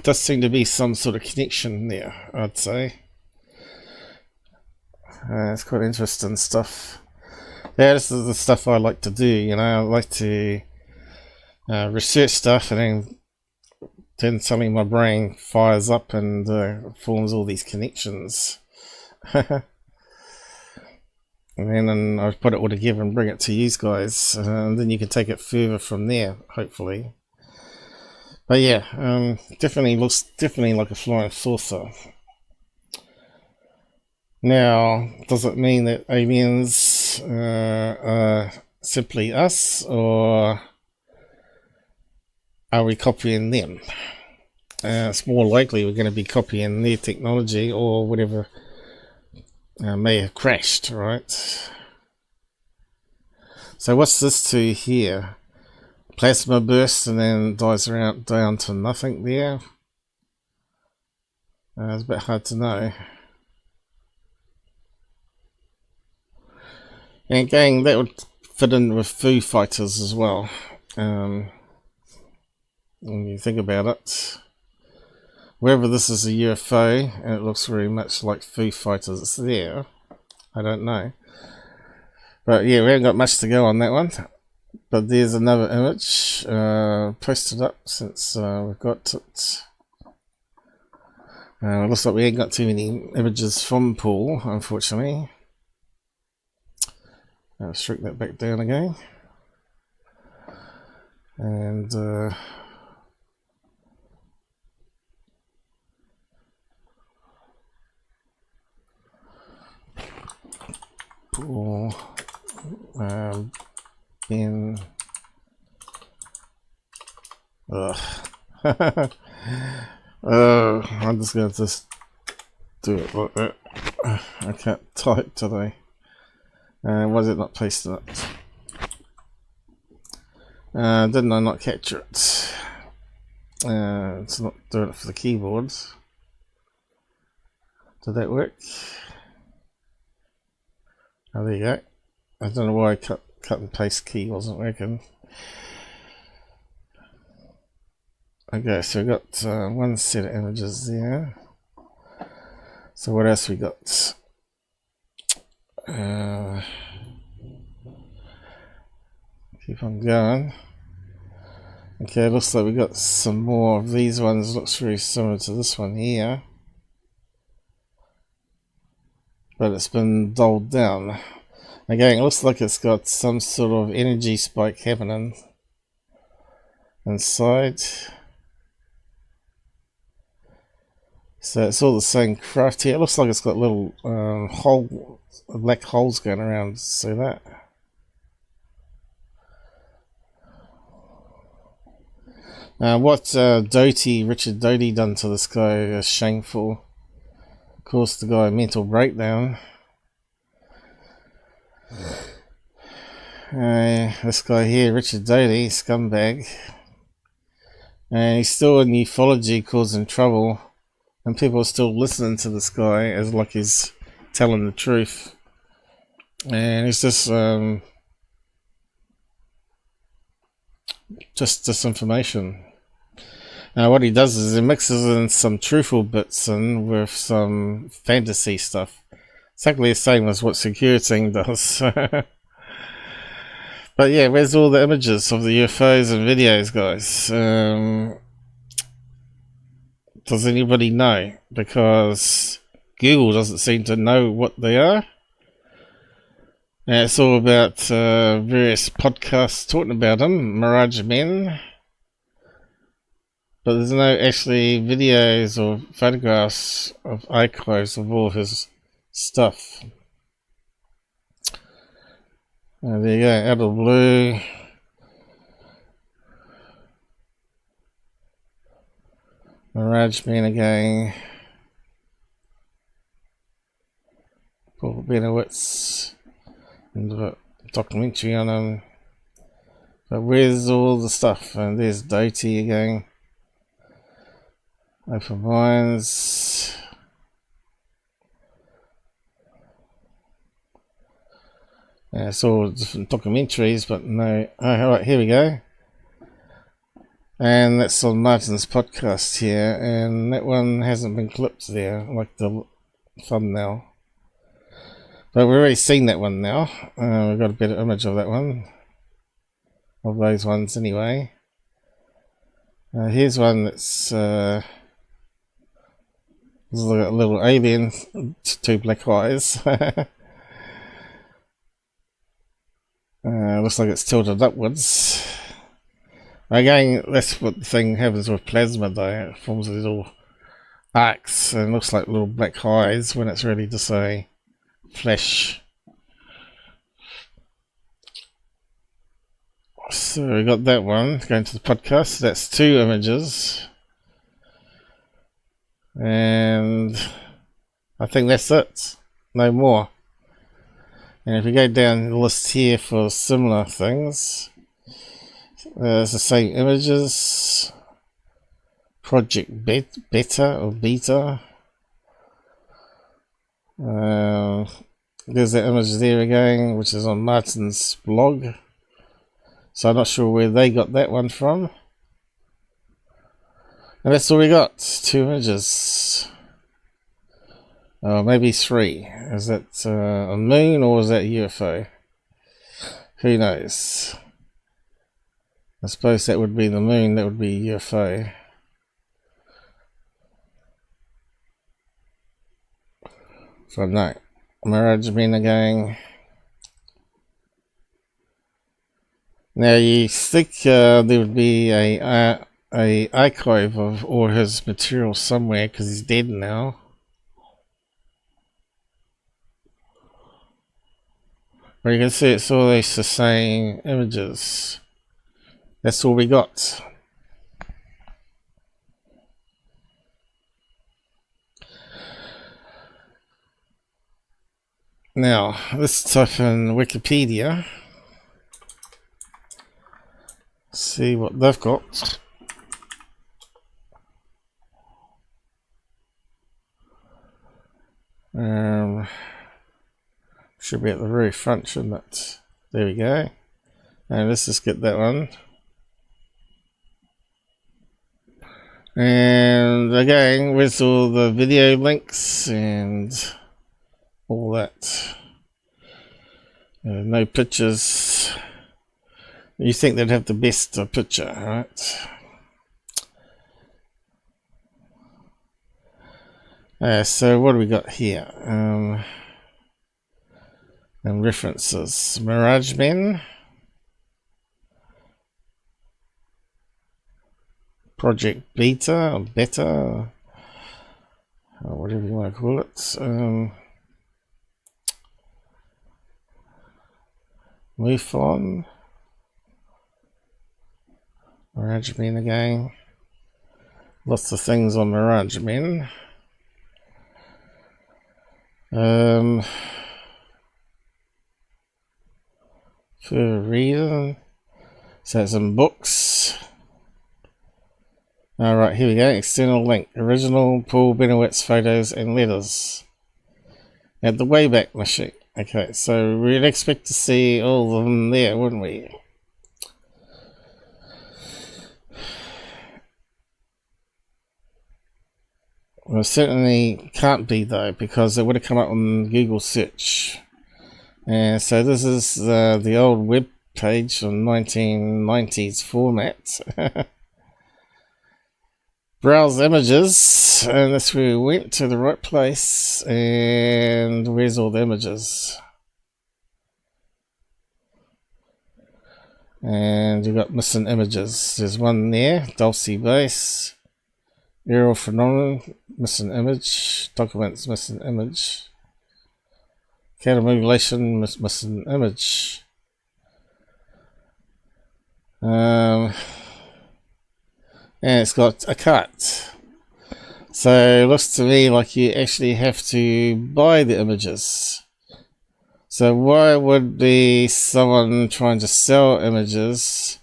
Does seem to be some sort of connection there, I'd say. It's quite interesting stuff. Yeah, this is the stuff I like to do, you know. I like to research stuff and then suddenly my brain fires up and forms all these connections. And then I put it all together and bring it to you guys, and then you can take it further from there, hopefully. But yeah, definitely looks like a flying saucer. Now, does it mean that aliens are simply us, or are we copying them? it's more likely we're going to be copying their technology or whatever may have crashed, right? So what's this to here? Plasma burst and then dies around down to nothing there. It's a bit hard to know. And again, that would fit in with Foo Fighters as well. When you think about it, wherever this is a UFO, and it looks very much like Foo Fighters there, I don't know. But yeah, we haven't got much to go on that one. But there's another image posted up since we've got it. It looks like we ain't got too many images from Paul, unfortunately. I'll shrink that back down again. And Paul in I'm just going to do it like that. I can't type today. Why is it not pasting it? Didn't I not capture it? It's not doing it for the keyboard. Did that work? Oh, there you go. I don't know why cut and paste key wasn't working. Okay, so we got one set of images there. So what else we got? Keep on going. Okay, looks like we got some more of these ones. Looks very similar to this one here, but it's been dulled down. Again, it looks like it's got some sort of energy spike happening inside. So it's all the same craft here. It looks like it's got little black holes going around. See that? What Richard Doty done to this guy is shameful. Caused the guy a mental breakdown. This guy here, Richard Doty, scumbag. And he's still in ufology causing trouble. And people are still listening to this guy as like he's telling the truth. And it's just disinformation. What he does is he mixes in some truthful bits in with some fantasy stuff. Exactly the same as what Security does. But yeah, where's all the images of the UFOs and videos, guys? Does anybody know? Because Google doesn't seem to know what they are. It's all about various podcasts talking about them, Mirage Men. But there's no actually videos or photographs of archives of all his stuff. There you go, out of blue. Mirage Man again. Paul Bennewitz. And the documentary on him. But where's all the stuff? And there's Doty again. Open Minds. Yeah, it's all different documentaries, but no. Oh, alright, here we go. And that's on Martin's podcast here, and that one hasn't been clipped there, like the thumbnail. But we've already seen that one now. We've got a better image of that one. Of those ones anyway. Here's one that's there's like a little alien, two black eyes. Looks like it's tilted upwards. Again, that's what the thing happens with plasma though. It forms little arcs and looks like little black eyes when it's ready to say flesh. So we got that one going to the podcast. That's two images. And I think that's it. No more. And if we go down the list here for similar things, it's the same images. Project Beta or Beta. There's that image there again, which is on Martin's blog. So I'm not sure where they got that one from. And that's all we got. 2 images. Maybe 3. Is that a moon or is that UFO? Who knows? I suppose that would be the moon, that would be UFO. So no. Mirage Men again. Now you think there would be a archive of all his material somewhere because he's dead now. But you can see it's all these the same images. That's all we got. Now, let's type in Wikipedia. See what they've got. Should be at the very front, shouldn't it? There we go. And let's just get that one. And again, where's all the video links and all that? No pictures. You think they'd have the best picture, right? So what do we got here? And references. Mirage Men. Project Beta or Beta, or whatever you want to call it. MUFON. Mirage Men again. Lots of things on Mirage Men. For a reason. So some books. Alright, here we go. External link. Original Paul Bennewitz photos and letters. At the Wayback Machine. Okay, so we'd expect to see all of them there, wouldn't we? Well, it certainly can't be though, because it would have come up on Google search. And so this is the old web page from 1990s format. Browse images, and that's where we went, to the right place. And where's all the images? And you've got missing images. There's one there, Dulce Base. Aerial phenomenon, missing image. Documents, missing image. Countermodulation, missing image. And it's got a cut. So it looks to me like you actually have to buy the images. So why would be someone trying to sell images?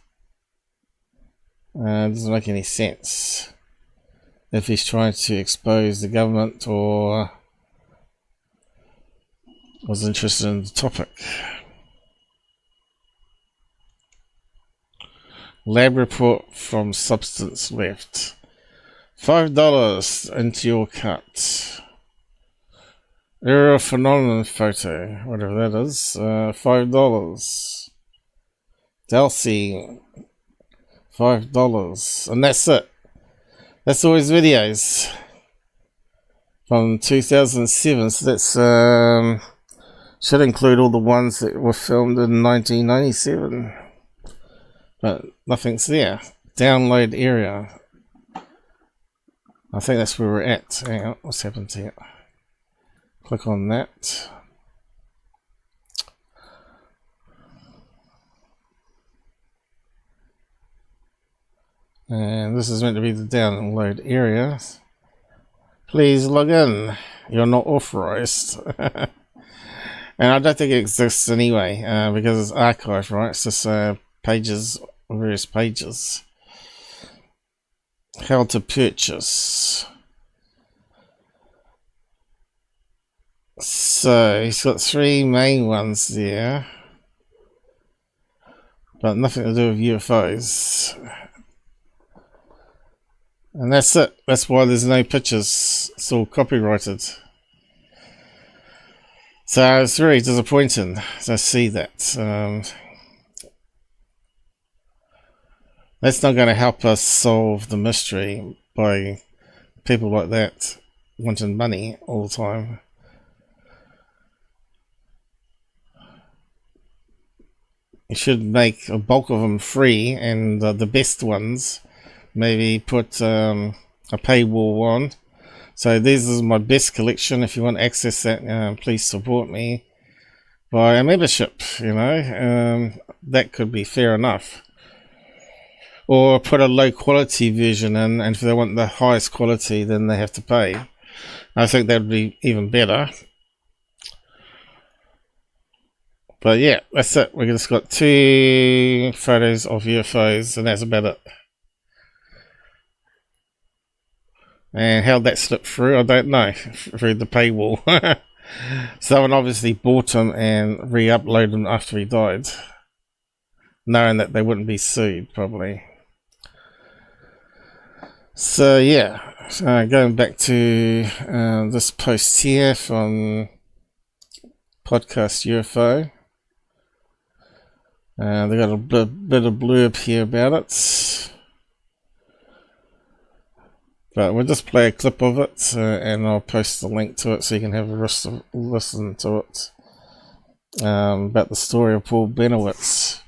It doesn't make any sense. If he's trying to expose the government or was interested in the topic. Lab report from substance left. $5 into your cut. Aerial phenomenon photo, whatever that is. $5. Dulce, $5. And that's it. That's all his videos. From 2007, so that's should include all the ones that were filmed in 1997. But nothing's there. Download area. I think that's where we're at. Hang on, what's happened here? Click on that. And this is meant to be the download area. please log in. You're not authorized. And I don't think it exists anyway, because it's archived, right? It's just pages, various pages. How to purchase. So he's got 3 main ones there, but nothing to do with UFOs. And that's it. That's why there's no pictures. It's all copyrighted. So it's very disappointing to see that. That's not going to help us solve the mystery by people like that wanting money all the time. You should make a bulk of them free, and the best ones maybe put a paywall on. So this is my best collection. If you want to access that, please support me by a membership, you know. That could be fair enough. Or put a low quality version in, and if they want the highest quality, then they have to pay. I think that would be even better. But yeah, that's it. We just got 2 photos of UFOs, and that's about it. And how that slipped through, I don't know, through the paywall. Someone obviously bought him and re-uploaded him after he died, knowing that they wouldn't be sued, probably. So yeah, going back to this post here from Podcast UFO. They got a bit of blurb here about it. But we'll just play a clip of it, and I'll post the link to it so you can have a listen to it. About the story of Paul Bennewitz.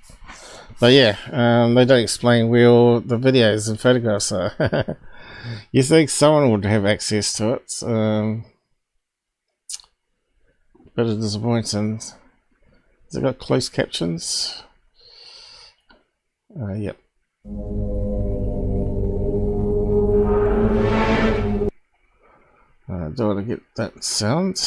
But yeah, they don't explain where all the videos and photographs are. You think someone would have access to it. Bit of disappointing. Has it got closed captions? Yep. Do I want to get that sound?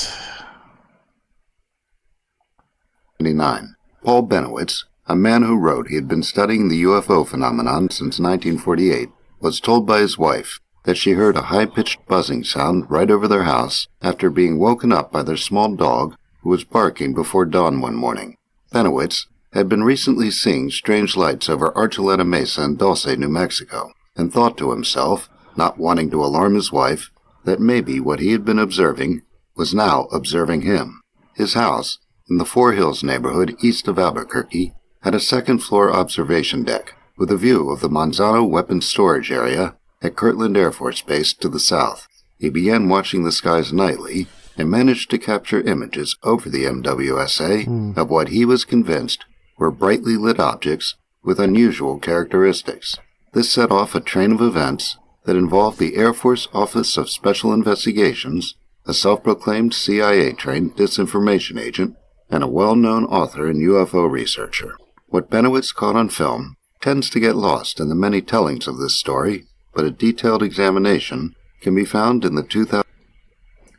1999. Paul Bennewitz, a man who wrote he had been studying the UFO phenomenon since 1948, was told by his wife that she heard a high-pitched buzzing sound right over their house after being woken up by their small dog who was barking before dawn one morning. Bennewitz had been recently seeing strange lights over Archuleta Mesa in Dulce, New Mexico, and thought to himself, not wanting to alarm his wife, that maybe what he had been observing was now observing him. His house, in the Four Hills neighborhood east of Albuquerque, had a second-floor observation deck with a view of the Manzano weapons storage area at Kirtland Air Force Base to the south. He began watching the skies nightly and managed to capture images over the MWSA of what he was convinced were brightly lit objects with unusual characteristics. This set off a train of events that involved the Air Force Office of Special Investigations, a self-proclaimed CIA-trained disinformation agent, and a well-known author and UFO researcher. What Bennewitz caught on film tends to get lost in the many tellings of this story, but a detailed examination can be found in the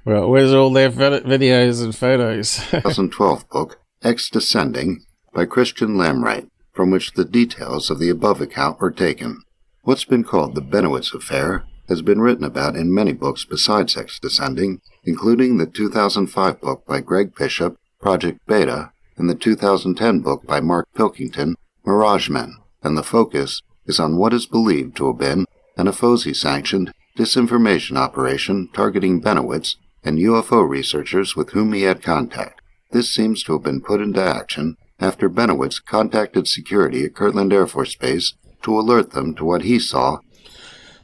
Well, where's all their videos and photos? 2012 book, X Descending, by Christian Lamright, from which the details of the above account were taken. What's been called the Bennewitz Affair has been written about in many books besides X Descending, including the 2005 book by Greg Bishop, Project Beta, and the 2010 book by Mark Pilkington, Mirage Men, and the focus is on what is believed to have been an UFOSI-sanctioned disinformation operation targeting Bennewitz and UFO researchers with whom he had contact. This seems to have been put into action after Bennewitz contacted security at Kirtland Air Force Base to alert them to what he saw.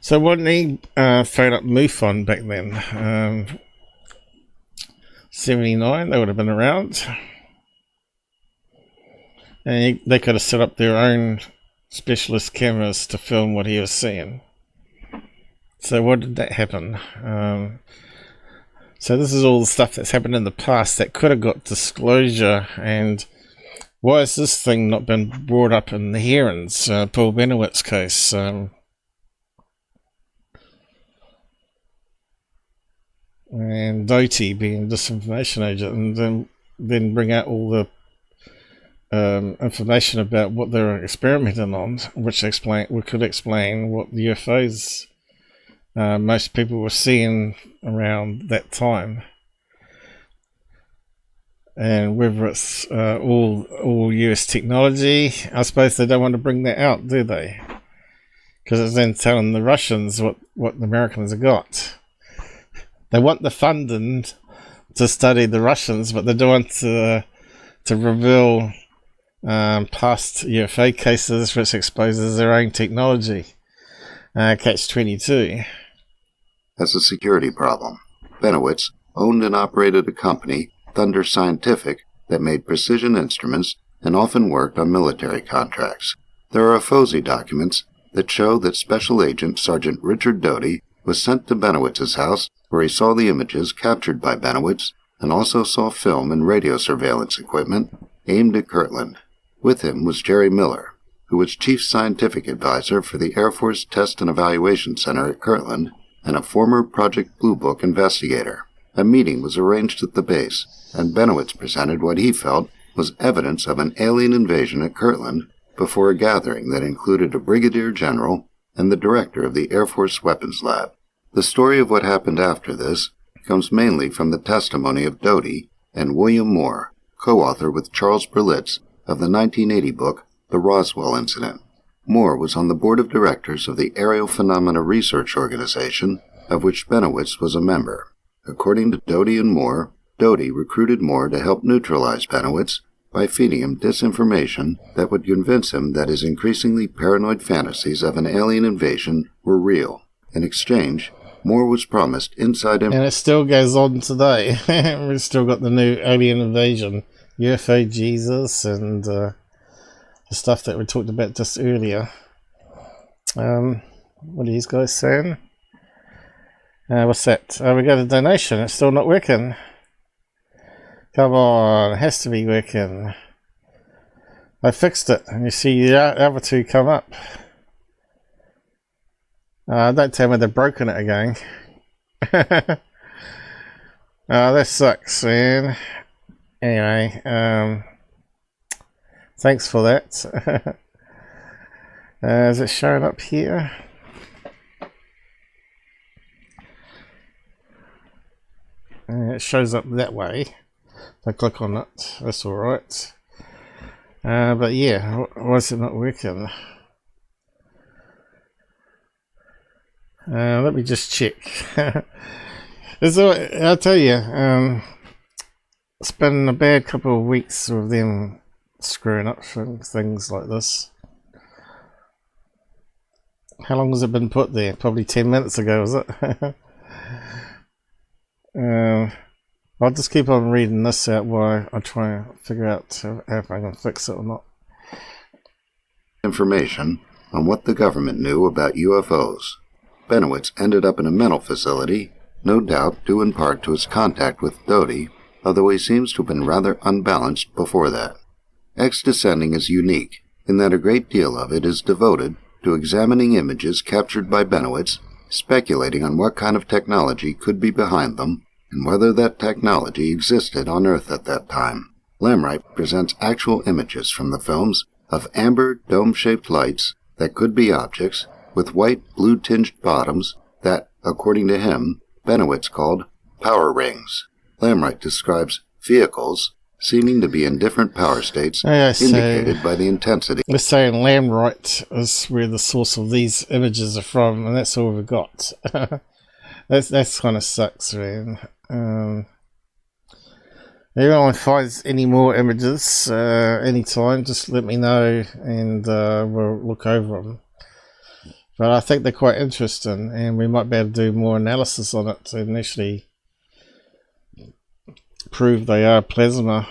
So wouldn't he phone up MUFON back then? 79, they would have been around. And they could have set up their own specialist cameras to film what he was seeing. So what did that happen? So this is all the stuff that's happened in the past that could have got disclosure, and why has this thing not been brought up in the hearings, Paul Bennewitz case? and Doty being a disinformation agent, and then bring out all the information about what they were experimenting on, which could explain what the UFOs most people were seeing around that time, and whether it's all US technology. I suppose they don't want to bring that out, do they? Because it's then telling the Russians what the Americans have got. They want the funding to study the Russians, but they don't want to reveal past UFO cases, which exposes their own technology. Catch-22. As a security problem, Bennewitz owned and operated a company, Thunder Scientific, that made precision instruments and often worked on military contracts. There are FOSI documents that show that Special Agent Sergeant Richard Doty was sent to Bennewitz's house, where he saw the images captured by Bennewitz and also saw film and radio surveillance equipment aimed at Kirtland. With him was Jerry Miller, who was Chief Scientific Advisor for the Air Force Test and Evaluation Center at Kirtland and a former Project Blue Book investigator. A meeting was arranged at the base, and Bennewitz presented what he felt was evidence of an alien invasion at Kirtland before a gathering that included a brigadier general and the director of the Air Force Weapons Lab. The story of what happened after this comes mainly from the testimony of Doty and William Moore, co-author with Charles Berlitz of the 1980 book The Roswell Incident. Moore was on the board of directors of the Aerial Phenomena Research Organization, of which Bennewitz was a member. According to Doty and Moore, Doty recruited Moore to help neutralize Bennewitz by feeding him disinformation that would convince him that his increasingly paranoid fantasies of an alien invasion were real. In exchange, Moore was promised inside information. And it still goes on today. We've still got the new alien invasion, UFO Jesus, and the stuff that we talked about just earlier. What are these guys saying? What's that? We got a donation. It's still not working. Come on, it has to be working. I fixed it, and you see the other two come up. Don't tell me they've broken it again. That sucks, man. Anyway, thanks for that. Is it showing up here? It shows up that way. If I click on it, that's alright. But yeah, why is it not working? Let me just check. I'll tell you, it's been a bad couple of weeks with them screwing up for things like this. How long has it been put there? Probably 10 minutes ago, was it? I'll just keep on reading this out while I try and figure out if I can fix it or not. Information on what the government knew about UFOs. Bennewitz ended up in a mental facility, no doubt due in part to his contact with Doty, although he seems to have been rather unbalanced before that. X-Descending is unique in that a great deal of it is devoted to examining images captured by Bennewitz, speculating on what kind of technology could be behind them, and whether that technology existed on Earth at that time. Lamright presents actual images from the films of amber dome-shaped lights that could be objects with white blue-tinged bottoms that, according to him, Bennewitz called power rings. Lamright describes vehicles seeming to be in different power states, indicated by the intensity. Let's say Lamright is where the source of these images are from, and that's all we've got. That's kind of sucks, man. If anyone finds any more images anytime, just let me know, and we'll look over them. But I think they're quite interesting, and we might be able to do more analysis on it to initially prove they are plasma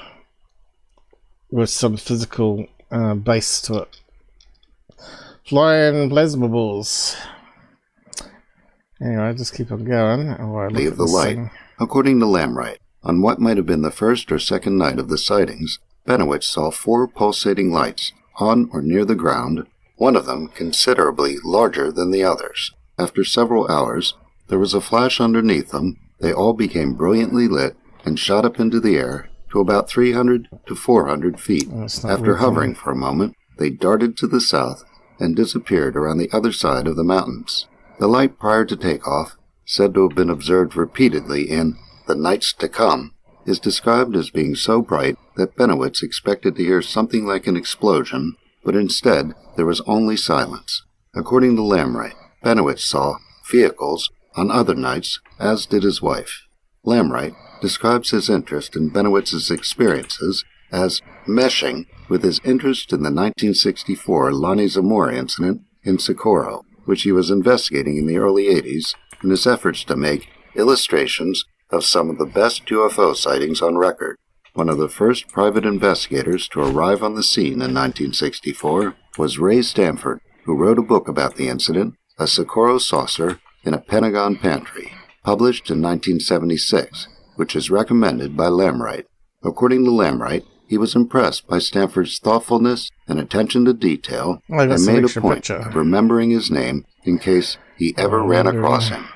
with some physical base to it. Flying plasma balls. Anyway, just keep on going. Of the light. According to Lamright, on what might have been the first or second night of the sightings, Bennewitz saw 4 pulsating lights on or near the ground, one of them considerably larger than the others. After several hours, there was a flash underneath them, they all became brilliantly lit and shot up into the air to about 300 to 400 feet. After hovering for a moment, they darted to the south and disappeared around the other side of the mountains. The light prior to takeoff, said to have been observed repeatedly in The Nights to Come, is described as being so bright that Bennewitz expected to hear something like an explosion, but instead there was only silence. According to Lamright, Bennewitz saw vehicles on other nights, as did his wife. Lamright describes his interest in Bennewitz's experiences as meshing with his interest in the 1964 Lonnie Zamora incident in Socorro, which he was investigating in the early 80s in his efforts to make illustrations of some of the best UFO sightings on record. One of the first private investigators to arrive on the scene in 1964 was Ray Stanford, who wrote a book about the incident, A Socorro Saucer in a Pentagon Pantry, published in 1976, which is recommended by Lamright. According to Lamright, he was impressed by Stanford's thoughtfulness and attention to detail and made a point of remembering his name in case he ever ran across him.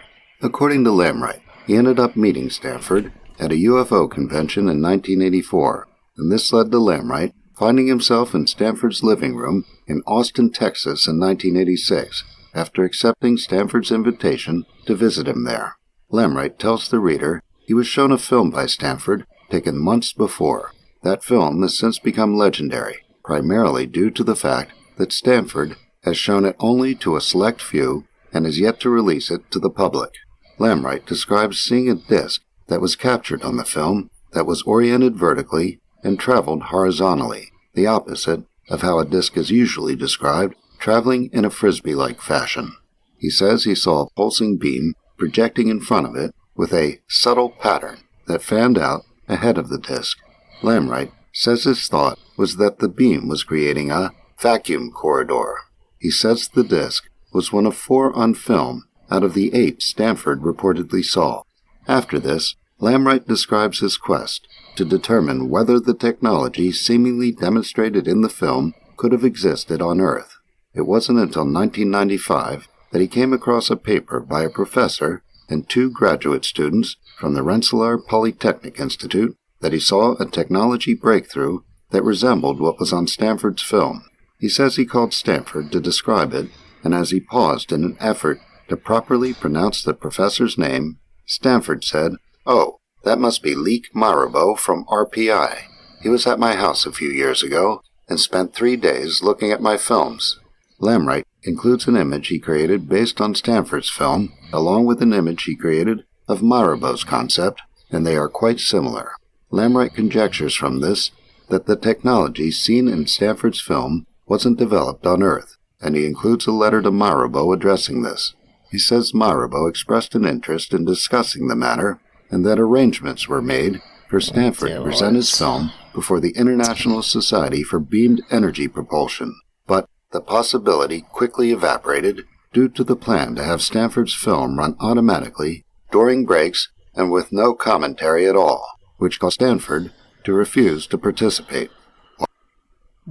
According to Lamright, he ended up meeting Stanford at a UFO convention in 1984, and this led to Lamright finding himself in Stanford's living room in Austin, Texas in 1986, after accepting Stanford's invitation to visit him there. Lamright tells the reader he was shown a film by Stanford taken months before. That film has since become legendary, primarily due to the fact that Stanford has shown it only to a select few and has yet to release it to the public. Lamright describes seeing a disc that was captured on the film that was oriented vertically and traveled horizontally, the opposite of how a disc is usually described, traveling in a frisbee-like fashion. He says he saw a pulsing beam projecting in front of it with a subtle pattern that fanned out ahead of the disc. Lamright says his thought was that the beam was creating a vacuum corridor. He says the disc was one of 4 on film out of the 8 Stanford reportedly saw. After this, Lamright describes his quest to determine whether the technology seemingly demonstrated in the film could have existed on Earth. It wasn't until 1995 that he came across a paper by a professor and 2 graduate students from the Rensselaer Polytechnic Institute that he saw a technology breakthrough that resembled what was on Stanford's film. He says he called Stanford to describe it, and as he paused in an effort to properly pronounce the professor's name, Stanford said, "Oh, that must be Leek Marabo from RPI. He was at my house a few years ago and spent 3 days looking at my films." Lamright includes an image he created based on Stanford's film, along with an image he created of Marabo's concept, and they are quite similar. Lamright conjectures from this that the technology seen in Stanford's film wasn't developed on Earth, and he includes a letter to Marabo addressing this. He says Marabo expressed an interest in discussing the matter, and that arrangements were made for Stanford to present his film before the International Society for Beamed Energy Propulsion. But the possibility quickly evaporated due to the plan to have Stanford's film run automatically during breaks and with no commentary at all, which caused Stanford to refuse to participate.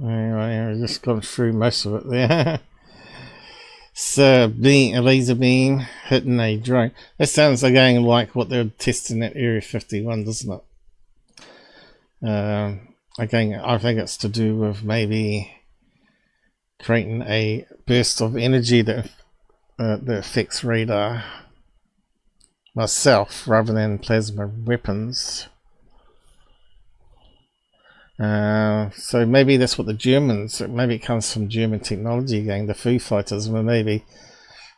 Anyway, I just gone through most of it there. So, a laser beam hitting a drone. That sounds again like what they're testing at Area 51, doesn't it? Again, I think it's to do with maybe creating a burst of energy that affects radar myself rather than plasma weapons. So maybe that's what the Germans, maybe it comes from German technology again, the Foo Fighters were maybe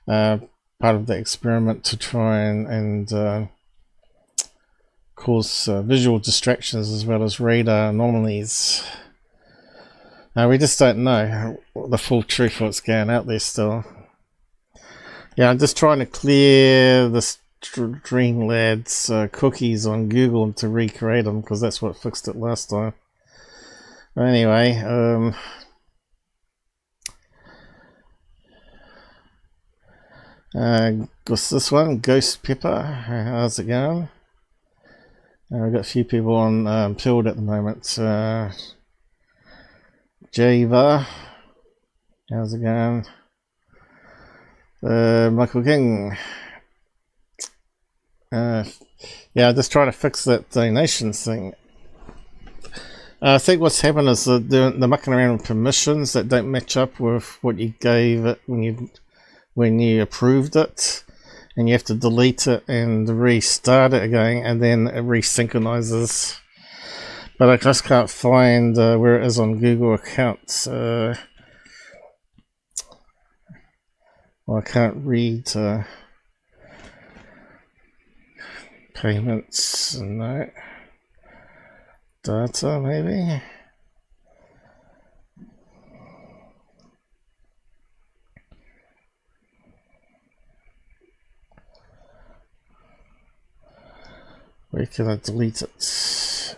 part of the experiment to try and cause visual distractions as well as radar anomalies. We just don't know the full truth of what's going out there still. Yeah, I'm just trying to clear the Streamlabs cookies on Google to recreate them because that's what fixed it last time. Anyway, this one, Ghost Pepper, how's it going? We've got a few people on Pilled at the moment. Java, how's it going? Michael King, Yeah, just trying to fix that donations thing. I think what's happened is they're mucking around with permissions that don't match up with what you gave it when you approved it, and you have to delete it and restart it again, and then it resynchronizes. But I just can't find where it is on Google accounts. Well, I can't read payments. No. Data, maybe? Where can I delete it?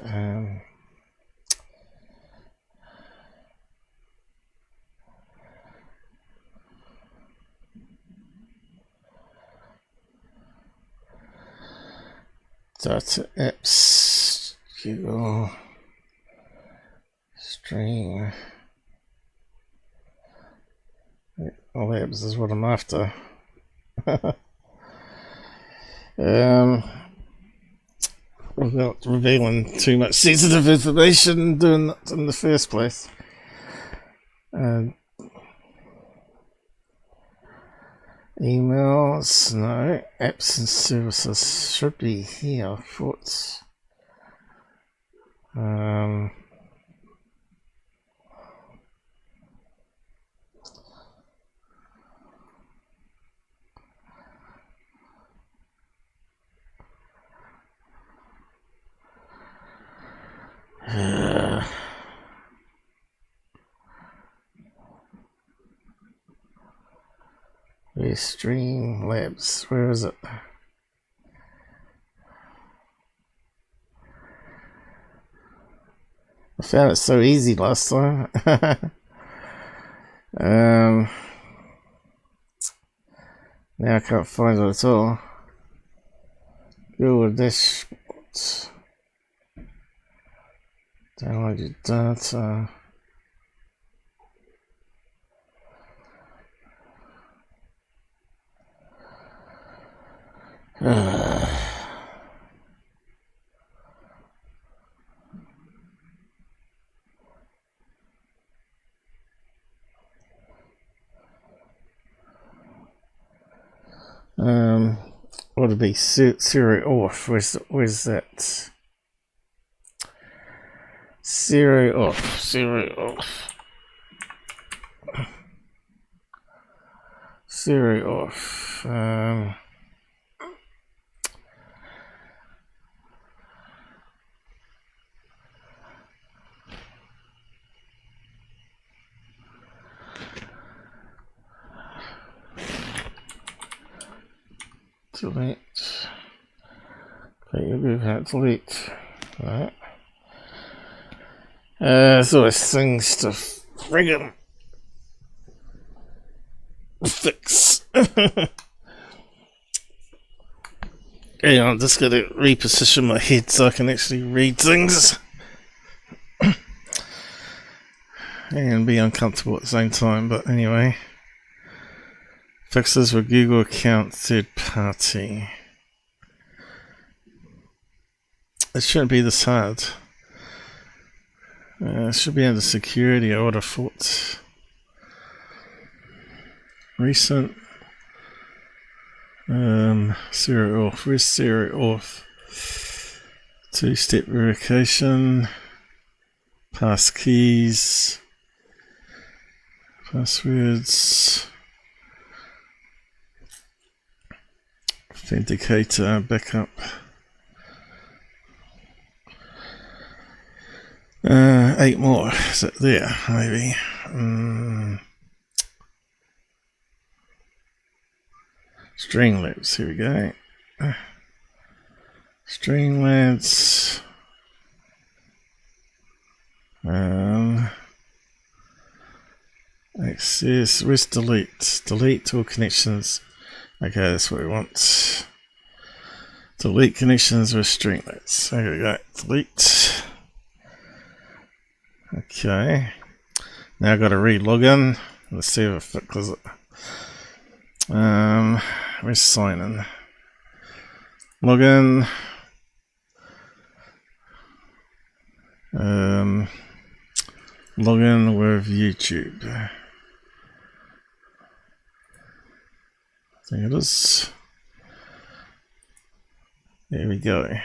Data apps, Google, stream. All apps is what I'm after. Without revealing too much sensitive information, doing that in the first place. Emails, no. Apps and services should be here. Thoughts. Streamlabs, where is it? I found it so easy last time. Now I can't find it at all. Google dashboards. Download your data. Ought to be zero off. Where's that? Zero off. Zero off. Zero off. Delete. Okay, you have delete. Right. So there's things to friggin' fix. Yeah, I'm just gonna reposition my head so I can actually read things and be uncomfortable at the same time. But anyway. Fixes with Google account third party. It shouldn't be this hard. It should be under security, I would have thought. Recent. Zero off. Where's zero off? Two-step verification. Pass keys. Passwords. Authenticator, backup. 8 more. Is it there? Maybe. Streamlabs. Here we go. Streamlabs. Access. Where's delete? Delete all connections. Okay, that's what we want. Delete connections with Streamlabs. There we go. Delete. Okay. Now I've got to re-log in. Let's see if it fixes it. Where's sign in? Log in. Log in with YouTube. I think it is. There we go.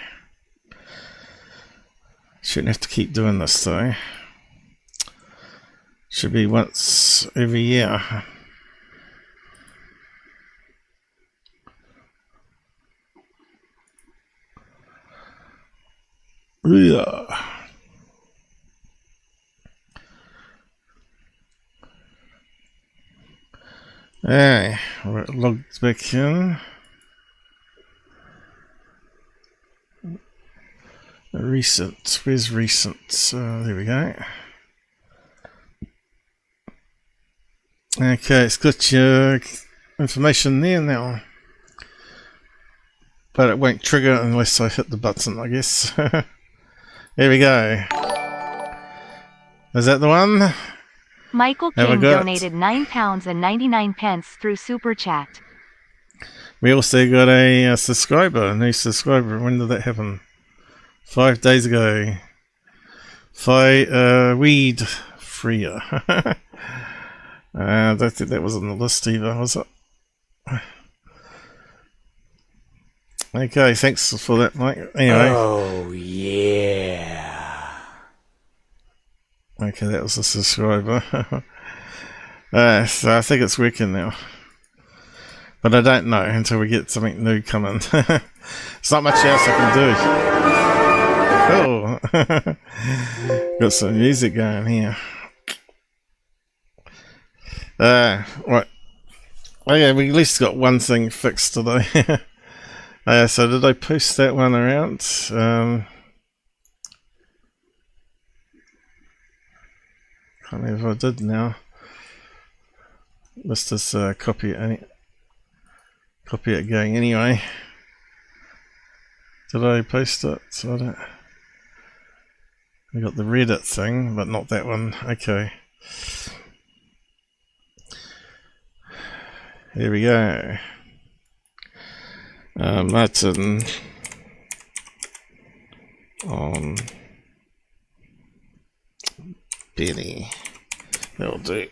Shouldn't have to keep doing this though. Should be once every year. Yeah. Hey, we're logged back in. Recent, where's recent? There we go. Okay, it's got your information there now. But it won't trigger unless I hit the button, I guess. Here we go. Is that the one? Michael King donated £9.99 through Super Chat. We also got a subscriber, a new subscriber. When did that happen? 5 days ago. Weed Freer. I don't think that was on the list either, was it? Okay, thanks for that, Mike. Anyway. Oh, yeah. Okay, that was a subscriber. So I think it's working now. But I don't know until we get something new coming. There's not much else I can do. Oh, got some music going here. Right. Okay, we at least got one thing fixed today. So did I post that one around? Can't remember if I did now. Let's just copy it going anyway. Did I post it? So I don't. I got the Reddit thing, but not that one. Okay. Here we go. Martin on Benny. That'll do.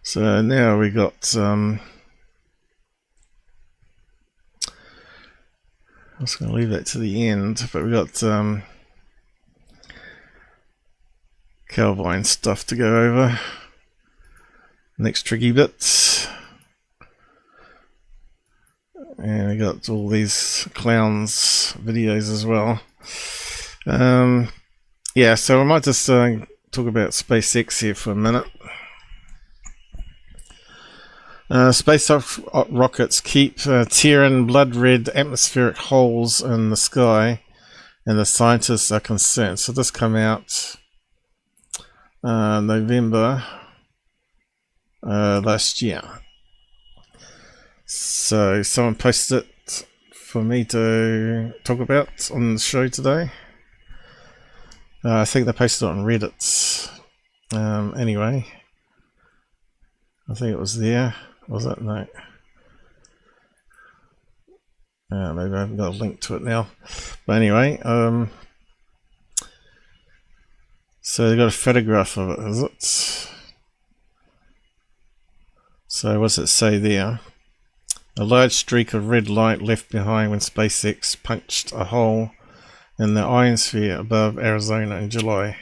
So now we got I was going to leave that to the end, but we got Calvine stuff to go over. Next tricky bits. And we got all these clowns videos as well. Yeah, so I might just talk about SpaceX here for a minute. Space rockets keep tearing blood-red atmospheric holes in the sky, and the scientists are concerned. So this came out November last year. So someone posted it for me to talk about on the show today. I think they posted it on Reddit. Anyway, I think it was there. Was it? No. Maybe I haven't got a link to it now. But anyway, so they got a photograph of it, is it? So what's it say there? A large streak of red light left behind when SpaceX punched a hole in the ionosphere above Arizona in July.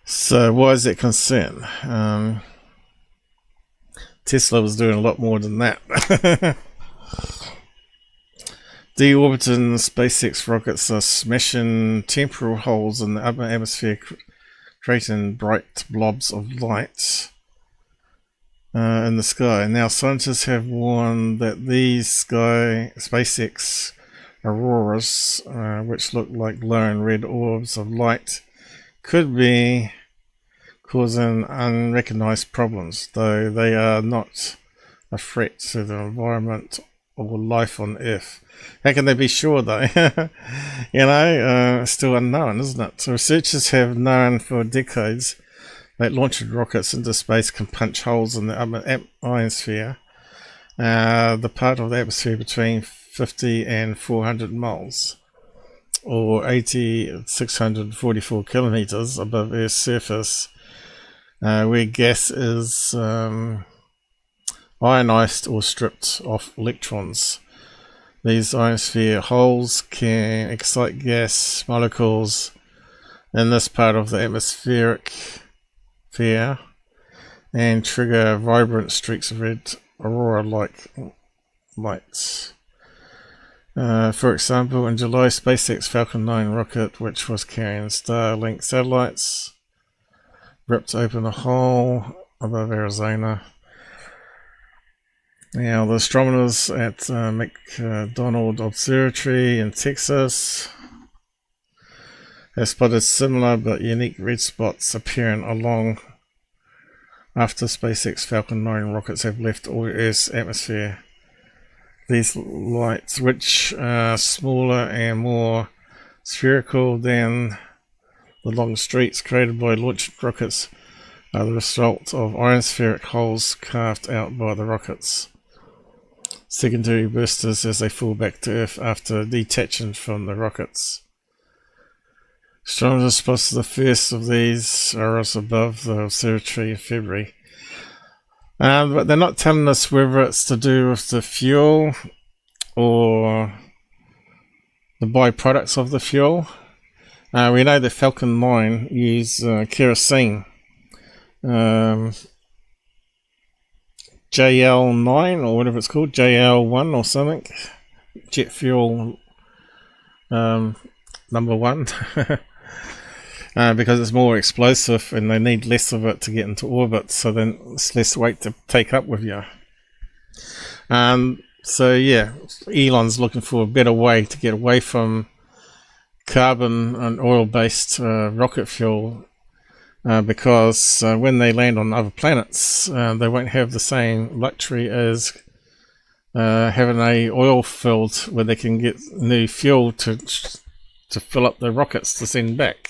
So why is that concern? Tesla was doing a lot more than that. Deorbiting SpaceX rockets are smashing temporal holes in the upper atmosphere, creating bright blobs of light in the sky. Now scientists have warned that these SpaceX auroras, which look like glowing red orbs of light, could causing unrecognized problems, though they are not a threat to the environment or life on Earth. How can they be sure though? Still unknown, isn't it? So researchers have known for decades that launching rockets into space can punch holes in the upper ionosphere, the part of the atmosphere between 50 and 400 miles, or 644 kilometers above Earth's surface, where gas is ionized or stripped of electrons. These ionosphere holes can excite gas molecules in this part of the atmospheric sphere and trigger vibrant streaks of red aurora-like lights. For example, in July, SpaceX Falcon 9 rocket, which was carrying Starlink satellites, ripped open a hole above Arizona. Now, the astronomers at McDonald Observatory in Texas have spotted similar but unique red spots appearing along after SpaceX Falcon 9 rockets have left Earth's atmosphere. These lights, which are smaller and more spherical than the long streaks created by launch rockets, are the result of ionospheric holes carved out by the rockets' secondary boosters as they fall back to Earth after detaching from the rockets. Astronomers spotted the first of these arrows above the observatory in February. But they're not telling us whether it's to do with the fuel or the byproducts of the fuel. We know the Falcon 9 use kerosene, JL9 or whatever it's called, JL1 or something, jet fuel number 1. Because it's more explosive and they need less of it to get into orbit, so then it's less weight to take up with you. So yeah, Elon's looking for a better way to get away from carbon and oil-based rocket fuel, because when they land on other planets, they won't have the same luxury as having a oil field where they can get new fuel to fill up the rockets to send back.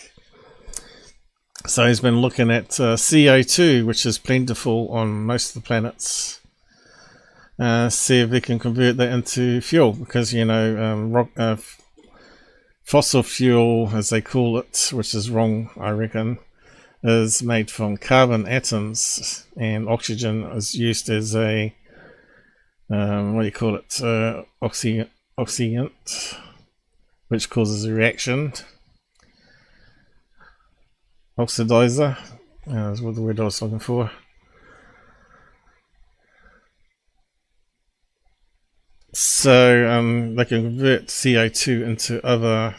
So he's been looking at CO2, which is plentiful on most of the planets. See if we can convert that into fuel, because fossil fuel, as they call it, which is wrong, I reckon, is made from carbon atoms, and oxygen is used as a oxyant, which causes a reaction. Oxidizer, that's what the word I was looking for. So they can convert CO2 into other,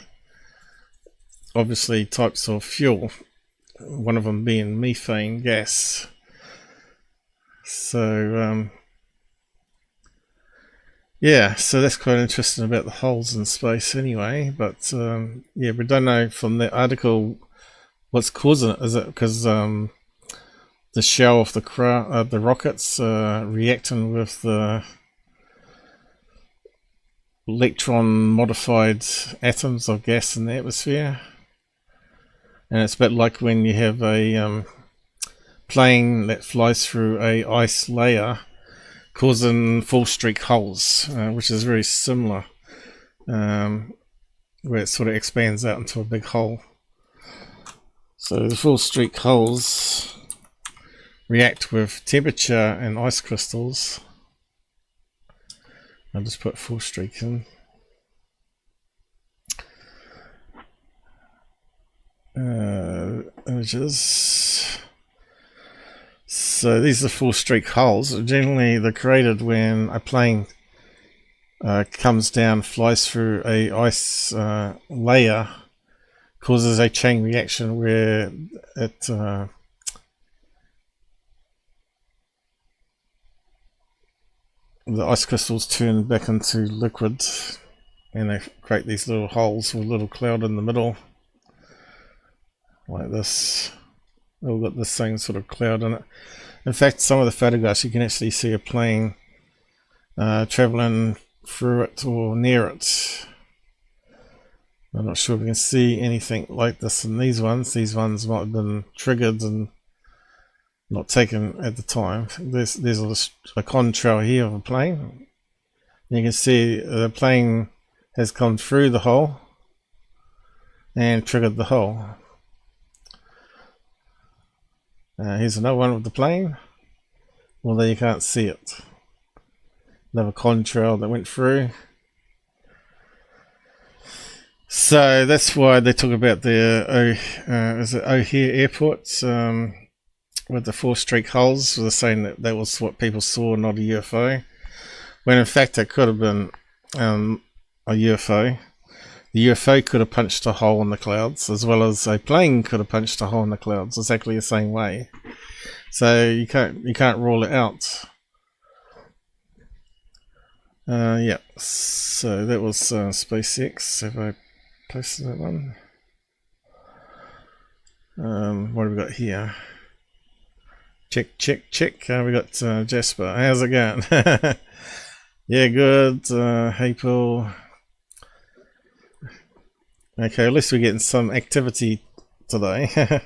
obviously, types of fuel, one of them being methane gas. So yeah, so that's quite interesting about the holes in space anyway. But yeah, we don't know from the article what's causing it. Is it because the shell of the rockets reacting with the electron modified atoms of gas in the atmosphere? And it's a bit like when you have a plane that flies through a ice layer, causing full streak holes, which is very similar, where it sort of expands out into a big hole. So the full streak holes react with temperature and ice crystals. I'll just put full streak in. Images. So these are full streak holes. Generally they're created when a plane comes down, flies through a ice layer, causes a chain reaction where it the ice crystals turn back into liquid, and they create these little holes with a little cloud in the middle, like this. all got the same sort of cloud in it. In fact, some of the photographs you can actually see a plane traveling through it or near it. I'm not sure if we can see anything like this in these ones. These ones might have been triggered and not taken at the time. There's a contrail here of a plane. And you can see the plane has come through the hole and triggered the hole. Here's another one with the plane, although you can't see it. Another contrail that went through. So that's why they talk about the O'Hare Airport with the 4 streak holes. They're saying that that was what people saw, not a UFO, when in fact it could have been a UFO. The UFO could have punched a hole in the clouds, as well as a plane could have punched a hole in the clouds, exactly the same way. So you can't rule it out. Yeah. So that was SpaceX. Have I posted that one? What have we got here? Check. We got Jasper. How's it going? Yeah, good. Hey, Paul. Okay, at least we're getting some activity today.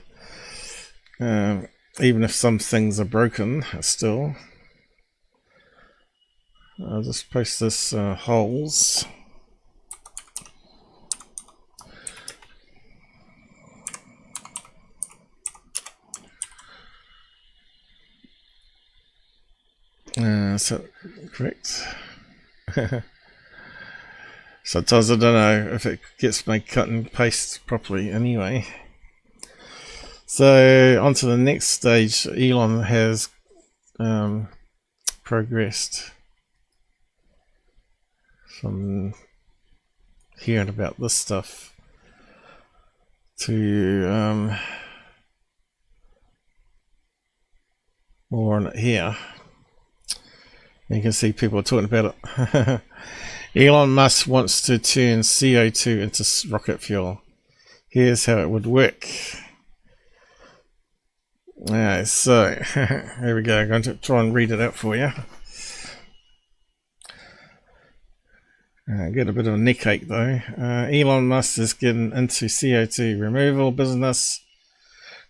Even if some things are broken still. I'll just post this holes. So correct. Sometimes I don't know if it gets my cut and paste properly anyway. So on to the next stage. Elon has progressed from hearing about this stuff to more on it here. You can see people are talking about it. Elon Musk wants to turn CO2 into rocket fuel. Here's how it would work. Alright, so here we go. I'm going to try and read it out for you. Get a bit of a neck ache though. Elon Musk is getting into CO2 removal business,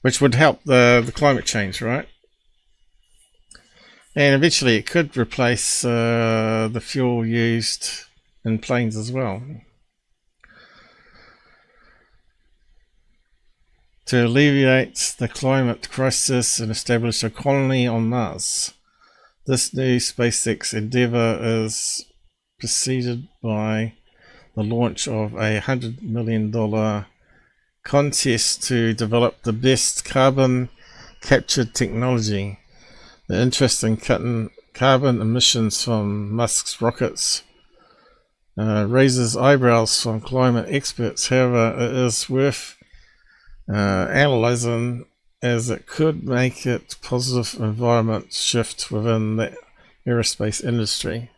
which would help the climate change, right? And eventually it could replace the fuel used in planes as well. To alleviate the climate crisis and establish a colony on Mars. This new SpaceX endeavor is preceded by the launch of a $100 million contest to develop the best carbon capture technology. The interest in cutting carbon emissions from Musk's rockets raises eyebrows from climate experts. However, it is worth analyzing, as it could make it positive environment shift within the aerospace industry.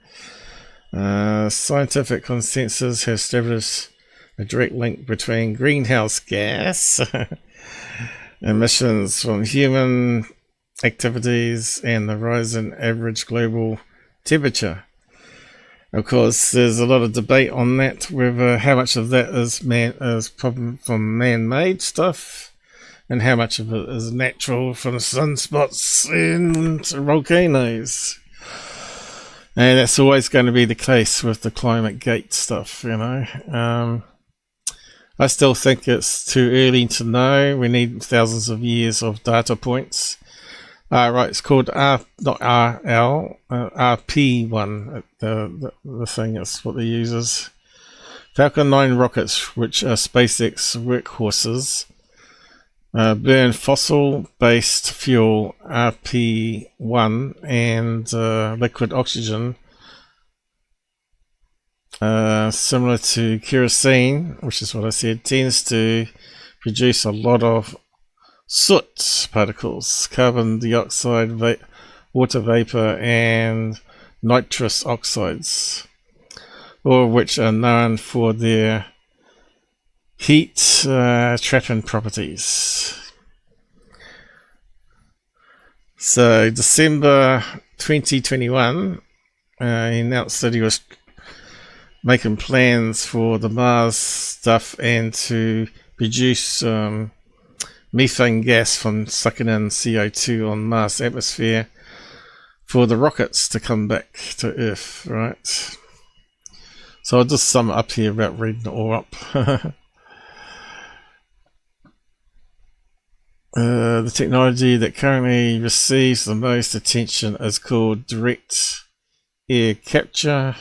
Scientific consensus has established a direct link between greenhouse gas emissions from human activities and the rise in average global temperature. Of course, there's a lot of debate on that, whether how much of that is problem from man-made stuff and how much of it is natural from sunspots and volcanoes. And that's always going to be the case with the climate gate stuff, you know. I still think it's too early to know. We need thousands of years of data points. Right, it's called not RL, RP1, the thing, that's what they use. Falcon 9 rockets, which are SpaceX workhorses, burn fossil-based fuel, RP1, and liquid oxygen, similar to kerosene, which is what I said, tends to produce a lot of soot particles, carbon dioxide, water vapor, and nitrous oxides, all of which are known for their heat trapping properties. So December 2021, he announced that he was making plans for the Mars stuff and to produce methane gas from sucking in CO2 on Mars atmosphere for the rockets to come back to Earth, right? So I'll just sum it up here without reading it all up. The technology that currently receives the most attention is called direct air capture,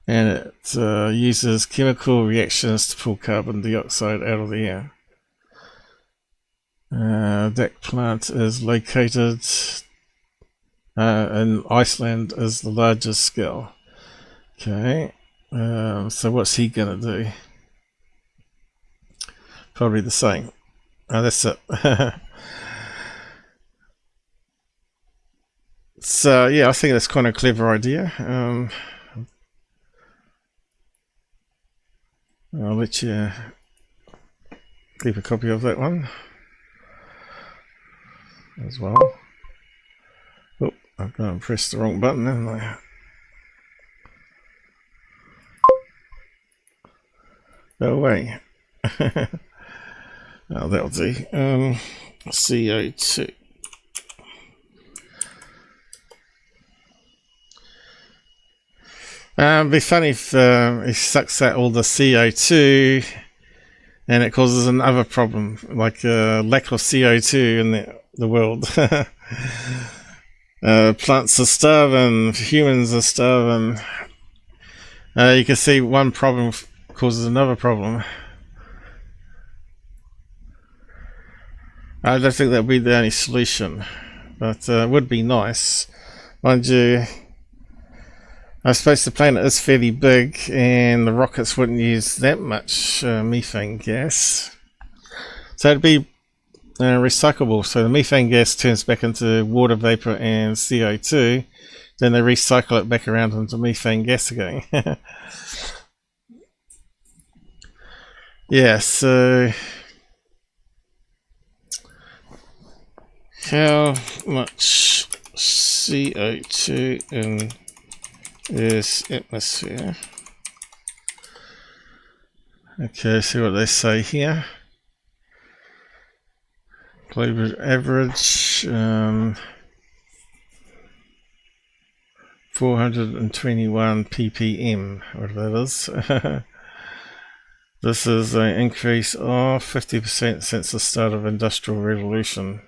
and it uses chemical reactions to pull carbon dioxide out of the air. That plant is located in Iceland, is the largest scale. Okay, so what's he gonna do? Probably the same. Oh, that's it. So yeah, I think that's kind of a clever idea. I'll let you keep a copy of that one as well. Oh, I've gone and pressed the wrong button, haven't I? Go away. Oh, that'll do. CO2. It'd be funny if he sucks out all the CO2 and it causes another problem, like lack of CO2 in the world. Plants are starving, humans are starving. You can see one problem causes another problem. I don't think that would be the only solution, but it would be nice. Mind you, I suppose the planet is fairly big and the rockets wouldn't use that much methane gas. So it'd be recyclable. So the methane gas turns back into water vapor and CO2. Then they recycle it back around into methane gas again. Yeah, so how much CO2 in Earth's atmosphere? Okay, see what they say here. Global average 421 ppm, whatever that is. This is an increase of 50% since the start of Industrial Revolution.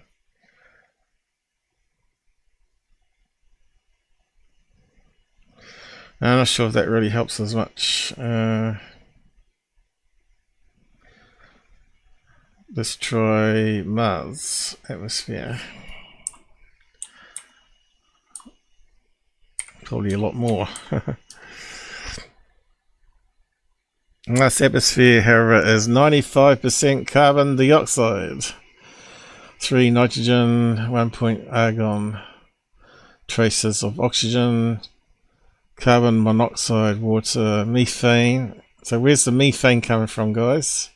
I'm not sure if that really helps as much. Let's try Mars atmosphere. Probably a lot more. Mars atmosphere, however, is 95% carbon dioxide, 3 nitrogen, 1 point argon, traces of oxygen, carbon monoxide, water, methane. So where's the methane coming from, guys?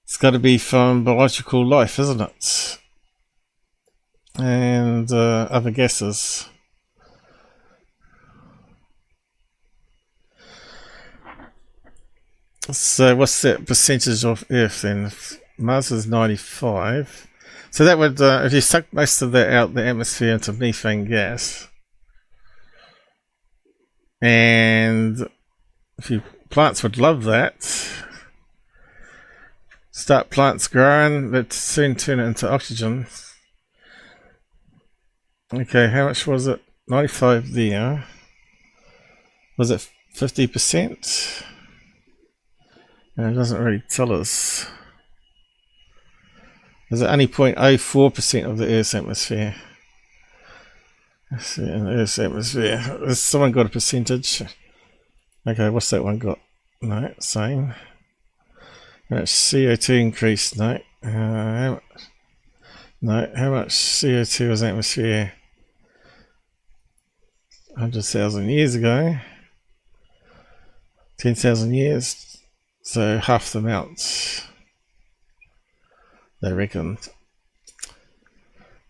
It's got to be from biological life, isn't it? And other gases. So what's that percentage of Earth then? Mars is 95. So that would, if you suck most of that out the atmosphere into methane gas, and if you, plants would love that. Start plants growing, but soon turn it into oxygen. Okay, how much was it? 95 there. Was it 50%? It doesn't really tell us. Is it only 0.04% of the Earth's atmosphere? Let's see, in the Earth's atmosphere. Has someone got a percentage? Okay, what's that one got? No, same. How much CO2 increase? No. How much CO2 was atmosphere 100,000 years ago? 10,000 years. So half the amount, they reckon.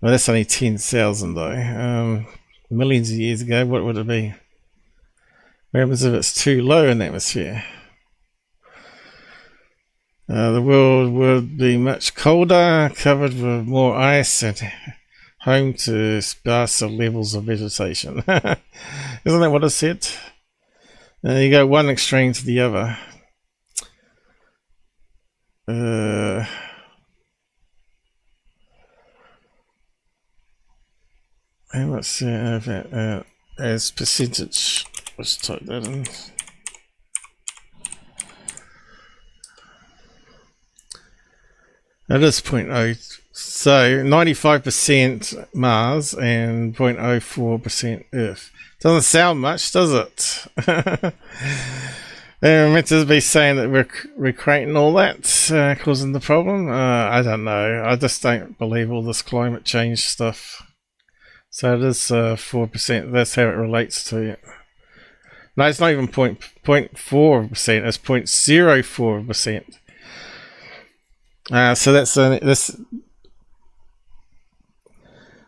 Well, that's only 10,000 though. Millions of years ago, what would it be? What happens if it's too low in the atmosphere? The world would be much colder, covered with more ice, and home to sparser levels of vegetation. Isn't that what I said? You go one extreme to the other. How much as percentage? Let's type that in. It is 0.0. So 95% Mars and 0.04% Earth. Doesn't sound much, does it? They're meant to be saying that we're creating all that, causing the problem. I don't know. I just don't believe all this climate change stuff. So it is 4%. That's how it relates to it. No, it's not even 0.4%. It's 0.04%. So that's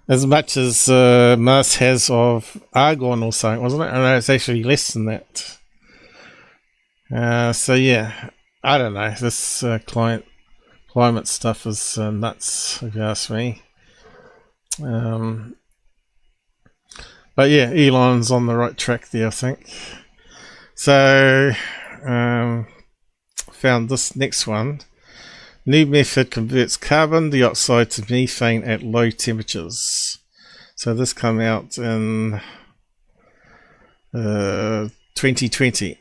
as much as Mars has of argon or something, wasn't it? No, it's actually less than that. So yeah, I don't know. This climate stuff is nuts, if you ask me. But yeah, Elon's on the right track there, I think. So found this next one. New method converts carbon dioxide to methane at low temperatures. So this came out in 2020.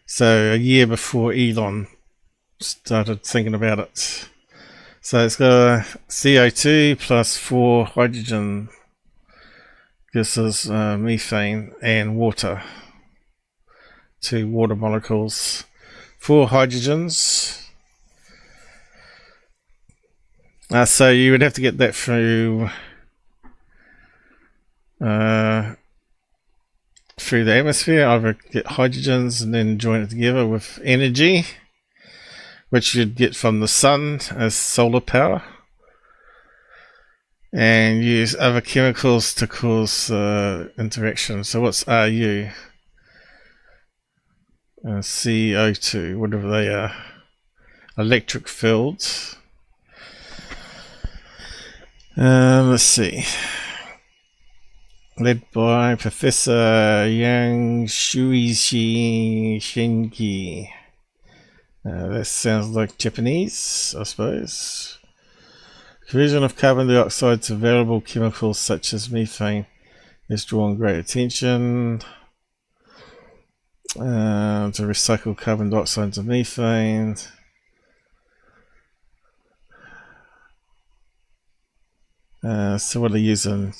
So a year before Elon started thinking about it. So it's got CO2 plus 4 hydrogen gases, methane and water. 2 water molecules, 4 hydrogens. So you would have to get that through the atmosphere, either get hydrogens and then join it together with energy, which you'd get from the sun as solar power, and use other chemicals to cause interaction. So what's Ru? CO2, whatever they are, electric fields. Let's see. Led by Professor Yang Shuichi. That sounds like Japanese, I suppose. Conversion of carbon dioxide to variable chemicals such as methane has drawn great attention. To recycle carbon dioxide into methane. So what are they using?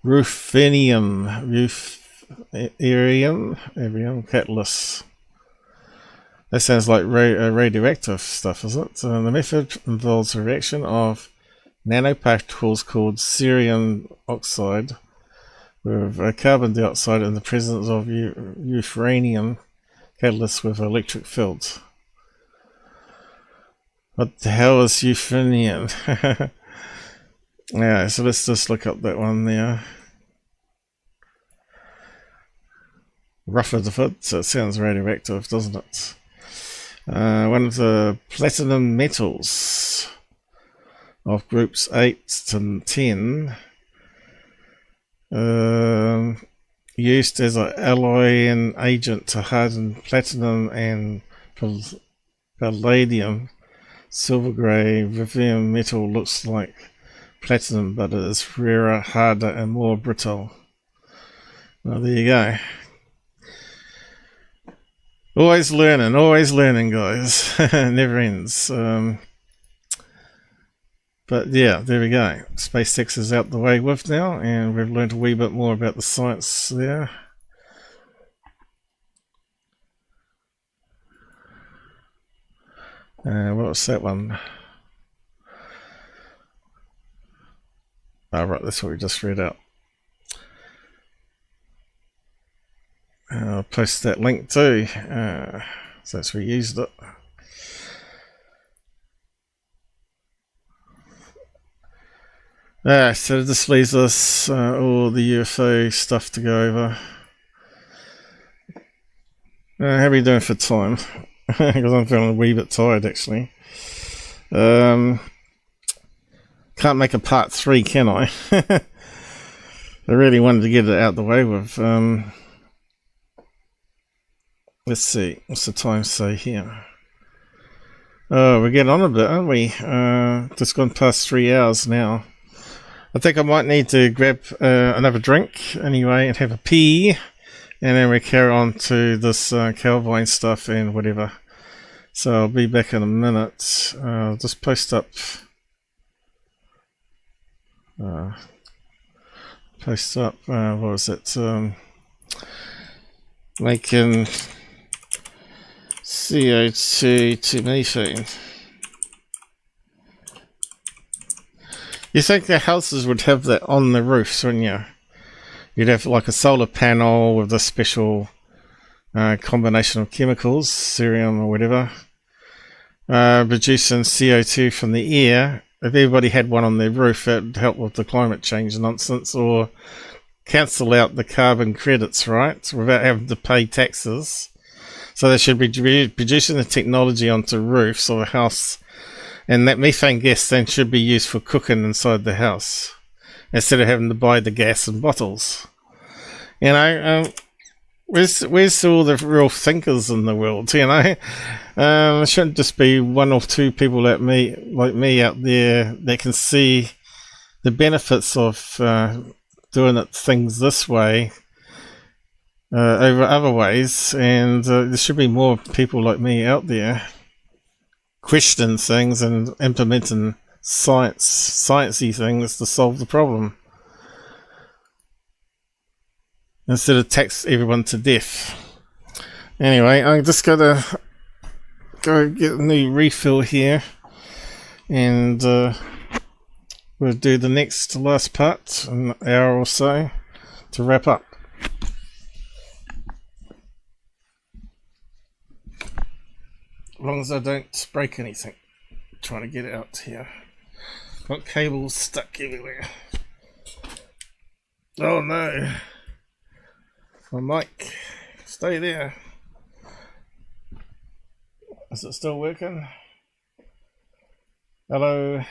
Ruthenium catalyst. That sounds like radioactive stuff, is it? The method involves a reaction of nanoparticles called cerium oxide with carbon dioxide in the presence of uranium catalyst with electric fields. What the hell is euphonium? Yeah, so let's just look up that one there. Rutherford, so it sounds radioactive, doesn't it? One of the platinum metals of groups 8 to 10, used as an alloying agent to harden platinum and palladium. Silver grey Rivian metal looks like platinum, but it is rarer, harder and more brittle. Well, there you go. Always learning, guys. Never ends. But yeah, there we go. SpaceX is out the way with now, and we've learned a wee bit more about the science there. What was that one? Oh, right, that's what we just read out. I'll post that link too, since we used it. So this leaves us all the UFO stuff to go over. How are we doing for time? Because I'm feeling a wee bit tired, actually. Can't make a part 3, can I? I really wanted to get it out the way with. Let's see, what's the time say here? Oh, we're getting on a bit, aren't we? Just gone past 3 hours now. I think I might need to grab another drink anyway and have a pee, and then we carry on to this Calvine stuff and whatever. So I'll be back in a minute. I'll just post up. What was it? Making CO2 to methane. You think the houses would have that on the roofs, wouldn't you? You'd have like a solar panel with a special combination of chemicals, cerium or whatever, producing CO2 from the air. If everybody had one on their roof, it would help with the climate change nonsense, or cancel out the carbon credits, right? Without having to pay taxes. So they should be producing the technology onto roofs of a house, and that methane gas then should be used for cooking inside the house, instead of having to buy the gas in bottles. You know, where's all the real thinkers in the world? You know, it shouldn't just be one or two people like me out there that can see the benefits of doing things this way over other ways, and there should be more people like me out there questioning things and implementing sciencey things to solve the problem, instead of tax everyone to death. Anyway, I'm just gonna go get a new refill here, and we'll do the last part in an hour or so to wrap up. As long as I don't break anything. I'm trying to get it out here. Got cables stuck everywhere. Oh no. My mic. Stay there. Is it still working? Hello.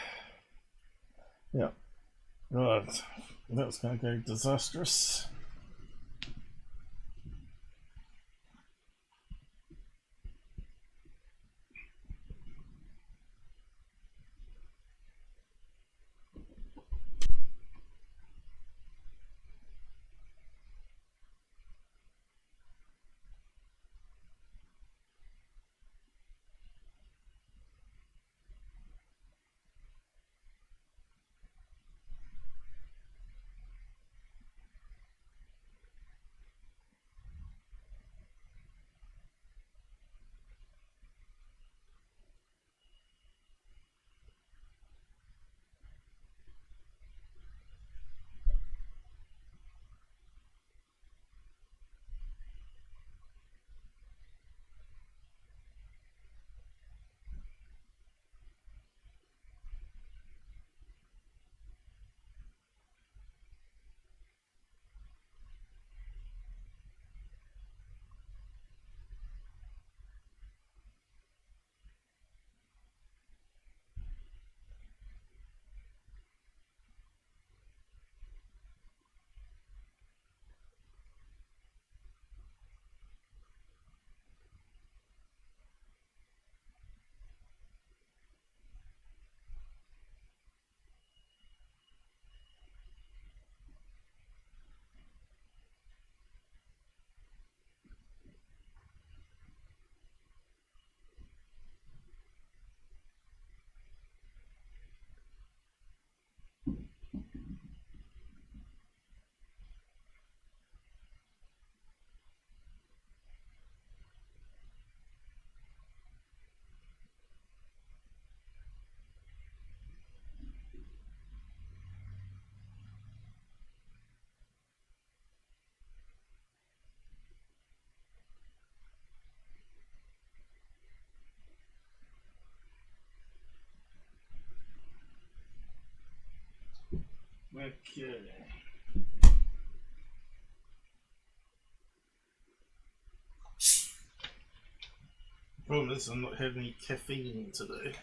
Yeah. Right. That's going to go disastrous. Okay. Problem is, I'm not having any caffeine today.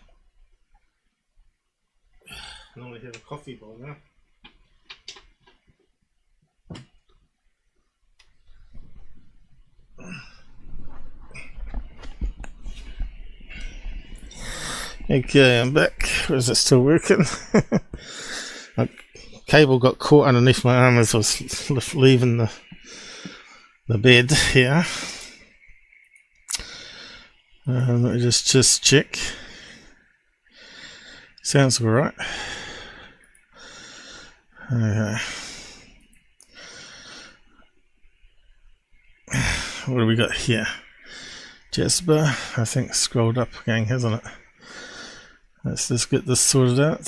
I normally have a coffee bowl now. Okay, I'm back. Is it still working? My cable got caught underneath my arm as I was leaving the bed here. Let me just check. Sounds alright. Okay. What do we got here? Jasper, I think scrolled up again, hasn't it? Let's just get this sorted out.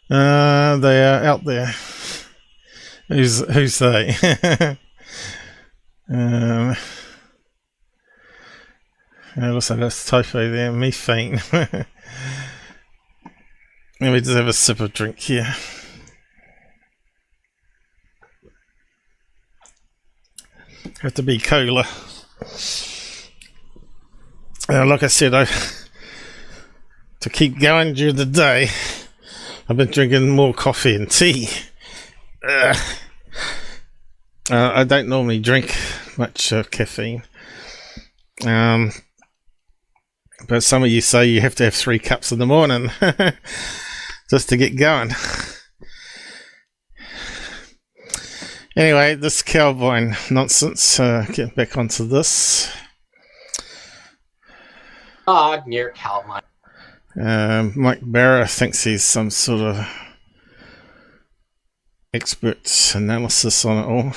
They are out there. Who's they? Looks like that's typo there. Methane. Let me just have a sip of drink here. Have to be cola. Like I said, to keep going during the day, I've been drinking more coffee and tea. I don't normally drink much caffeine. But some of you say you have to have 3 cups in the morning just to get going. Anyway, this Calvine nonsense, getting back onto this. Near Calvine. Mike Bara thinks he's some sort of expert analysis on it all.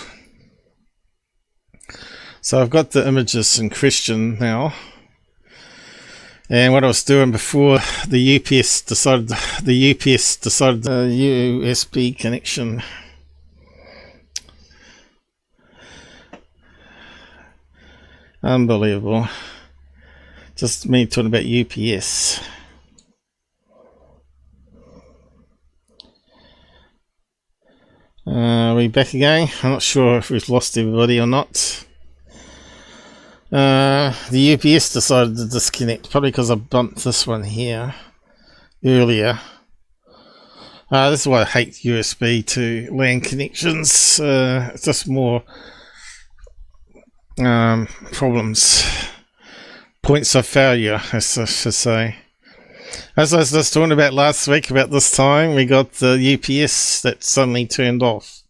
So I've got the images in question now. And what I was doing before the UPS decided the USB connection. Unbelievable. Just me talking about UPS. Are we back again? I'm not sure if we've lost everybody or not. The UPS decided to disconnect, probably because I bumped this one here earlier. This is why I hate USB to LAN connections. It's just more problems. Points of failure, as I should say. As I was just talking about last week, about this time, we got the UPS that suddenly turned off.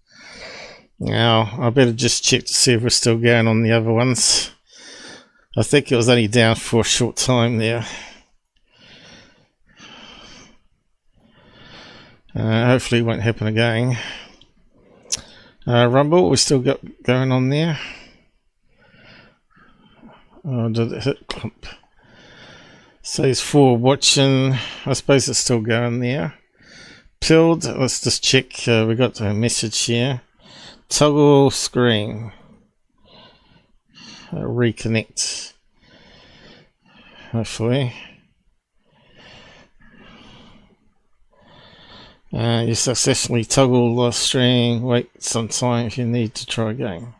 Now, I better just check to see if we're still going on the other ones. I think it was only down for a short time there. Hopefully it won't happen again. Rumble, we still got going on there. Oh, did it hit clump? Says 4 watching. I suppose it's still going there. Pilled, let's just check. We got a message here. Toggle screen. Reconnect. Hopefully. You successfully toggle the string. Wait some time if you need to try again.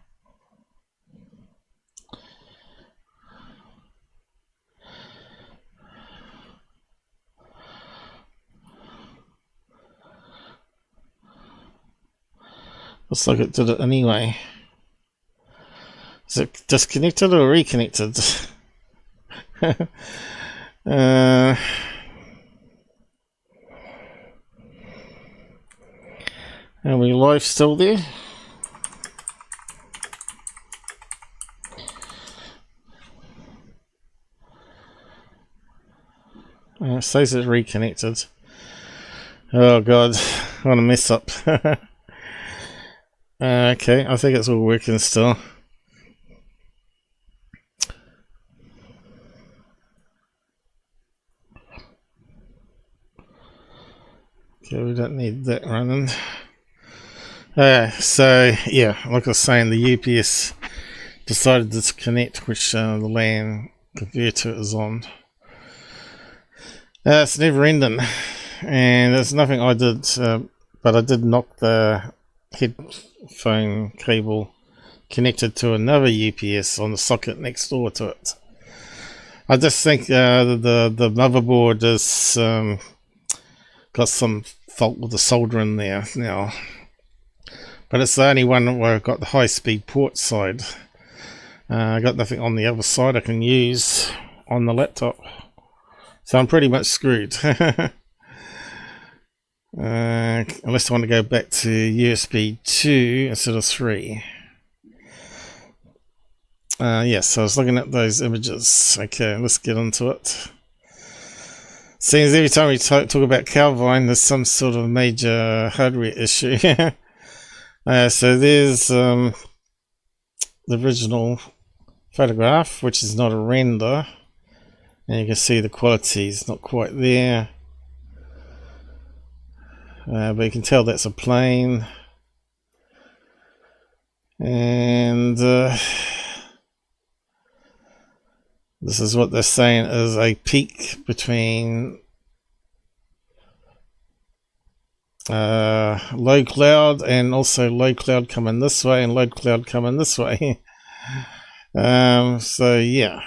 Looks like it did it anyway. Is it disconnected or reconnected? Are we live still there? It says it's reconnected. Oh god, what a mess up. Okay, I think it's all working still. Okay, we don't need that running. So, yeah, like I was saying, the UPS decided to disconnect, which the LAN converter is on. It's never ending, and there's nothing I did but I did knock the headphone cable connected to another UPS on the socket next door to it. I just think the motherboard is got some fault with the soldering there now, but it's the only one where I've got the high-speed port side. I got nothing on the other side I can use on the laptop, so I'm pretty much screwed. Unless I want to go back to USB 2 instead of 3. Yes, I was looking at those images. Okay, let's get into it. Seems every time we talk about Calvine, there's some sort of major hardware issue. So there's the original photograph, which is not a render, and you can see the quality is not quite there, but you can tell that's a plane. And this is what they're saying is a peak between low cloud and also low cloud coming this way and low cloud coming this way. So yeah.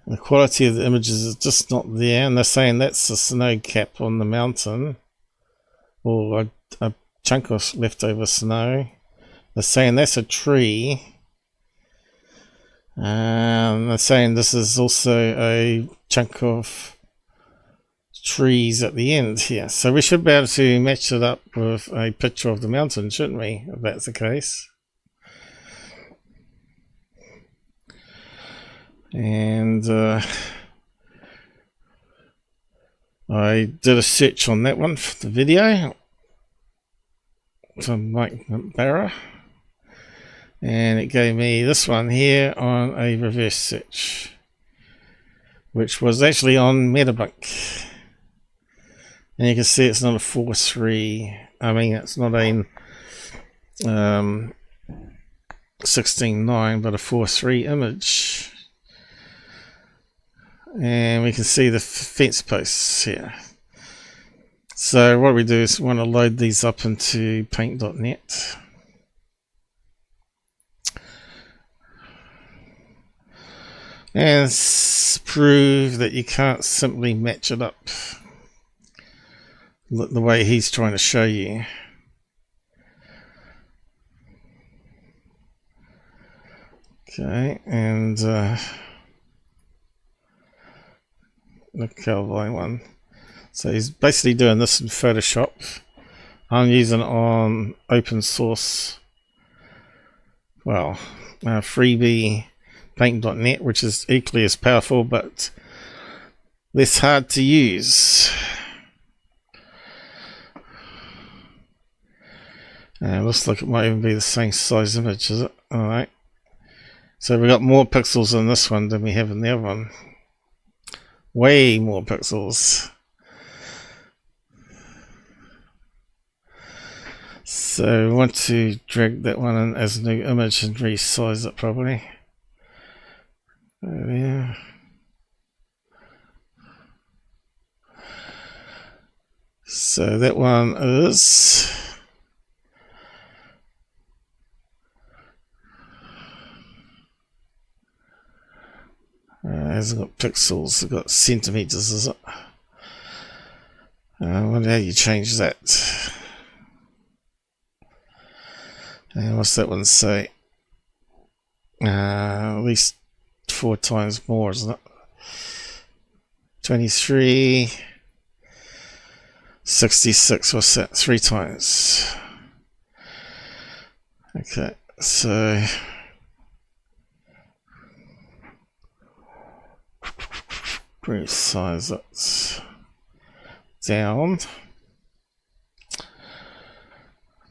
The quality of the images is just not there, and they're saying that's the snow cap on the mountain, or a chunk of leftover snow. They're saying that's a tree. They're saying this is also a chunk of trees at the end here. So we should be able to match it up with a picture of the mountain, shouldn't we, if that's the case? And I did a search on that one for the video from Mike Bara, and it gave me this one here on a reverse search, which was actually on Debunk. And you can see it's not a 4.3. I mean, it's not a 16:9, but a 4.3 image. And we can see the fence posts here. So what we do is we want to load these up into paint.net. And prove that you can't simply match it up the way he's trying to show you. Okay, and the Calvine one. So he's basically doing this in Photoshop. I'm using it on open source, well, freebie paint.net, which is equally as powerful but less hard to use. Looks like it might even be the same size image, is it? Alright. So we got more pixels in this one than we have in the other one. Way more pixels. So we want to drag that one in as a new image and resize it probably. There. So that one is hasn't got pixels, it's got centimeters, is it? I wonder how you change that. And what's that one say? At least 4 times more, isn't it? 23, 66, what's that? 3 times. Okay, so resize it down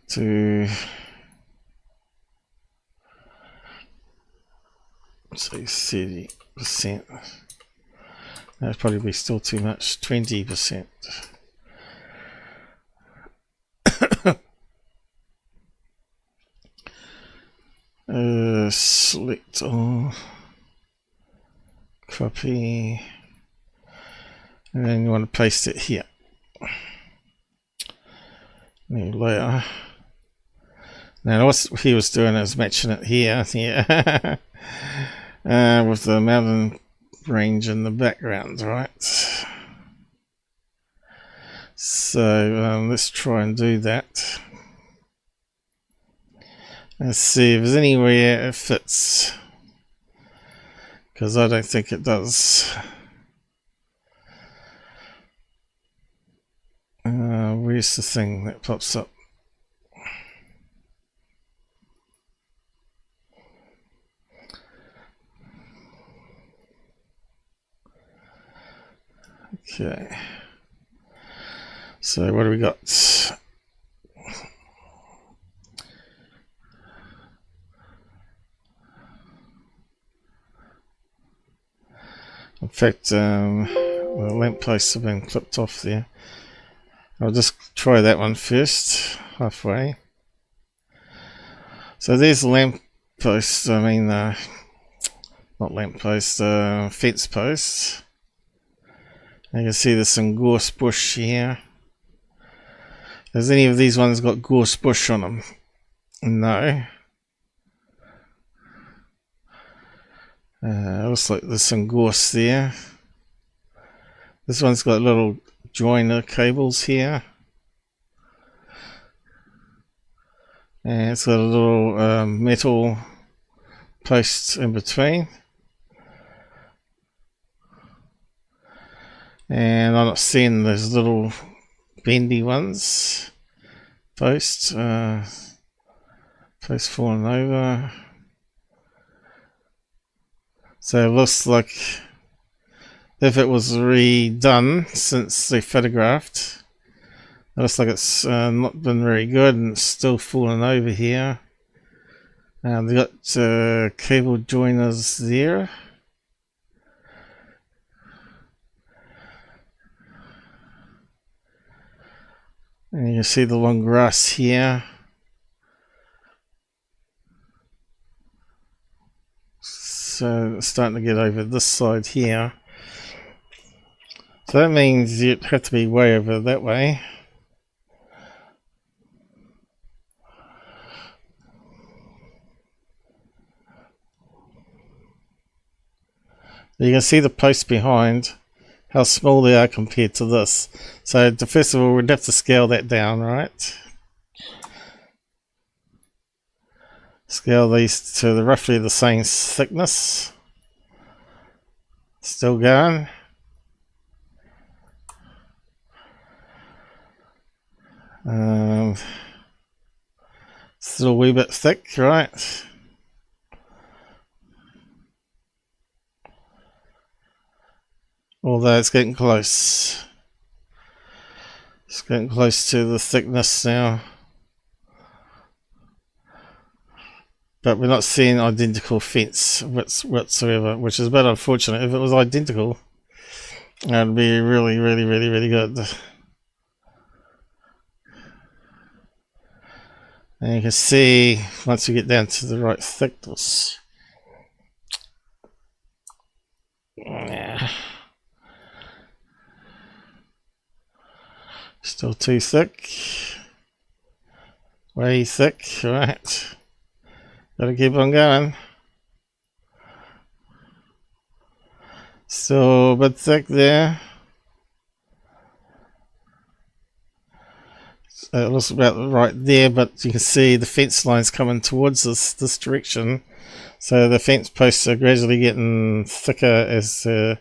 to say 30%. That'd probably be still too much. 20%. Select all. Copy. And then you want to paste it here. New layer. Now what he was doing is matching it here, yeah. With the mountain range in the background, right? So let's try and do that. Let's see if there's anywhere it fits, because I don't think it does. Where's the thing that pops up? Okay. So what do we got? In fact, the lampposts have been clipped off there. I'll just try that one first, halfway. So there's the lamppost, I mean, not lamppost, fence post. You can see there's some gorse bush here. Has any of these ones got gorse bush on them? No. Looks like there's some gorse there. This one's got little joiner cables here. And it's got a little metal post in between. And I'm not seeing those little bendy ones. Post falling over. So it looks like if it was redone since they photographed, it looks like it's not been very good and it's still falling over here. They got cable joiners there. And you can see the long grass here. So it's starting to get over this side here. So that means you'd have to be way over that way. You can see the posts behind, how small they are compared to this. So first of all, we'd have to scale that down, right? Scale these to roughly the same thickness. Still going. Still a wee bit thick, right? Although it's getting close. It's getting close to the thickness now. But we're not seeing identical fence whatsoever, which is a bit unfortunate. If it was identical, that would be really, really, really, really good. And you can see, once you get down to the right thickness, yeah. Still too thick. Way thick, right. Gotta keep on going. Still a bit thick there. So it looks about right there, but you can see the fence lines coming towards this direction. So the fence posts are gradually getting thicker as they're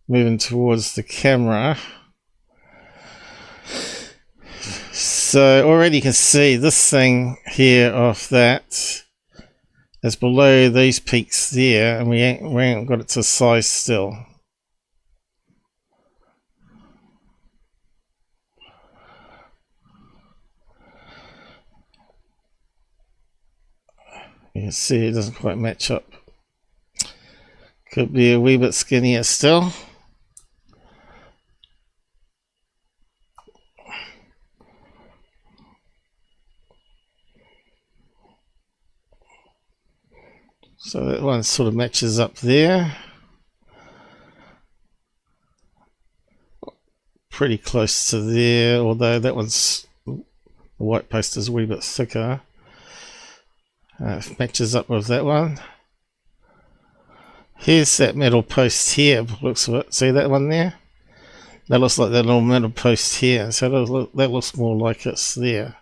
moving towards the camera. So already you can see this thing here off that is below these peaks there, and we ain't got it to size still. You can see it doesn't quite match up. Could be a wee bit skinnier still. So that one sort of matches up there. pretty close to there, although that one's, the white post is a wee bit thicker. Matches up with that one. Here's that metal post here, looks of it. See that one there? That looks like that little metal post here, so that looks more like it's there.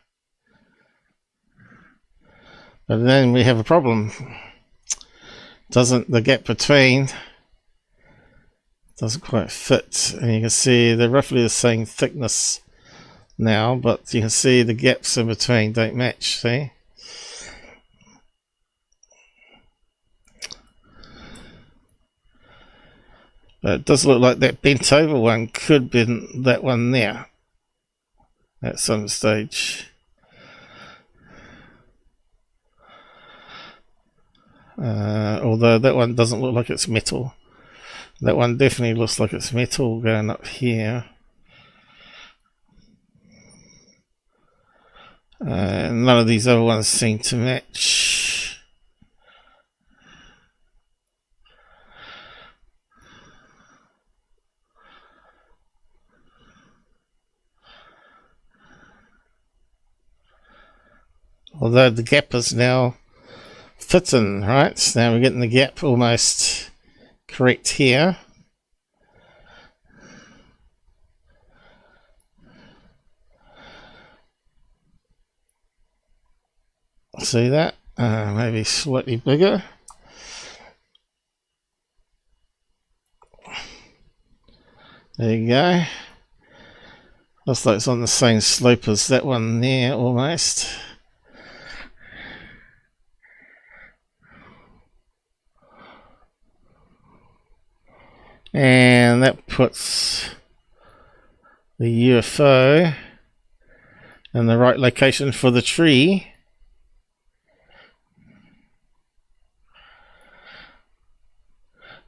But then we have a problem. Doesn't the gap between doesn't quite fit, and you can see they're roughly the same thickness now, but you can see the gaps in between don't match. See? But it does look like that bent over one could be that one there at some stage. Although that one doesn't look like it's metal. That one definitely looks like it's metal going up here. None of these other ones seem to match. Although the gap is now fitting, right? Now we're getting the gap almost correct here. See that? Maybe slightly bigger. There you go. Looks like it's on the same slope as that one there almost. And that puts the UFO in the right location for the tree.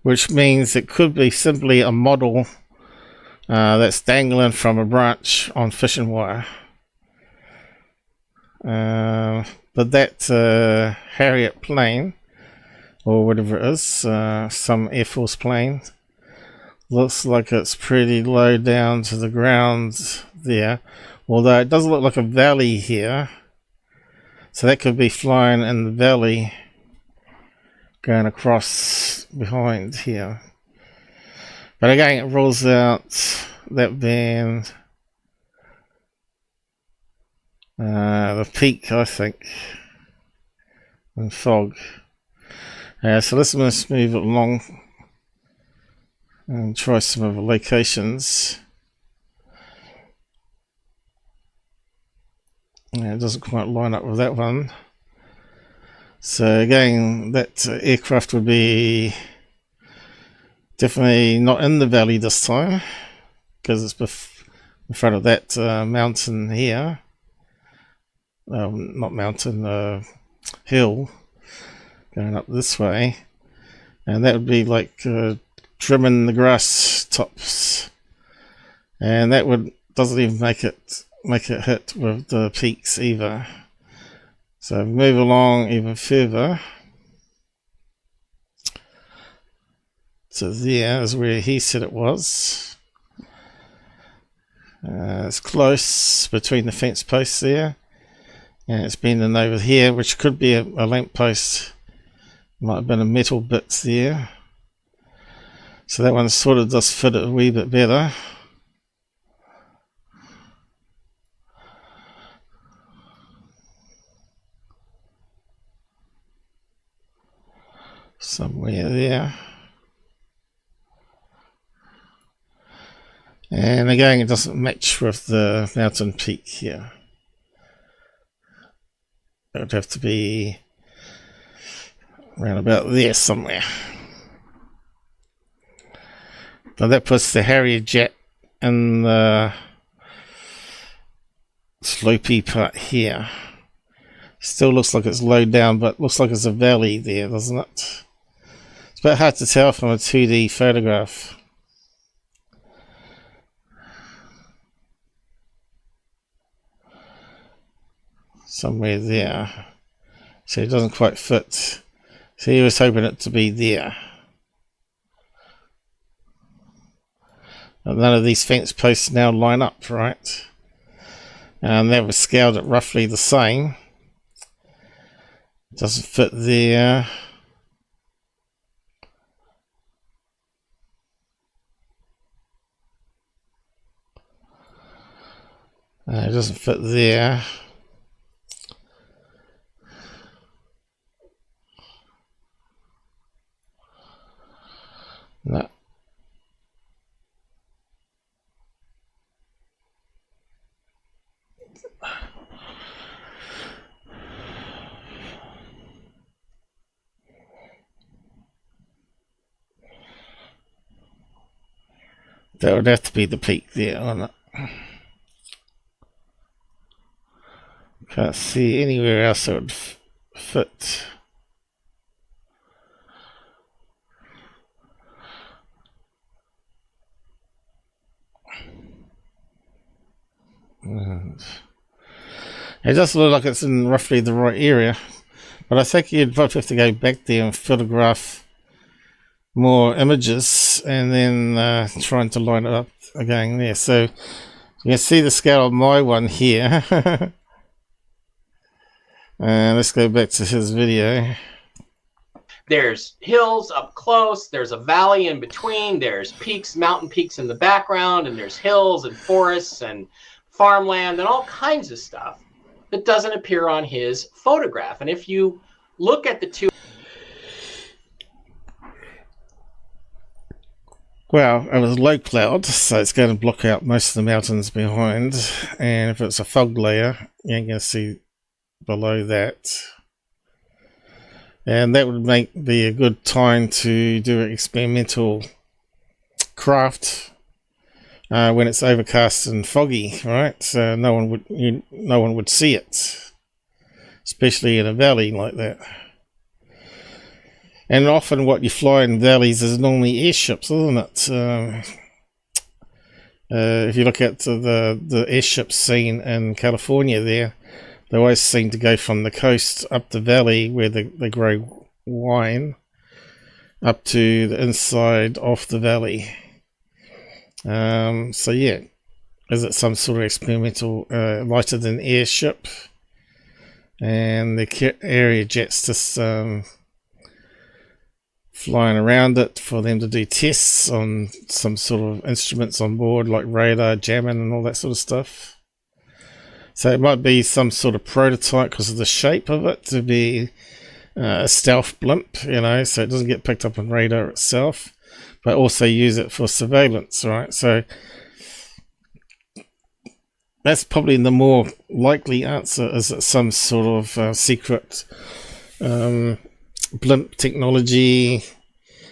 Which means it could be simply a model that's dangling from a branch on fishing wire. But that Harrier plane, or whatever it is, some Air Force plane, looks like it's pretty low down to the ground there, although it does look like a valley here, so that could be flying in the valley going across behind here. But again, it rules out that being the peak, I think, and fog. So let's just move it along and try some other locations. It doesn't quite line up with that one. So again, that aircraft would be definitely not in the valley this time, because it's in front of that mountain here. Not mountain, hill going up this way, and that would be like trimming the grass tops, and that doesn't even make it hit with the peaks either. So move along even further to there is where he said it was. It's close between the fence posts there, and it's bending over here, which could be a lamp post. Might have been a metal bit there. So that one sort of does fit it a wee bit better. Somewhere there. And again, it doesn't match with the mountain peak here. It would have to be around about there somewhere. But that puts the Harrier jet in the slopey part here. Still looks like it's low down, but looks like it's a valley there, doesn't it? It's a bit hard to tell from a 2D photograph. Somewhere there. So it doesn't quite fit. So he was hoping it to be there. None of these fence posts now line up, right? And they were scaled at roughly the same. Doesn't fit there. It doesn't fit there. No. That would have to be the peak there, wouldn't it? Can't see anywhere else that would fit. And it does look like it's in roughly the right area, but I think you'd probably have to go back there and photograph more images and then trying to line it up again there. So you can see the scale of my one here. Let's go back to his video. There's hills up close, there's a valley in between, there's peaks, mountain peaks in the background, and there's hills and forests and farmland and all kinds of stuff that doesn't appear on his photograph. And if you look at the two... Well, it was low cloud, so it's going to block out most of the mountains behind, and if it's a fog layer, you ain't going to see below that. And that would be a good time to do an experimental craft when it's overcast and foggy, right? So no one would see it, especially in a valley like that. And often what you fly in valleys is normally airships, isn't it? If you look at the airship scene in California there, they always seem to go from the coast up the valley where they grow wine up to the inside of the valley. So yeah, is it some sort of experimental lighter than airship? And the area jets just flying around it for them to do tests on some sort of instruments on board, like radar, jamming and all that sort of stuff. So it might be some sort of prototype because of the shape of it to be a stealth blimp, you know, so it doesn't get picked up on radar itself, but also use it for surveillance, right? So that's probably the more likely answer, is it some sort of secret blimp technology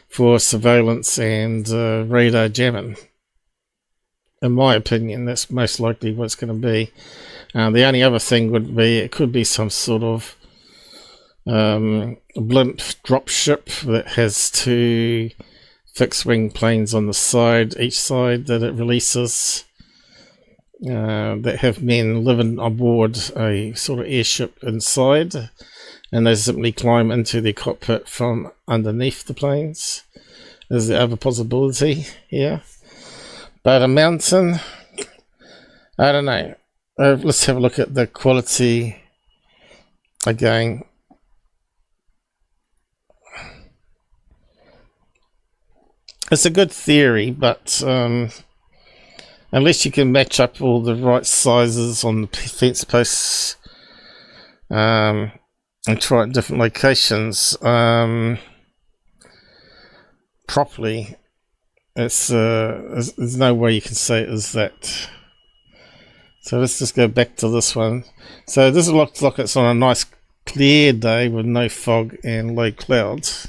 for surveillance and radar jamming. In my opinion, that's most likely what it's going to be. The only other thing would be it could be some sort of blimp dropship that has two fixed wing planes on the side, each side, that it releases, that have men living aboard a sort of airship inside, and they simply climb into the cockpit from underneath the planes. Is the other possibility here. But a mountain, I don't know. Let's have a look at the quality again. It's a good theory, but unless you can match up all the right sizes on the fence posts and try at different locations properly, it's there's no way you can say it is that. So let's just go back to this one. So this looks like it's on a nice clear day with no fog and low clouds,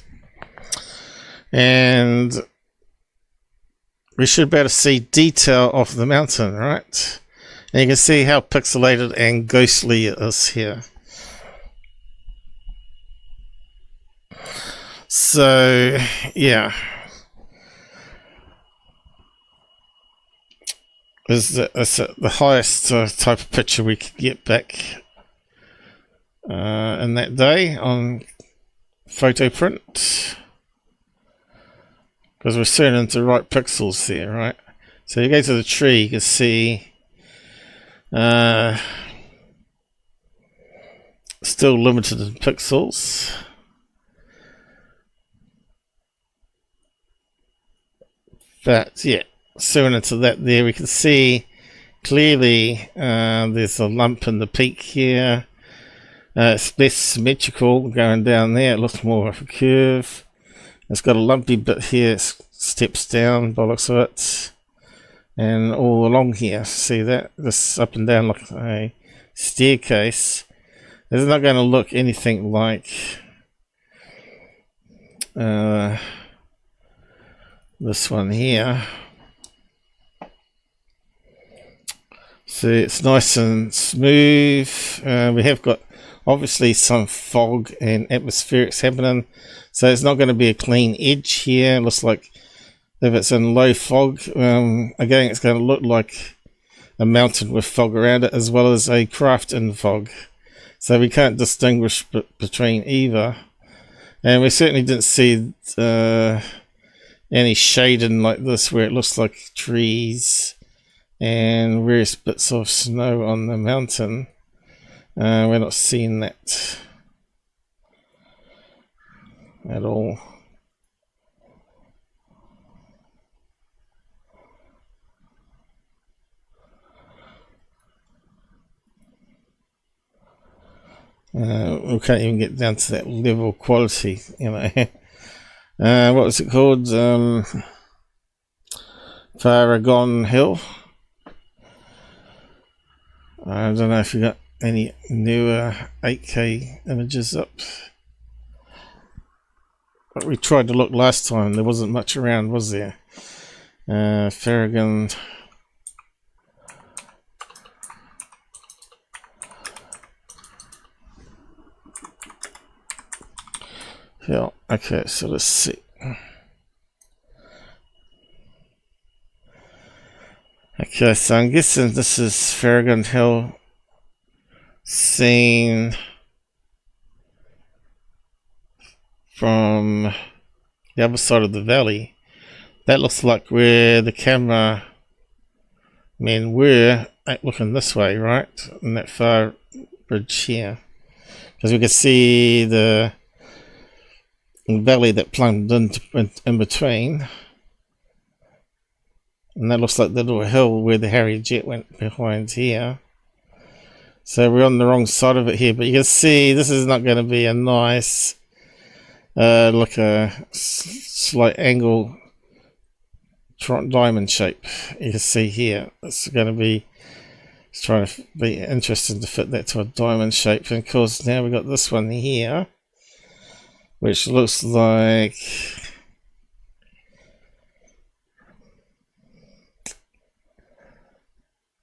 and we should be able to see detail of the mountain, right? And you can see how pixelated and ghostly it is here. So yeah, is the highest type of picture we could get back in that day on photo print, because we're set into right pixels there, right? So you go to the tree, you can see still limited in pixels. But yeah, similar to that there, we can see clearly there's a lump in the peak here. It's less symmetrical going down there. It looks more of a curve. It's got a lumpy bit here. It steps down by the looks of it. And all along here, see that? This up and down like a staircase. It's not going to look anything like this one here. So it's nice and smooth. We have got obviously some fog and atmospherics happening, so it's not going to be a clean edge here. It looks like if it's in low fog, again it's going to look like a mountain with fog around it, as well as a craft in fog. So we can't distinguish between either. And we certainly didn't see any shading like this where it looks like trees and various bits of snow on the mountain. We're not seeing that at all. We can't even get down to that level of quality, you know. What was it called? Paragon Hill. I don't know if you got any newer 8K images up. But we tried to look last time. There wasn't much around, was there? Paragon. Yeah, okay, so let's see. Okay, so I'm guessing this is Paragon Hill seen from the other side of the valley. That looks like where the camera men were looking this way, right? In that far bridge here. Because we can see the valley that plumbed in between, and that looks like the little hill where the Harrier jet went behind here. So we're on the wrong side of it here, but you can see this is not going to be a nice like a slight angle diamond shape. You can see here it's going to be, it's trying to be interesting to fit that to a diamond shape. And of course now we've got this one here, which looks like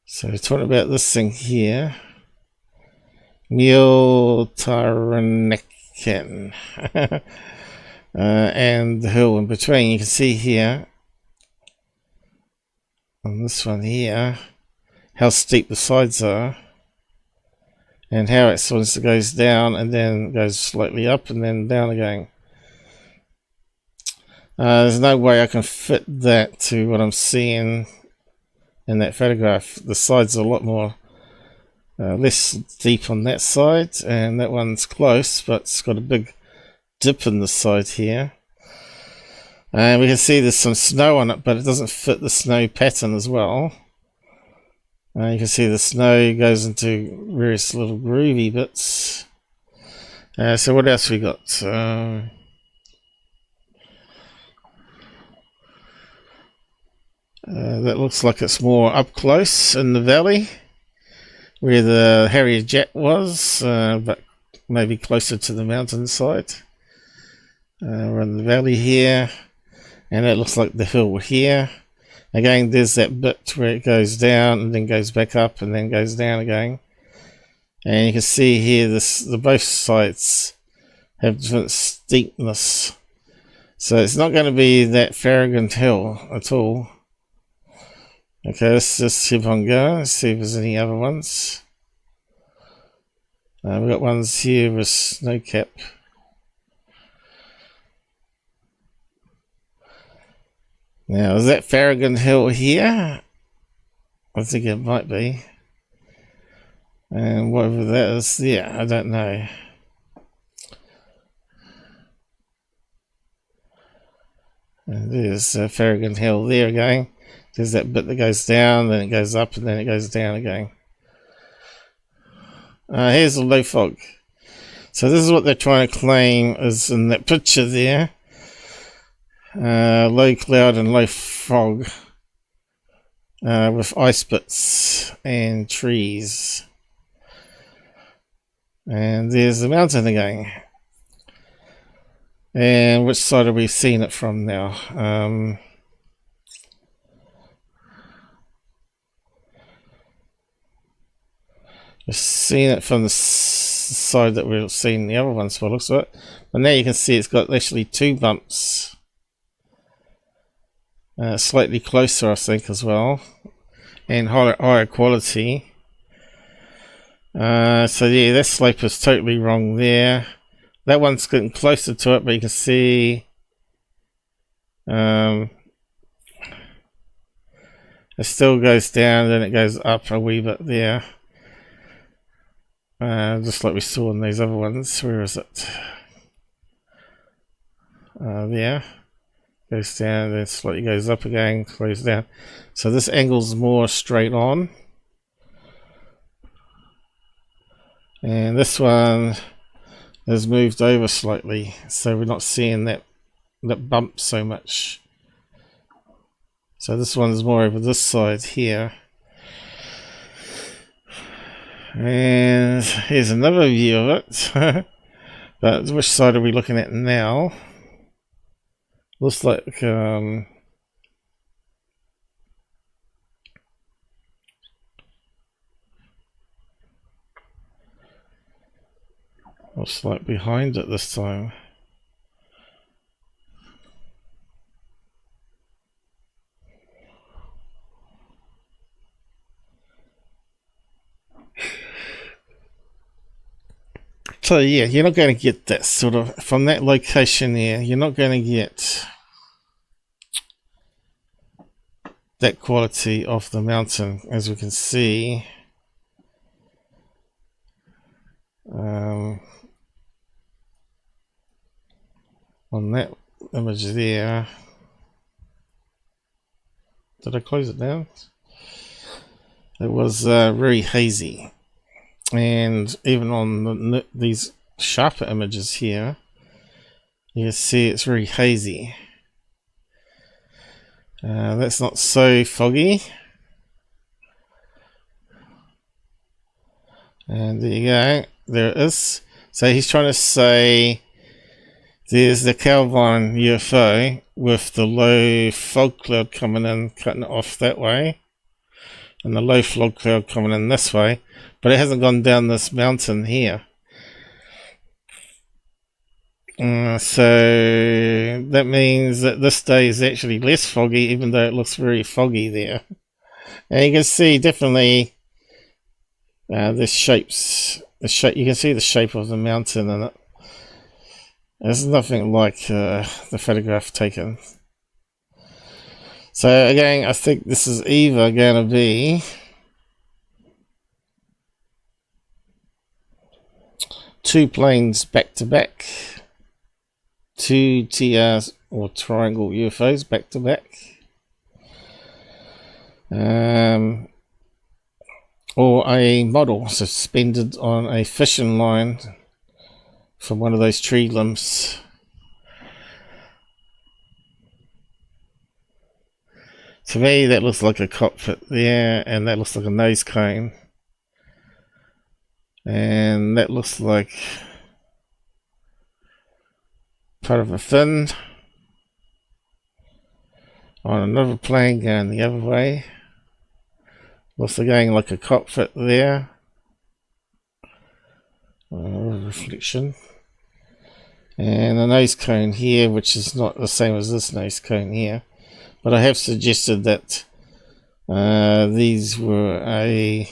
so we're talking about this thing here, Multaranakan, and the hill in between. You can see here on this one here how steep the sides are, and how it sort of goes down and then goes slightly up and then down again. There's no way I can fit that to what I'm seeing in that photograph. The sides are a lot more less deep on that side, and that one's close, but it's got a big dip in the side here. And we can see there's some snow on it, but it doesn't fit the snow pattern as well. You can see the snow goes into various little groovy bits. So what else we got? That looks like it's more up close in the valley where the Harrier jet was, but maybe closer to the mountainside. We're in the valley here, and it looks like the hill here. Again, there's that bit where it goes down and then goes back up and then goes down again. And you can see here the both sides have different steepness. So it's not going to be that Paragon Hill at all. Okay, let's just keep on going. Let's see if there's any other ones. We've got ones here with snow cap. Now, is that Farragut Hill here? I think it might be. And whatever that is, yeah, I don't know. And there's Farragut Hill there again. There's that bit that goes down, then it goes up, and then it goes down again. Here's the low fog. So this is what they're trying to claim is in that picture there. Low cloud and low fog with ice bits and trees. And there's the mountain again. And which side are we seeing it from now? We're seeing it from the side that we're seeing the other ones, what looks like. But now you can see it's got actually two bumps. Slightly closer, I think, as well. And higher quality. So yeah, that slope is totally wrong there. That one's getting closer to it, but you can see it still goes down, then it goes up a wee bit there. Just like we saw in these other ones. Where is it? There. Goes down, then slightly goes up again, goes down. So this angle's more straight on. And this one has moved over slightly, so we're not seeing that bump so much. So this one is more over this side here. And here's another view of it. But which side are we looking at now? Looks like looks like behind it this time. So yeah, you're not going to get that sort of, from that location there, you're not going to get that quality of the mountain, as we can see. On that image there. Did I close it down? It was very hazy. And even on these sharper images here, you can see it's very hazy. That's not so foggy. And there you go. There it is. So he's trying to say there's the Calvine UFO with the low fog cloud coming in, cutting it off that way. And the low fog cloud coming in this way. But it hasn't gone down this mountain here. So that means that this day is actually less foggy, even though it looks very foggy there. And you can see definitely the shapes. You can see the shape of the mountain in it. There's nothing like the photograph taken. So again, I think this is either going to be two planes back to back, two TRs or triangle UFOs back to back, or a model suspended on a fishing line from one of those tree limbs. To me, that looks like a cockpit there, and that looks like a nose cone. And that looks like part of a fin on another plane going the other way. Looks like going like a cockpit there. Reflection. And a nose cone here, which is not the same as this nose cone here. But I have suggested that these were a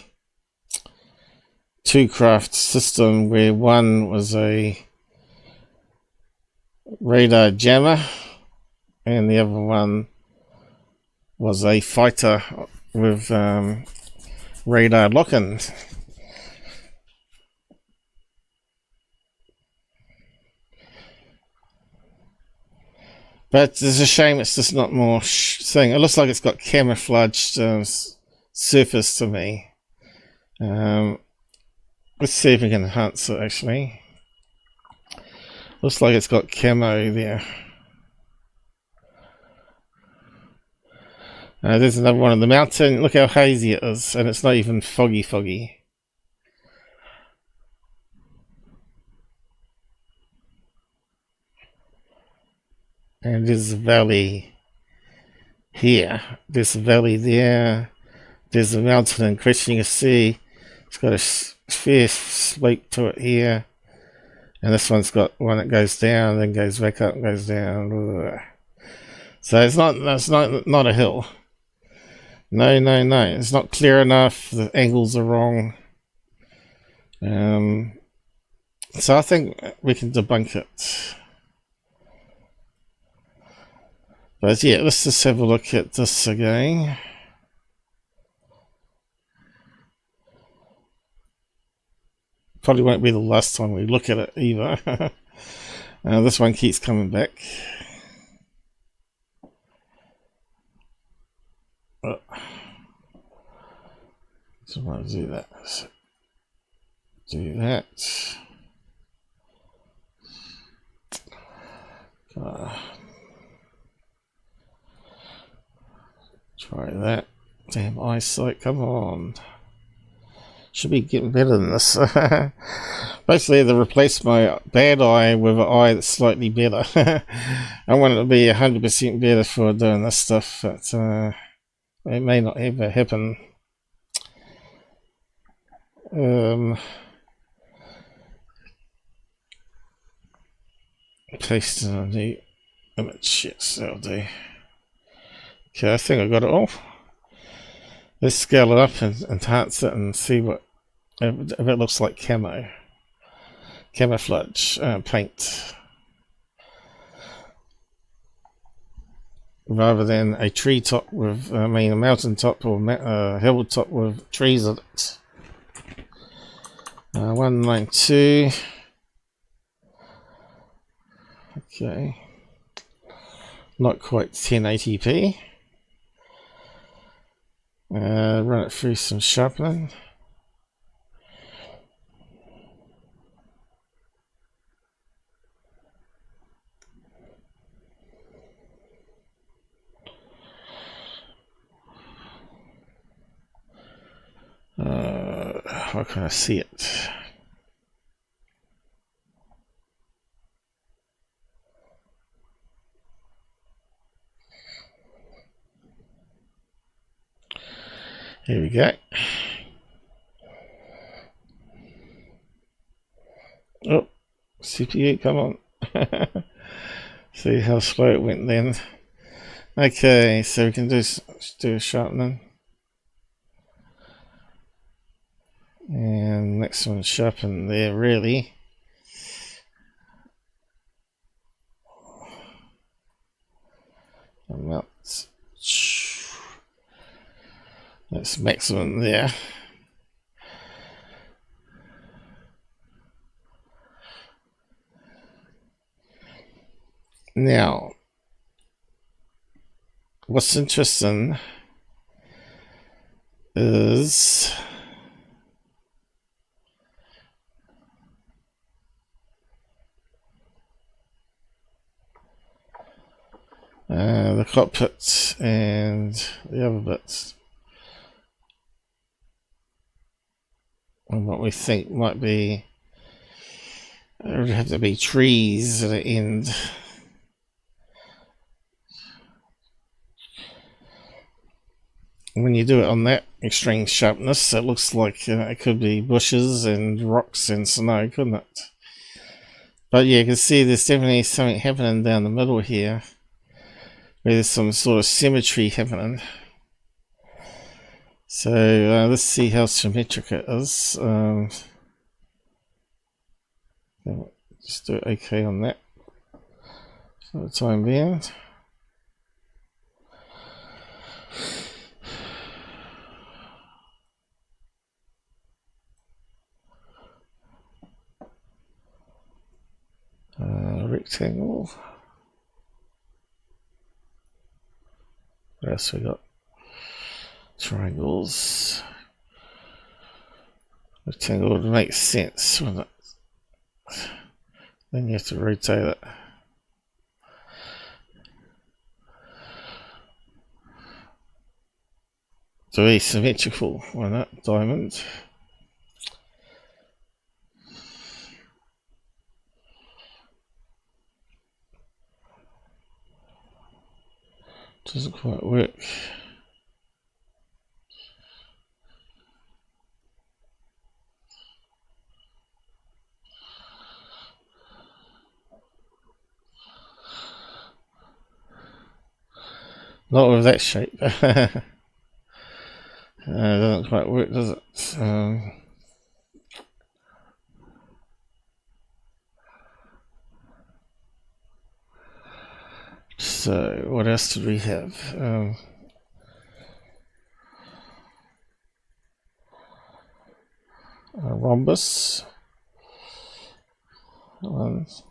two-craft system where one was a radar jammer and the other one was a fighter with radar lock-in. But it's a shame it's just not more thing. It looks like it's got camouflaged surface to me. Let's see if we can enhance it actually. Looks like it's got camo there. There's another one on the mountain. Look how hazy it is, and it's not even foggy. And there's a valley here. There's a valley there. There's a mountain in question. You can see it's got a fair slope to it here. And this one's got one that goes down, then goes back up and goes down. So it's not a hill. No. It's not clear enough. The angles are wrong. So I think we can debunk it. But yeah, let's just have a look at this again. Probably won't be the last time we look at it either. This one keeps coming back. So I want to do that. Do that. Try that. Damn eyesight, come on. Should be getting better than this. Basically, they replaced my bad eye with an eye that's slightly better. I want it to be 100% better for doing this stuff, but it may not ever happen. Paste in a new image. Yes, that'll do. Okay, I think I got it all. Let's scale it up and enhance it and see what if it looks like camouflage paint, rather than a tree top with, a mountain top or hill top with trees on it. 192. Okay, not quite 1080p. Run it through some sharpening. How can I see it? Here we go. Oh, CPU, come on. See how slow it went then. Okay, so we can do a sharpening. And next one, sharpen there, really. That's maximum there. Now, what's interesting is the cockpit and the other bits. And what we think might be, there would have to be trees at the end. When you do it on that extreme sharpness, it looks like it could be bushes and rocks and snow, couldn't it? But yeah, you can see there's definitely something happening down the middle here, where there's some sort of symmetry happening. So let's see how symmetric it is. Just do it okay on that for the time being. rectangle. What else we got? Triangles. Rectangle would make sense, wouldn't it? Then you have to rotate it. To be symmetrical, why not? Diamond. Doesn't quite work. Not with that shape. It doesn't quite work, does it? So, what else did we have? A rhombus. Ones.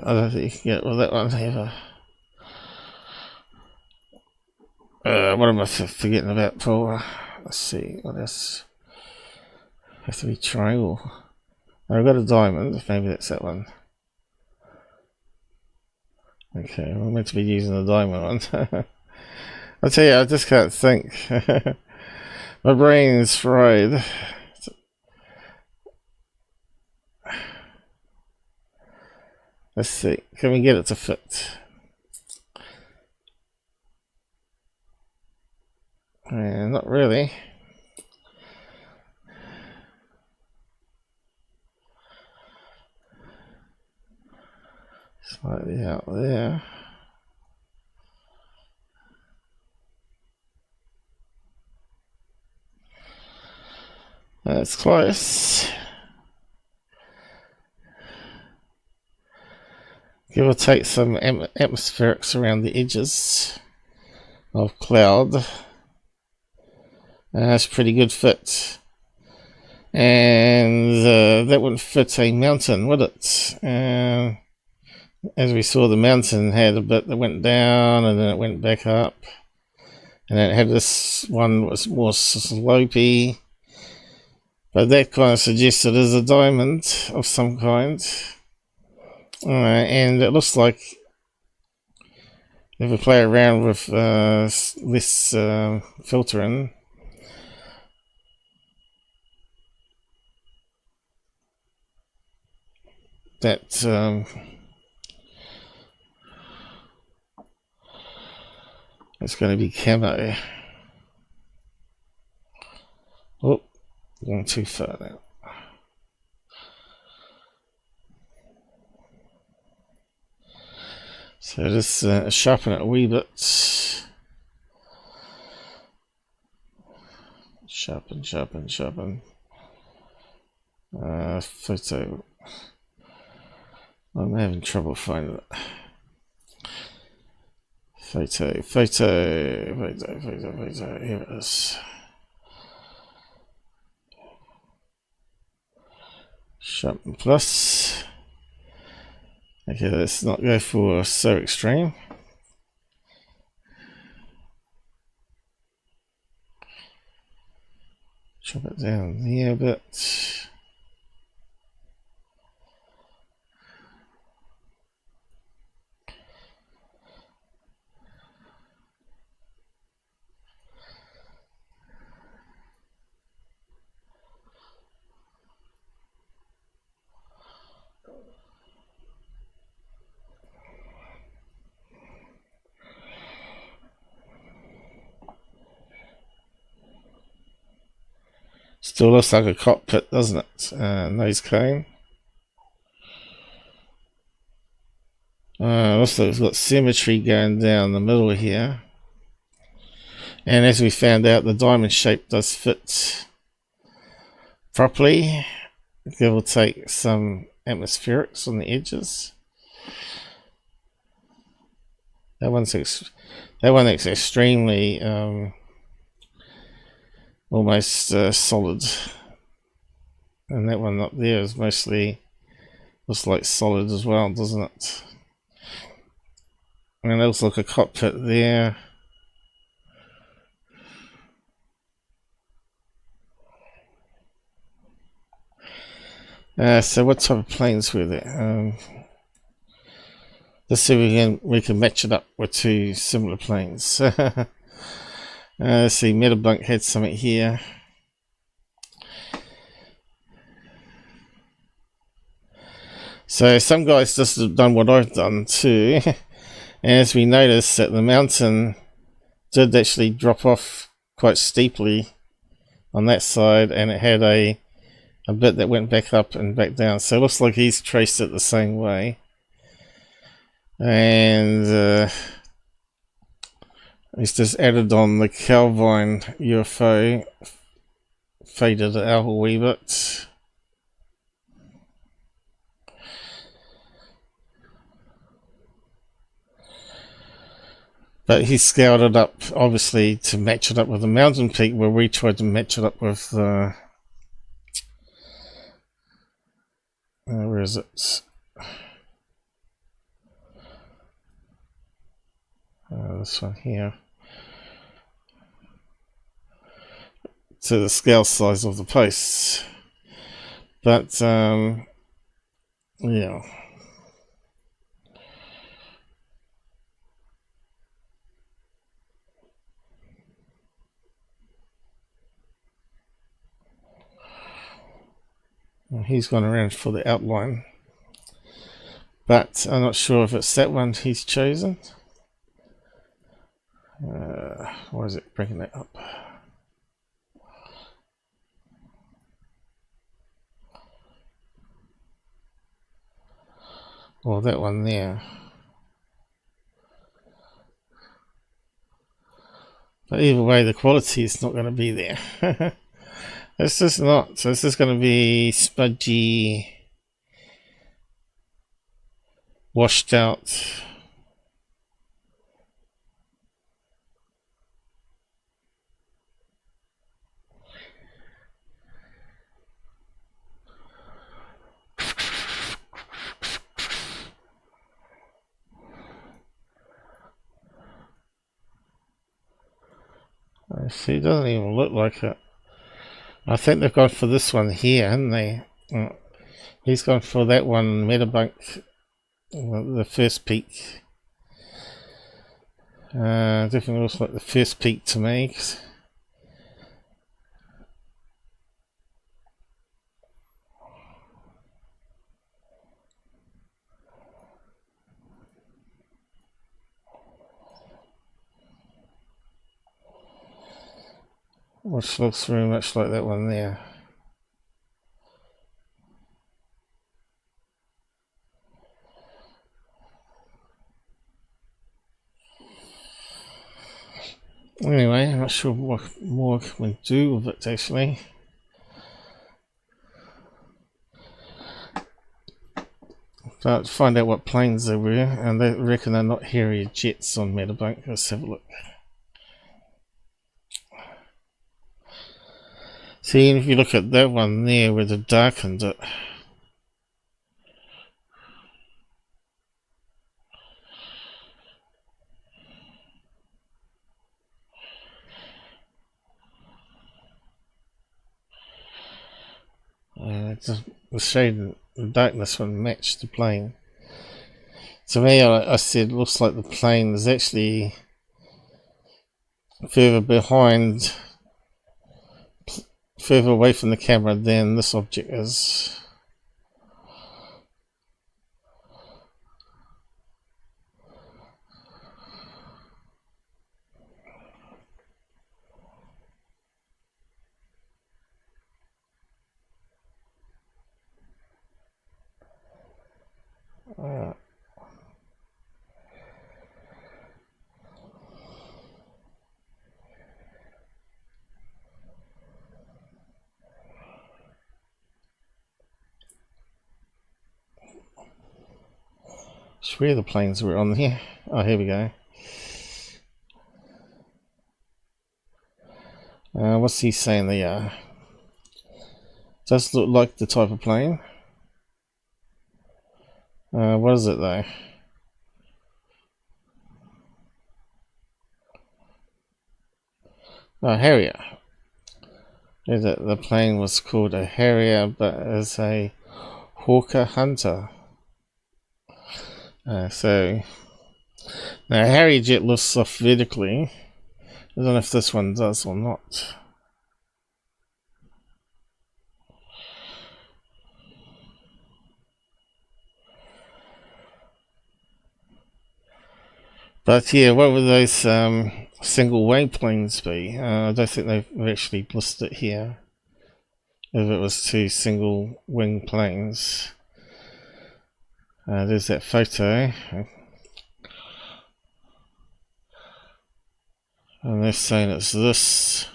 I don't think you can get well, that one either. What am I forgetting about, Paul? Let's see, what else? Has to be triangle. I've got a diamond, maybe that's that one. Okay, we're meant to be using the diamond one. I tell you, I just can't think. My brain's fried. Let's see, can we get it to fit? Not really. Slightly out there. That's close. Give or take some atmospherics around the edges of cloud. That's a pretty good fit. And that wouldn't fit a mountain, would it? As we saw, the mountain had a bit that went down and then it went back up. And then it had this one that was more slopey. But that kind of suggests it is a diamond of some kind. And it looks like if we play around with this filtering, that it's going to be camo. Oh, going too far now. So just sharpen it a wee bit. Sharpen. Photo. I'm having trouble finding it. Photo. Here it is. Sharpen plus. Okay, let's not go for so extreme. Chop it down here a bit. Still looks like a cockpit, doesn't it? Nose cone. Also, it's got symmetry going down the middle here. And as we found out, the diamond shape does fit properly. Give or take some atmospherics on the edges. That one is extremely almost solid, and that one up there is mostly looks like solid as well, doesn't it? And there looks like a cockpit there. So what type of planes were there? Let's see if we can match it up with two similar planes. Let's see, Debunk had something here. So some guys just have done what I've done too. As we noticed that the mountain did actually drop off quite steeply on that side, and it had a bit that went back up and back down. So it looks like he's traced it the same way. And he's just added on the Calvine UFO, faded it out a wee bit. But he scaled it up, obviously, to match it up with the mountain peak, where we tried to match it up with the... where is it? This one here. To the scale size of the posts. But, yeah. He's gone around for the outline, but I'm not sure if it's that one he's chosen. Why is it bringing that up? Well, that one there. But either way, the quality is not going to be there. It's just not. So it's just going to be smudgy, washed out. See, it doesn't even look like it. I think they've gone for this one here, haven't they? He's gone for that one, Debunk, the first peak. Definitely looks like the first peak to me. Which looks very much like that one there. Anyway, I'm not sure what more we can do with it actually. But find out what planes they were, and they reckon they're not Harrier jets on Debunk. Let's have a look. See, if you look at that one there where they darkened it, the shade and the darkness one matched the plane. To me, I said, looks like the plane is actually further behind, further away from the camera than this object is. Where the planes were on here. Oh, here we go. What's he saying they are? Does look like the type of plane. What is it though? Oh, Harrier. The plane was called a Harrier, but as a Hawker Hunter. So now Harrier jet lifts off vertically. I don't know if this one does or not. But yeah, what would those single wing planes be? I don't think they've actually listed it here. If it was two single wing planes. There's that photo. And they're saying it's this.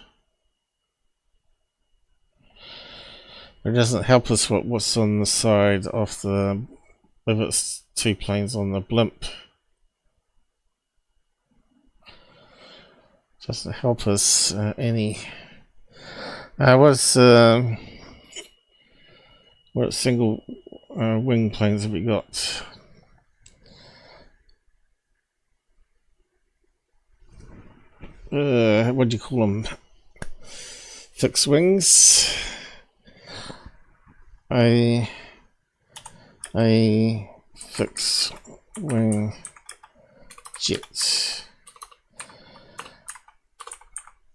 It doesn't help us what's on the side of the, if it's two planes on the blimp. Doesn't help us any. What single wing planes have we got? What do you call them? Fixed wings. A fixed wing jet.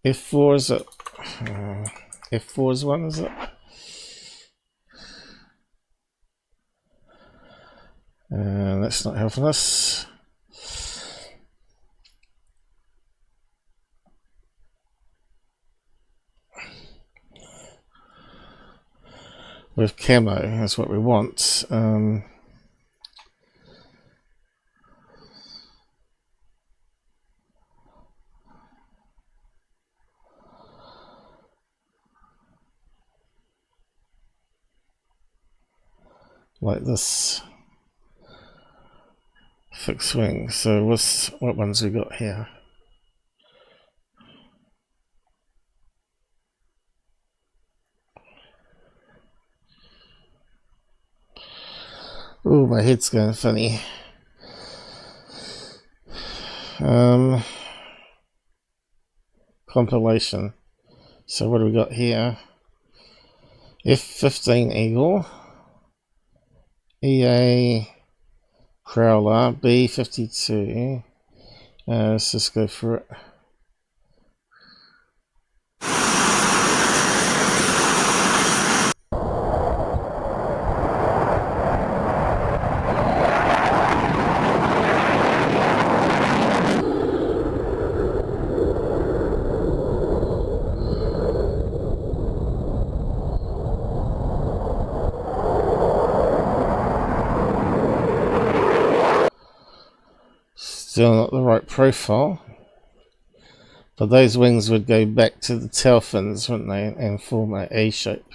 F4 is it? F4 is one, is it? That's not helping us. With camo, that's what we want. Like this fixed wing. So what ones we got here? Oh, my head's going funny. Compilation. So what do we got here? F-15 Eagle, EA Prowler, B-52. Let's just go for it. Still not the right profile, but those wings would go back to the tail fins, wouldn't they, and form an A shape.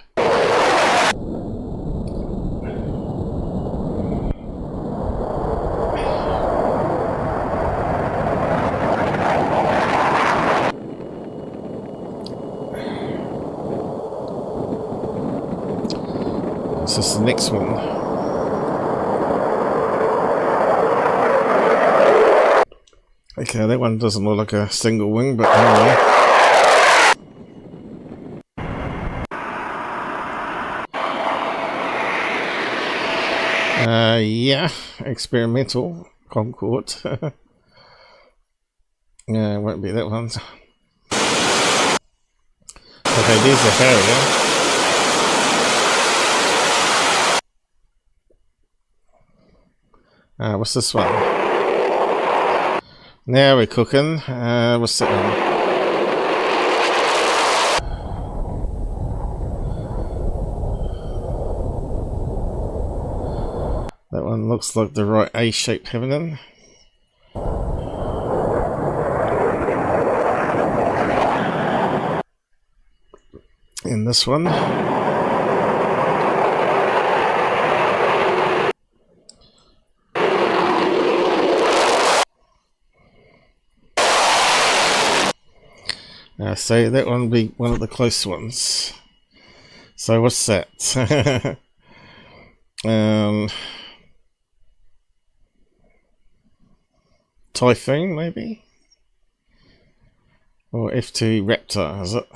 This is the next one. Okay, that one doesn't look like a single wing, but anyway. Yeah, experimental Concorde. Yeah, it won't be that one. Okay, there's the Harrier. What's this one? Now we're cooking. What's that one? That one looks like the right A shape happening. And this one. So that one will be one of the close ones. So what's that? Typhoon, maybe? Or F2 Raptor, is it?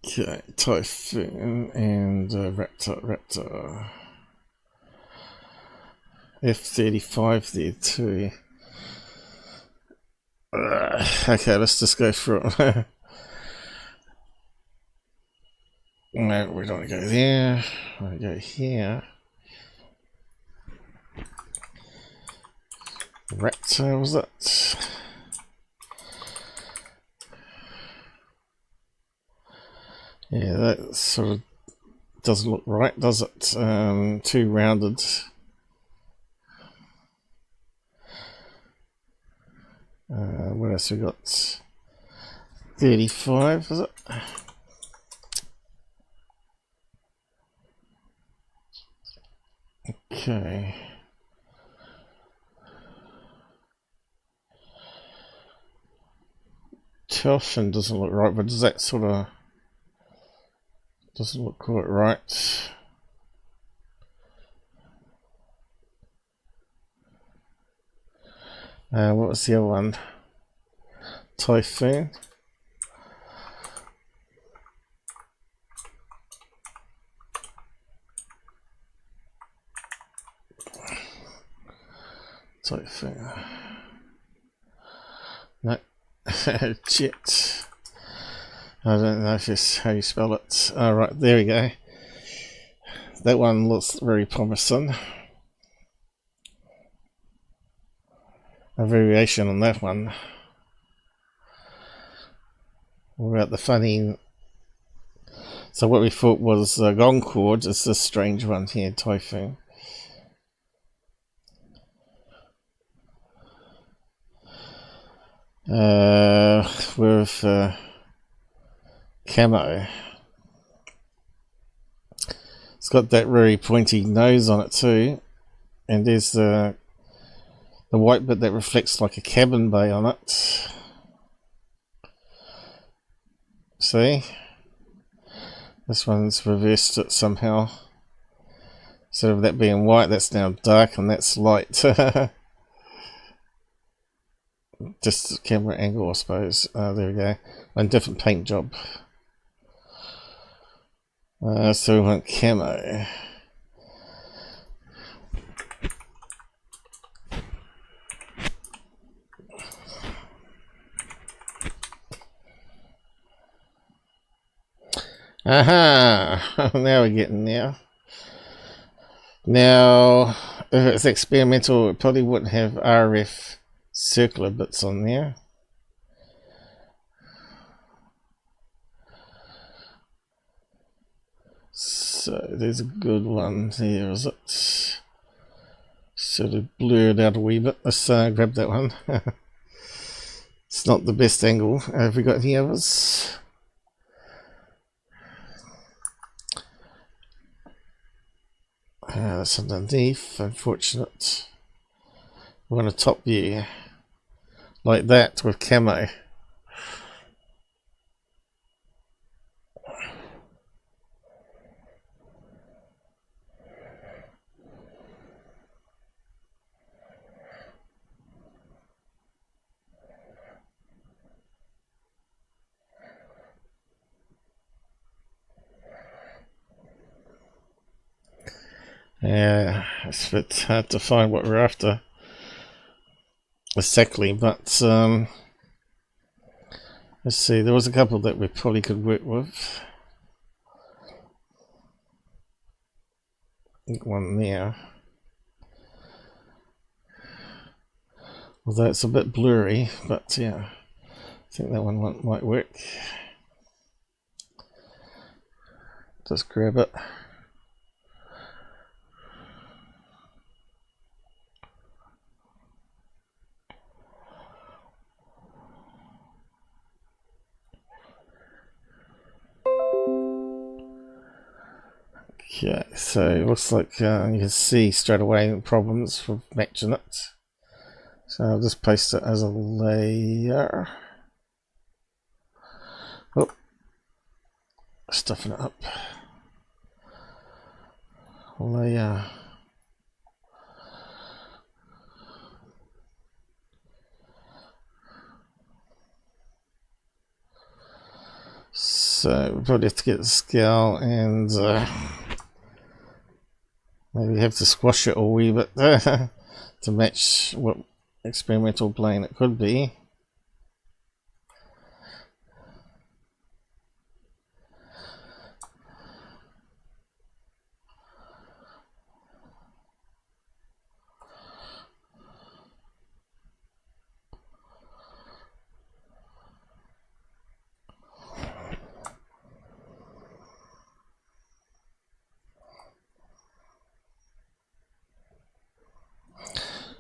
Okay, Typhoon and Raptor. F-35 there too. Okay, let's just go through it. No, we don't want to go there. I want to go here. Raptor, was it? Yeah, that sort of doesn't look right, does it? Too rounded. What else we got? 35, is it? Okay. Telfin doesn't look right, but does that sort of doesn't look quite right. What was the other one? Typhoon. Typhoon. No. Jet. I don't know if it's how you spell it. Alright, there we go. That one looks very promising. A variation on that one. What about the funny? So what we thought was Goncord is this strange one here, Typhoon. With Cammo. It's got that very pointy nose on it too, and there's the white bit that reflects like a cabin bay on it. See? This one's reversed it somehow. Instead of that being white, that's now dark and that's light. Just camera angle, I suppose. There we go. And different paint job. So we want camo. Aha! Now we're getting there. Now, if it's experimental, it probably wouldn't have RF circular bits on there. So there's a good one here, is it? Sort of blurred out a wee bit. Let's grab that one. It's not the best angle. Have we got any others? That's underneath, unfortunate. We want a top view like that with camo. Yeah, it's a bit hard to find what we're after exactly, but let's see, there was a couple that we probably could work with. One there, although it's a bit blurry, but yeah, I think that one might work. Just grab it. Okay, so it looks like you can see straight away the problems with matching it. So I'll just paste it as a layer. Oh, stuffing it up. Layer. So we probably have to get the scale and maybe have to squash it a wee bit to match what experimental plane it could be.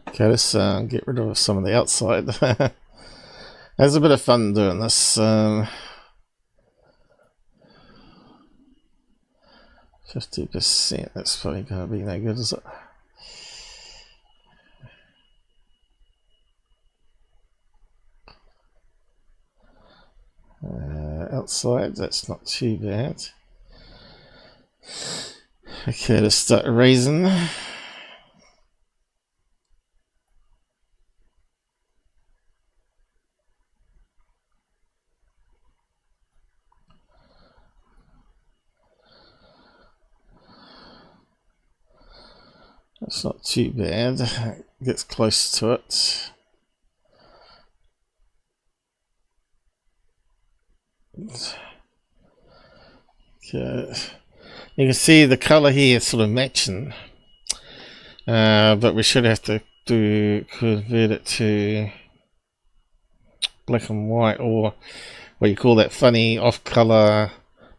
Okay, let's get rid of some of the outside. It's a bit of fun doing this. 50%, that's probably going to be no good, is it? Outside, that's not too bad. Okay, let's start erasing. That's not too bad. Gets close to it. Okay. You can see the color here is sort of matching, but we should have to convert it to black and white, or what you call that funny off-color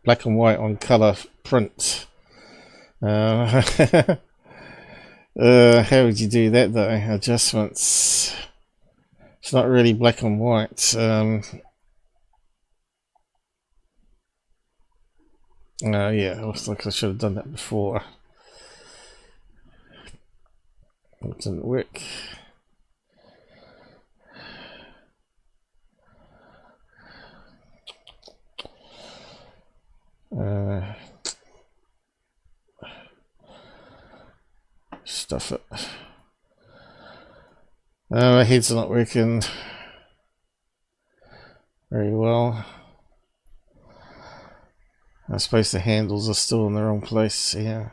black and white on color print. How would you do that though? Adjustments. It's not really black and white. Yeah, it looks like I should have done that before. It didn't work. Stuff it. My head's not working very well. I suppose the handles are still in the wrong place here.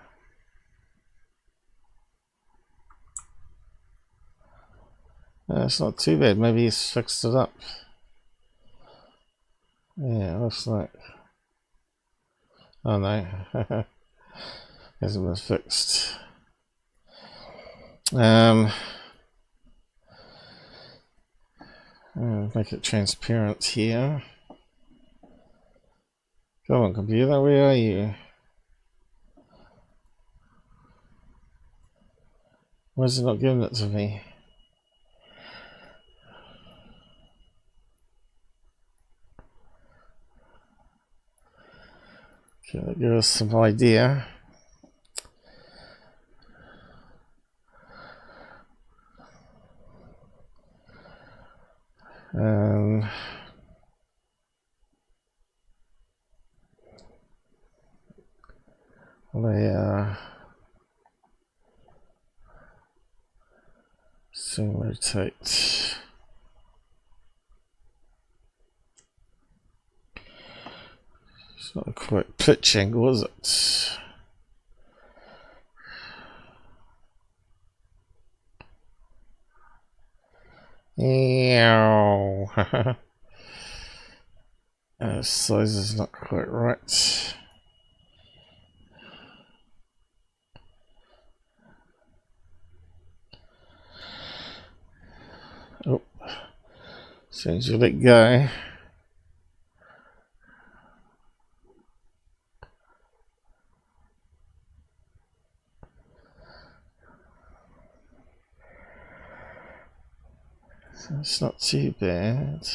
It's not too bad. Maybe he's fixed it up. Yeah, it looks like. Oh no, hasn't been fixed. Make it transparent here. Come on, computer, where are you? Why is it not giving it to me? Okay, that gives us some idea. Layer, zoom, rotate. It's not quite pitch angle, is it? Ew. Size is not quite right. Oh, as soon as you let go, so it's not too bad.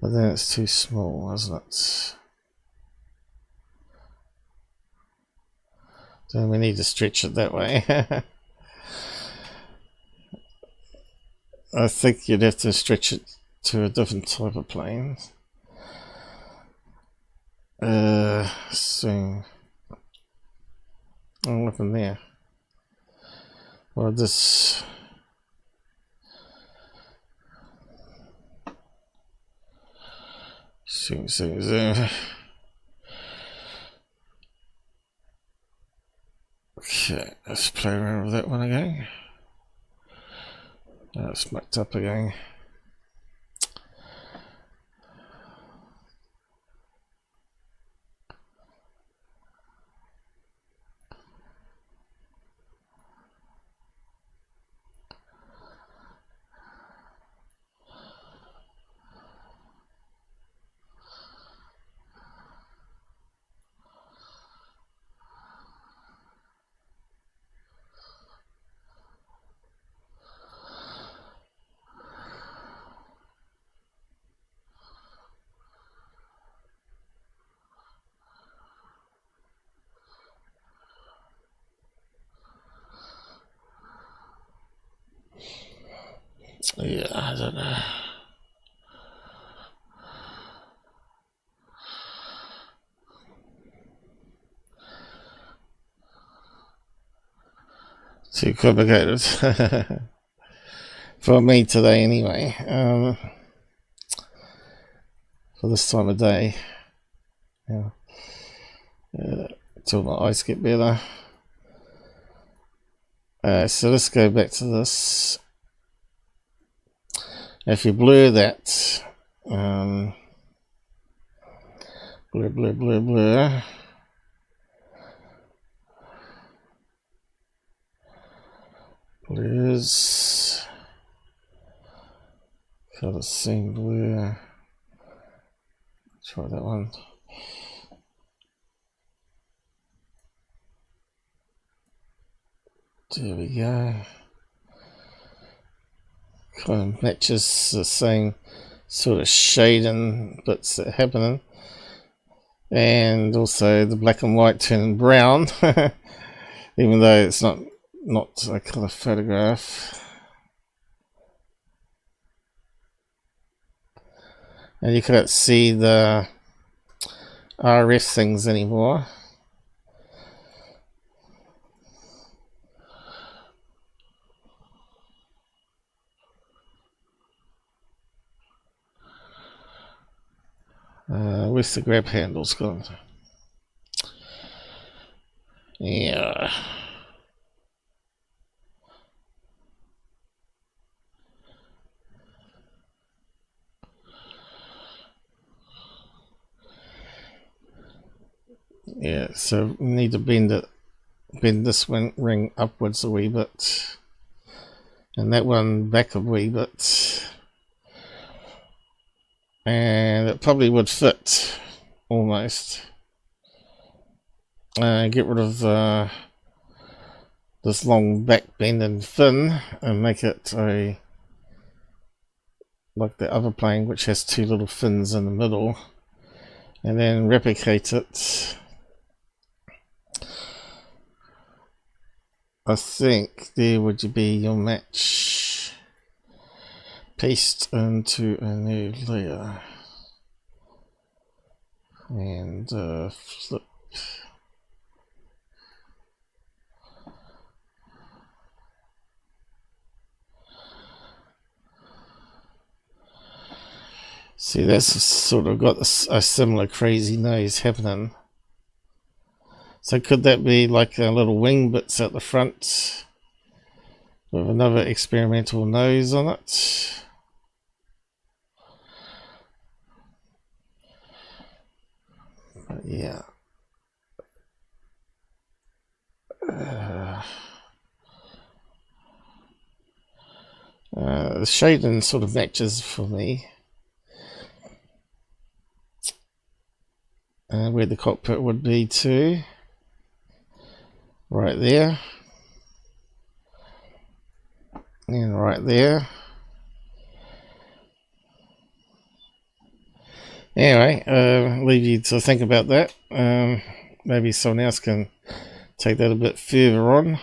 But then it's too small, isn't it? So we need to stretch it that way. I think you'd have to stretch it to a different type of plane. So oh, nothing there. Well, this so okay, let's play around with that one again. It's mucked up again. Yeah, I don't know. Too complicated for me today, anyway. For this time of day, yeah. Till my eyes get better. So let's go back to this. If you blur that, blur, blurs, color scene blur, try that one. There we go. Kind of matches the same sort of shading bits that are happening, and also the black and white turning brown, even though it's not a colour photograph. And you can't see the RF things anymore. Where's the grab handles gone? Yeah. Yeah, so we need to bend this one ring upwards a wee bit, and that one back a wee bit. And it probably would fit almost. Get rid of this long back bend and fin and make it like the other plane, which has two little fins in the middle, and then replicate it. I think there would be your match. Paste into a new layer and flip. See, that's sort of got a similar crazy nose happening. So could that be like a little wing bits at the front with another experimental nose on it? Yeah. The shading sort of matches for me. Where the cockpit would be too. Right there. And right there. Anyway, leave you to think about that. Maybe someone else can take that a bit further on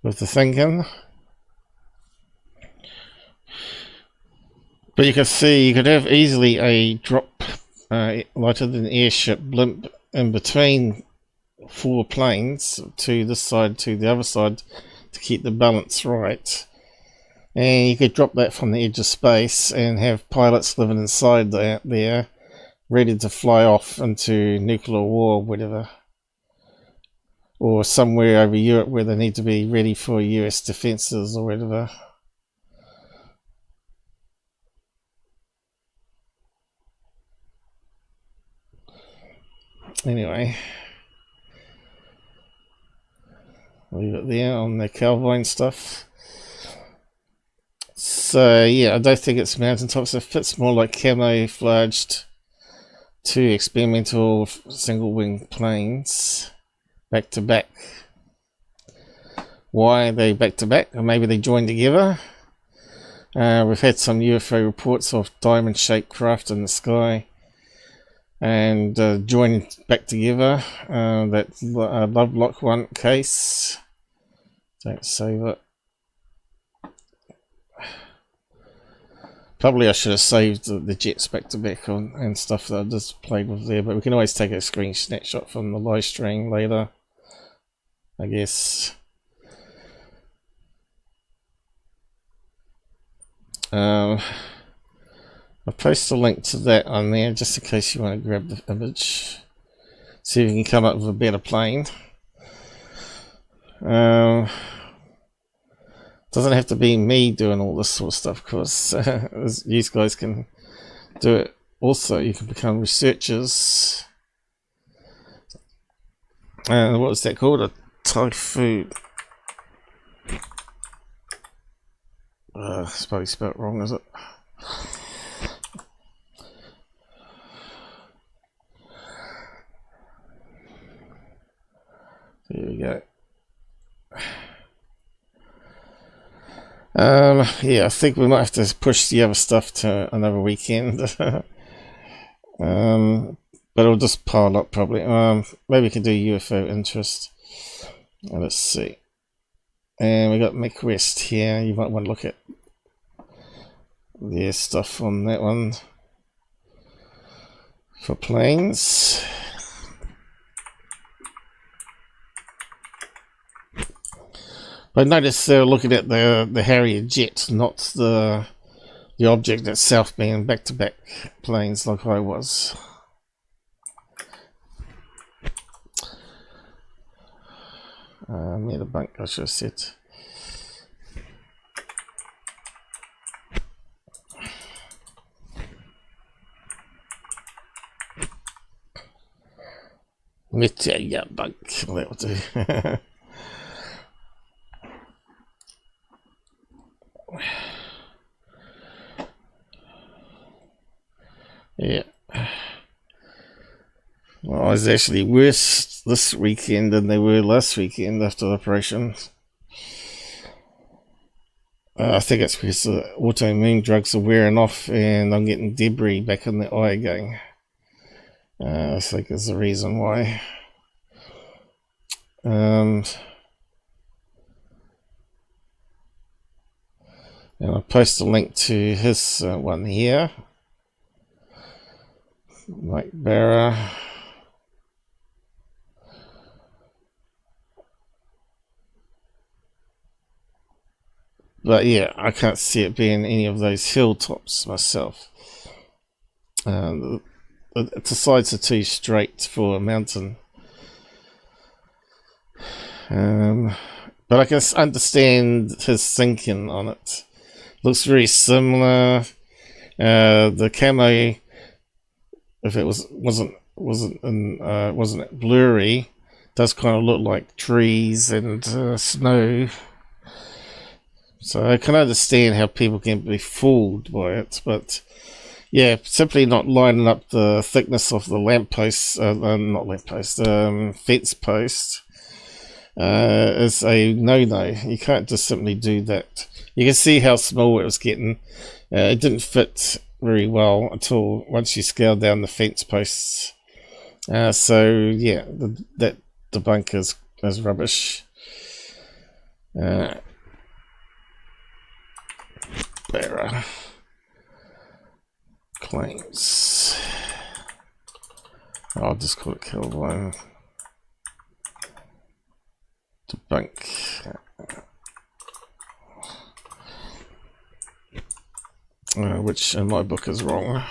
with the thinking. But you can see you could have easily a drop lighter than airship blimp in between 4 planes, to this side to the other side, to keep the balance right. And you could drop that from the edge of space and have pilots living inside there ready to fly off into nuclear war or whatever. Or somewhere over Europe where they need to be ready for US defences or whatever. Anyway, leave it there on the Calvine stuff. So yeah, I don't think it's mountaintops. It fits more like camouflaged 2 experimental single wing planes back to back. Why are they back to back? Or maybe they joined together. We've had some UFO reports of diamond shaped craft in the sky and joining back together. That Lovelock one case. Don't save it. Probably I should have saved the jets back to back on and stuff that I just played with there, but we can always take a screen snapshot from the live stream later, I guess. I'll post a link to that on there just in case you want to grab the image. See if you can come up with a better plane. Doesn't have to be me doing all this sort of stuff, because you guys can do it also. You can become researchers. What is that called? A typhoon. It's probably spelled wrong, is it? There we go. Yeah, I think we might have to push the other stuff to another weekend. But it'll just pile up probably. Maybe we can do UFO interest. Let's see. And we got McWest here. You might want to look at their stuff on that one for planes. But notice they're looking at the Harrier jet, not the object itself, being back-to-back planes like I was. Debunk, I should have said. Debunk, that will do. Yeah. Well, I was actually worse this weekend than they were last weekend after the operation. I think it's because the autoimmune drugs are wearing off and I'm getting debris back in the eye again. I think is the reason why. And I'll post a link to his one here. Like Bara. But yeah, I can't see it being any of those hilltops myself. The sides are too straight for a mountain. But I can understand his thinking on it. Looks very similar. The camo, if it wasn't blurry, does kind of look like trees and snow. So I can understand how people can be fooled by it, but yeah, simply not lining up the thickness of the lamppost, fence post, is a no-no. You can't just simply do that. You can see how small it was getting. It didn't fit very well at all once you scaled down the fence posts. So yeah, the Debunk as rubbish. Bara claims. I'll just call it Calvine. Debunk. Which in my book is wrong.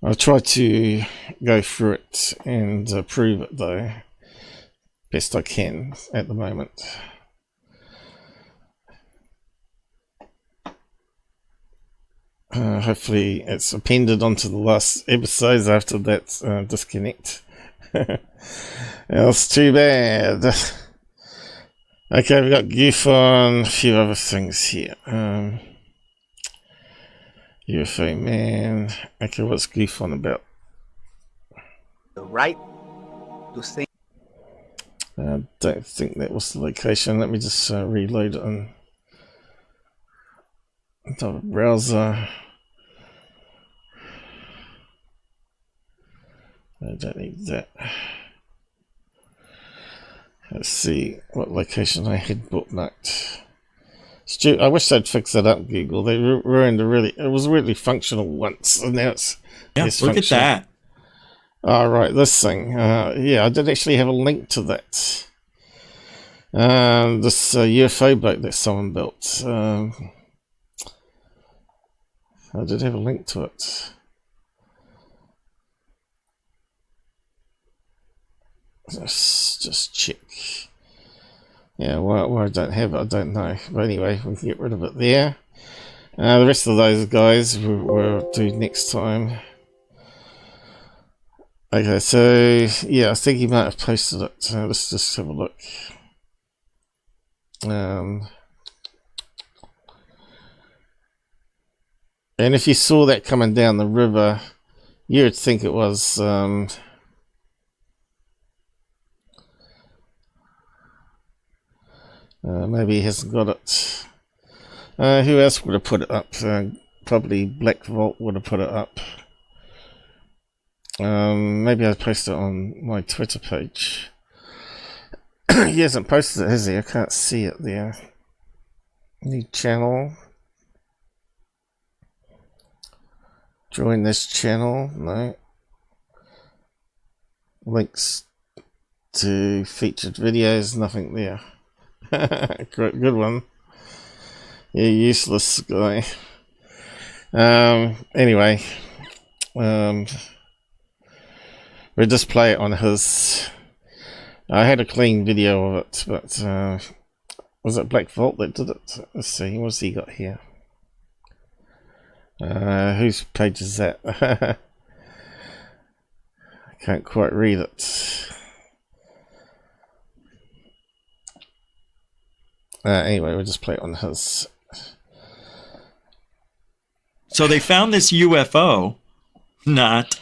I'll try to go through it and prove it though, best I can at the moment. Hopefully it's appended onto the last episodes after that disconnect. That's too bad. Okay, we've got Goof on, a few other things here. UFO man. Okay, what's Goof on about? The right to think. I don't think that was the location. Let me just reload it on the browser. I don't need that. Let's see what location I had bookmarked. Stu, I wish they'd fix that up, Google. They ruined it was really functional once, and now it's look at that. Oh, right, this thing. Yeah, I did actually have a link to that. This UFO boat that someone built. I did have a link to it. Let's just check. Yeah, why I don't have it, I don't know. But anyway, we can get rid of it there. The rest of those guys we'll do next time. Okay, so yeah, I think he might have posted it. Let's just have a look. And if you saw that coming down the river, you would think it was maybe he hasn't got it. Who else would have put it up? Probably Black Vault would have put it up. Maybe I posted it on my Twitter page. He hasn't posted it, has he? I can't see it there. New channel. Join this channel. No. Links to featured videos. Nothing there. Good one. Yeah, useless guy. Anyway. We'll just play it on his. I had a clean video of it, but was it Black Vault that did it? Let's see, what's he got here? Whose page is that? I can't quite read it. Anyway, we'll just play it on his. So they found this UFO, not.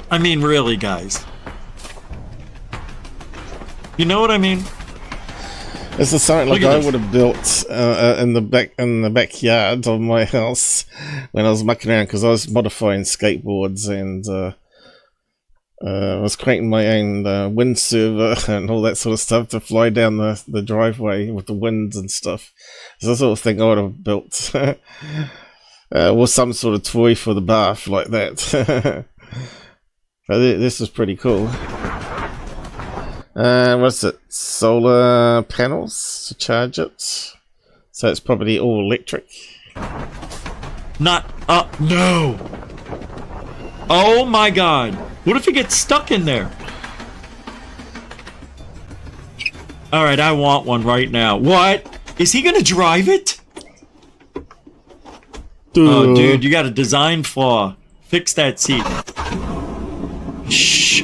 I mean, really, guys. You know what I mean? This is something like I would have built in the backyard of my house when I was mucking around, because I was modifying skateboards and I was creating my own wind server and all that sort of stuff to fly down the driveway with the winds and stuff. It's the sort of thing I would have built. Or some sort of toy for the bath like that. But this is pretty cool. What's it? Solar panels to charge it. So it's probably all electric. Not up. No. Oh my god. What if it gets stuck in there? Alright, I want one right now. What? Is he gonna drive it? Oh, dude, you got a design flaw. Fix that seat. Shh.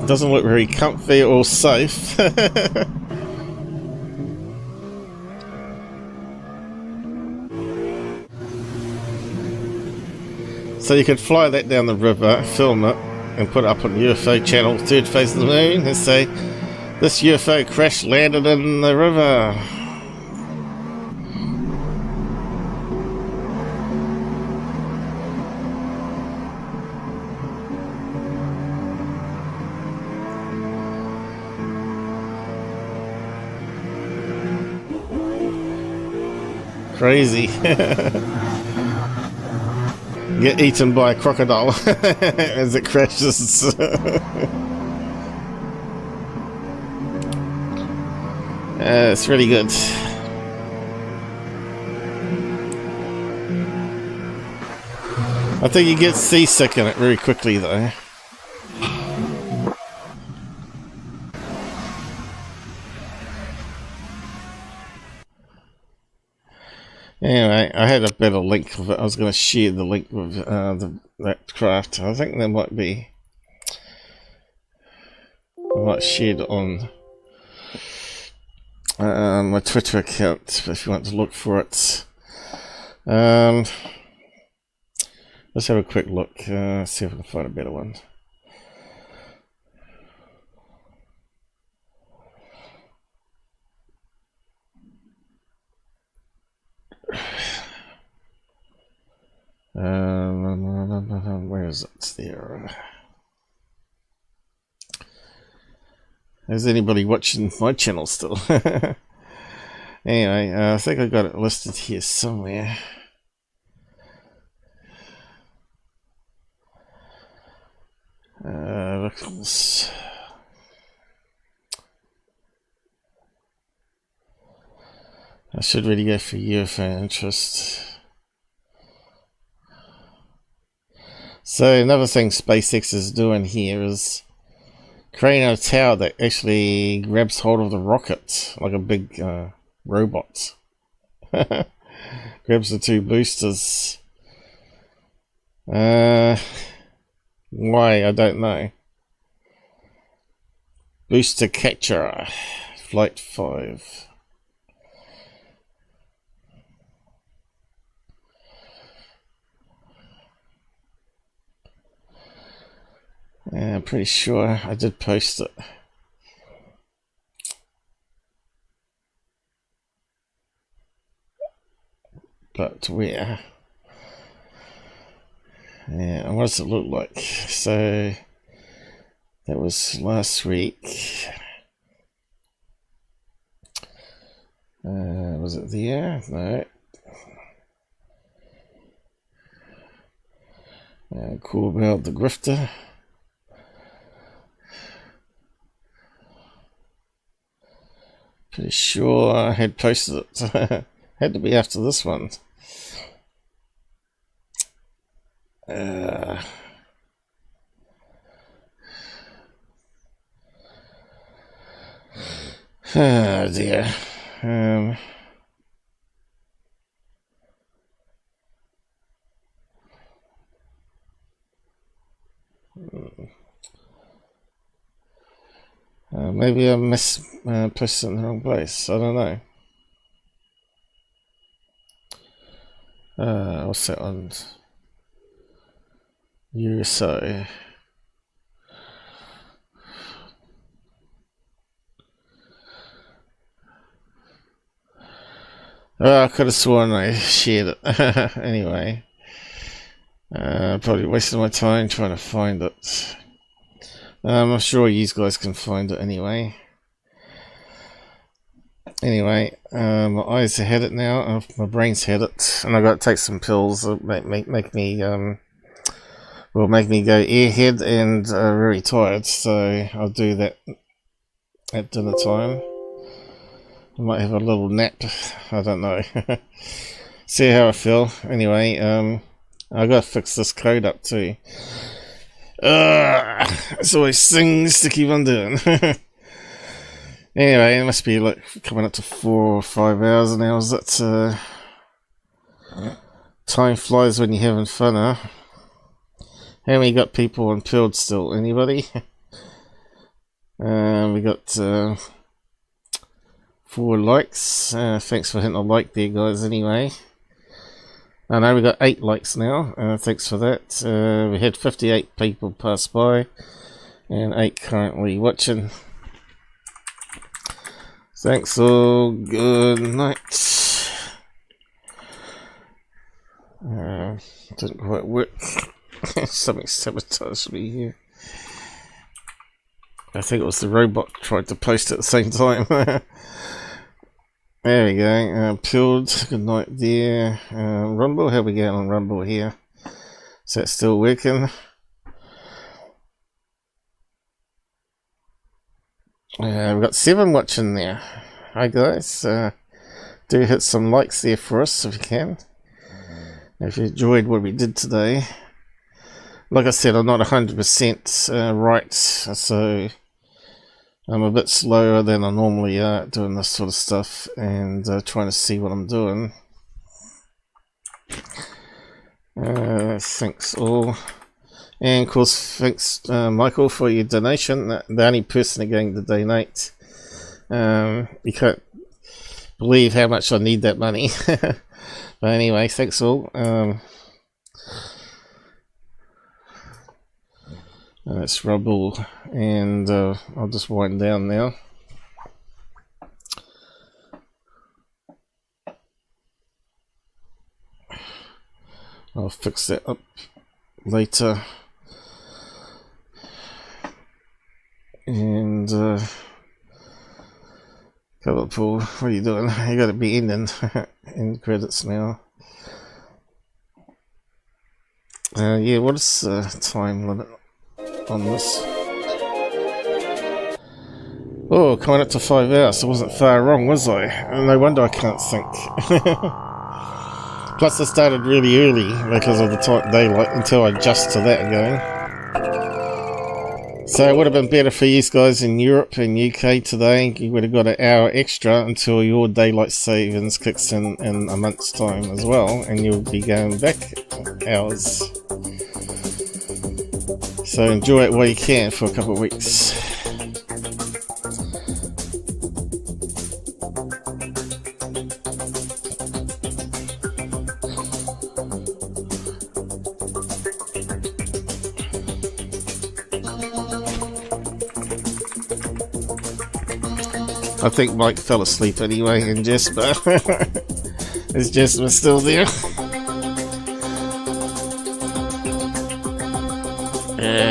Doesn't look very comfy or safe. So you could fly that down the river, film it, and put it up on the UFO channel, third phase of the moon, and say, this UFO crash landed in the river. Crazy. Get eaten by a crocodile as it crashes. It's really good. I think you get seasick in it very quickly though. Anyway, I had a better link of it. I was going to share the link with that craft. I think there might be. I might share it on my Twitter account if you want to look for it. Let's have a quick look. See if I can find a better one. Where is it? There. Is anybody watching my channel still? Anyway, I think I got it listed here somewhere. I should really go for UFO interest. So another thing SpaceX is doing here is creating a tower that actually grabs hold of the rocket like a big robot. Grabs the two boosters. Why? I don't know. Booster catcher. Flight 5. Yeah, I'm pretty sure I did post it. But where? Yeah, what does it look like? So that was last week. Was it there? No. Cool about the grifter. Pretty sure I had posted it. Had to be after this one. Oh dear. Maybe I pushed it in the wrong place. I don't know. What's that on? USO. I could have sworn I shared it. Anyway. Probably wasted my time trying to find it. I'm sure you guys can find it anyway. Anyway, my eyes had it now, my brain's had it, and I got to take some pills that make me go airhead and very tired. So I'll do that at dinner time. I might have a little nap. I don't know. See how I feel. Anyway, I got to fix this code up too. It's always things to keep on doing. Anyway, it must be like coming up to 4 or 5 hours now. Is that time flies when you're having fun, huh? How many got people on Pilled still? Anybody? We got 4 likes. Thanks for hitting a like there, guys. Anyway. I know we got 8 likes now. Thanks for that. We had 58 people pass by and 8 currently watching. Thanks all. Good night. Didn't quite work. Something sabotaged me here. I think it was the robot tried to post at the same time. There we go. Peeled. Good night there. Rumble. How we going on Rumble here? Is that still working? We've got 7 watching there. Hi guys. Do hit some likes there for us if you can. If you enjoyed what we did today. Like I said, I'm not 100% right, so I'm a bit slower than I normally are doing this sort of stuff and trying to see what I'm doing. Thanks all. And of course, thanks Michael for your donation. The only person going to donate. You can't believe how much I need that money. But anyway, thanks all. It's Rubble, and I'll just wind down now. I'll fix that up later. And come on, Paul, what are you doing? You gotta be ending end credits now. Yeah, what is time limit on this? Oh, coming up to 5 hours. I wasn't far wrong, was I? No wonder I can't think. Plus I started really early because of the time daylight until I adjust to that again. So it would have been better for you guys in Europe and UK today. You would have got an hour extra until your daylight savings kicks in a month's time as well, and you'll be going back hours. So enjoy it while you can for a couple of weeks. I think Mike fell asleep anyway, and Jesper. Is Jesper still there?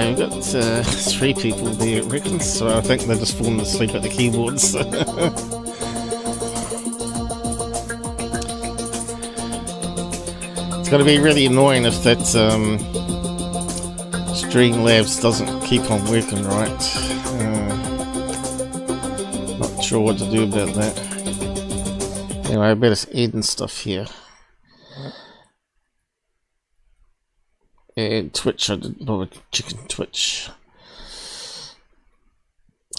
We've got 3 people there, I reckon, so I think they're just falling asleep at the keyboards. It's going to be really annoying if that Streamlabs doesn't keep on working right. Not sure what to do about that. Anyway, I better end and stuff here. And Twitch, I didn't bother checking Twitch.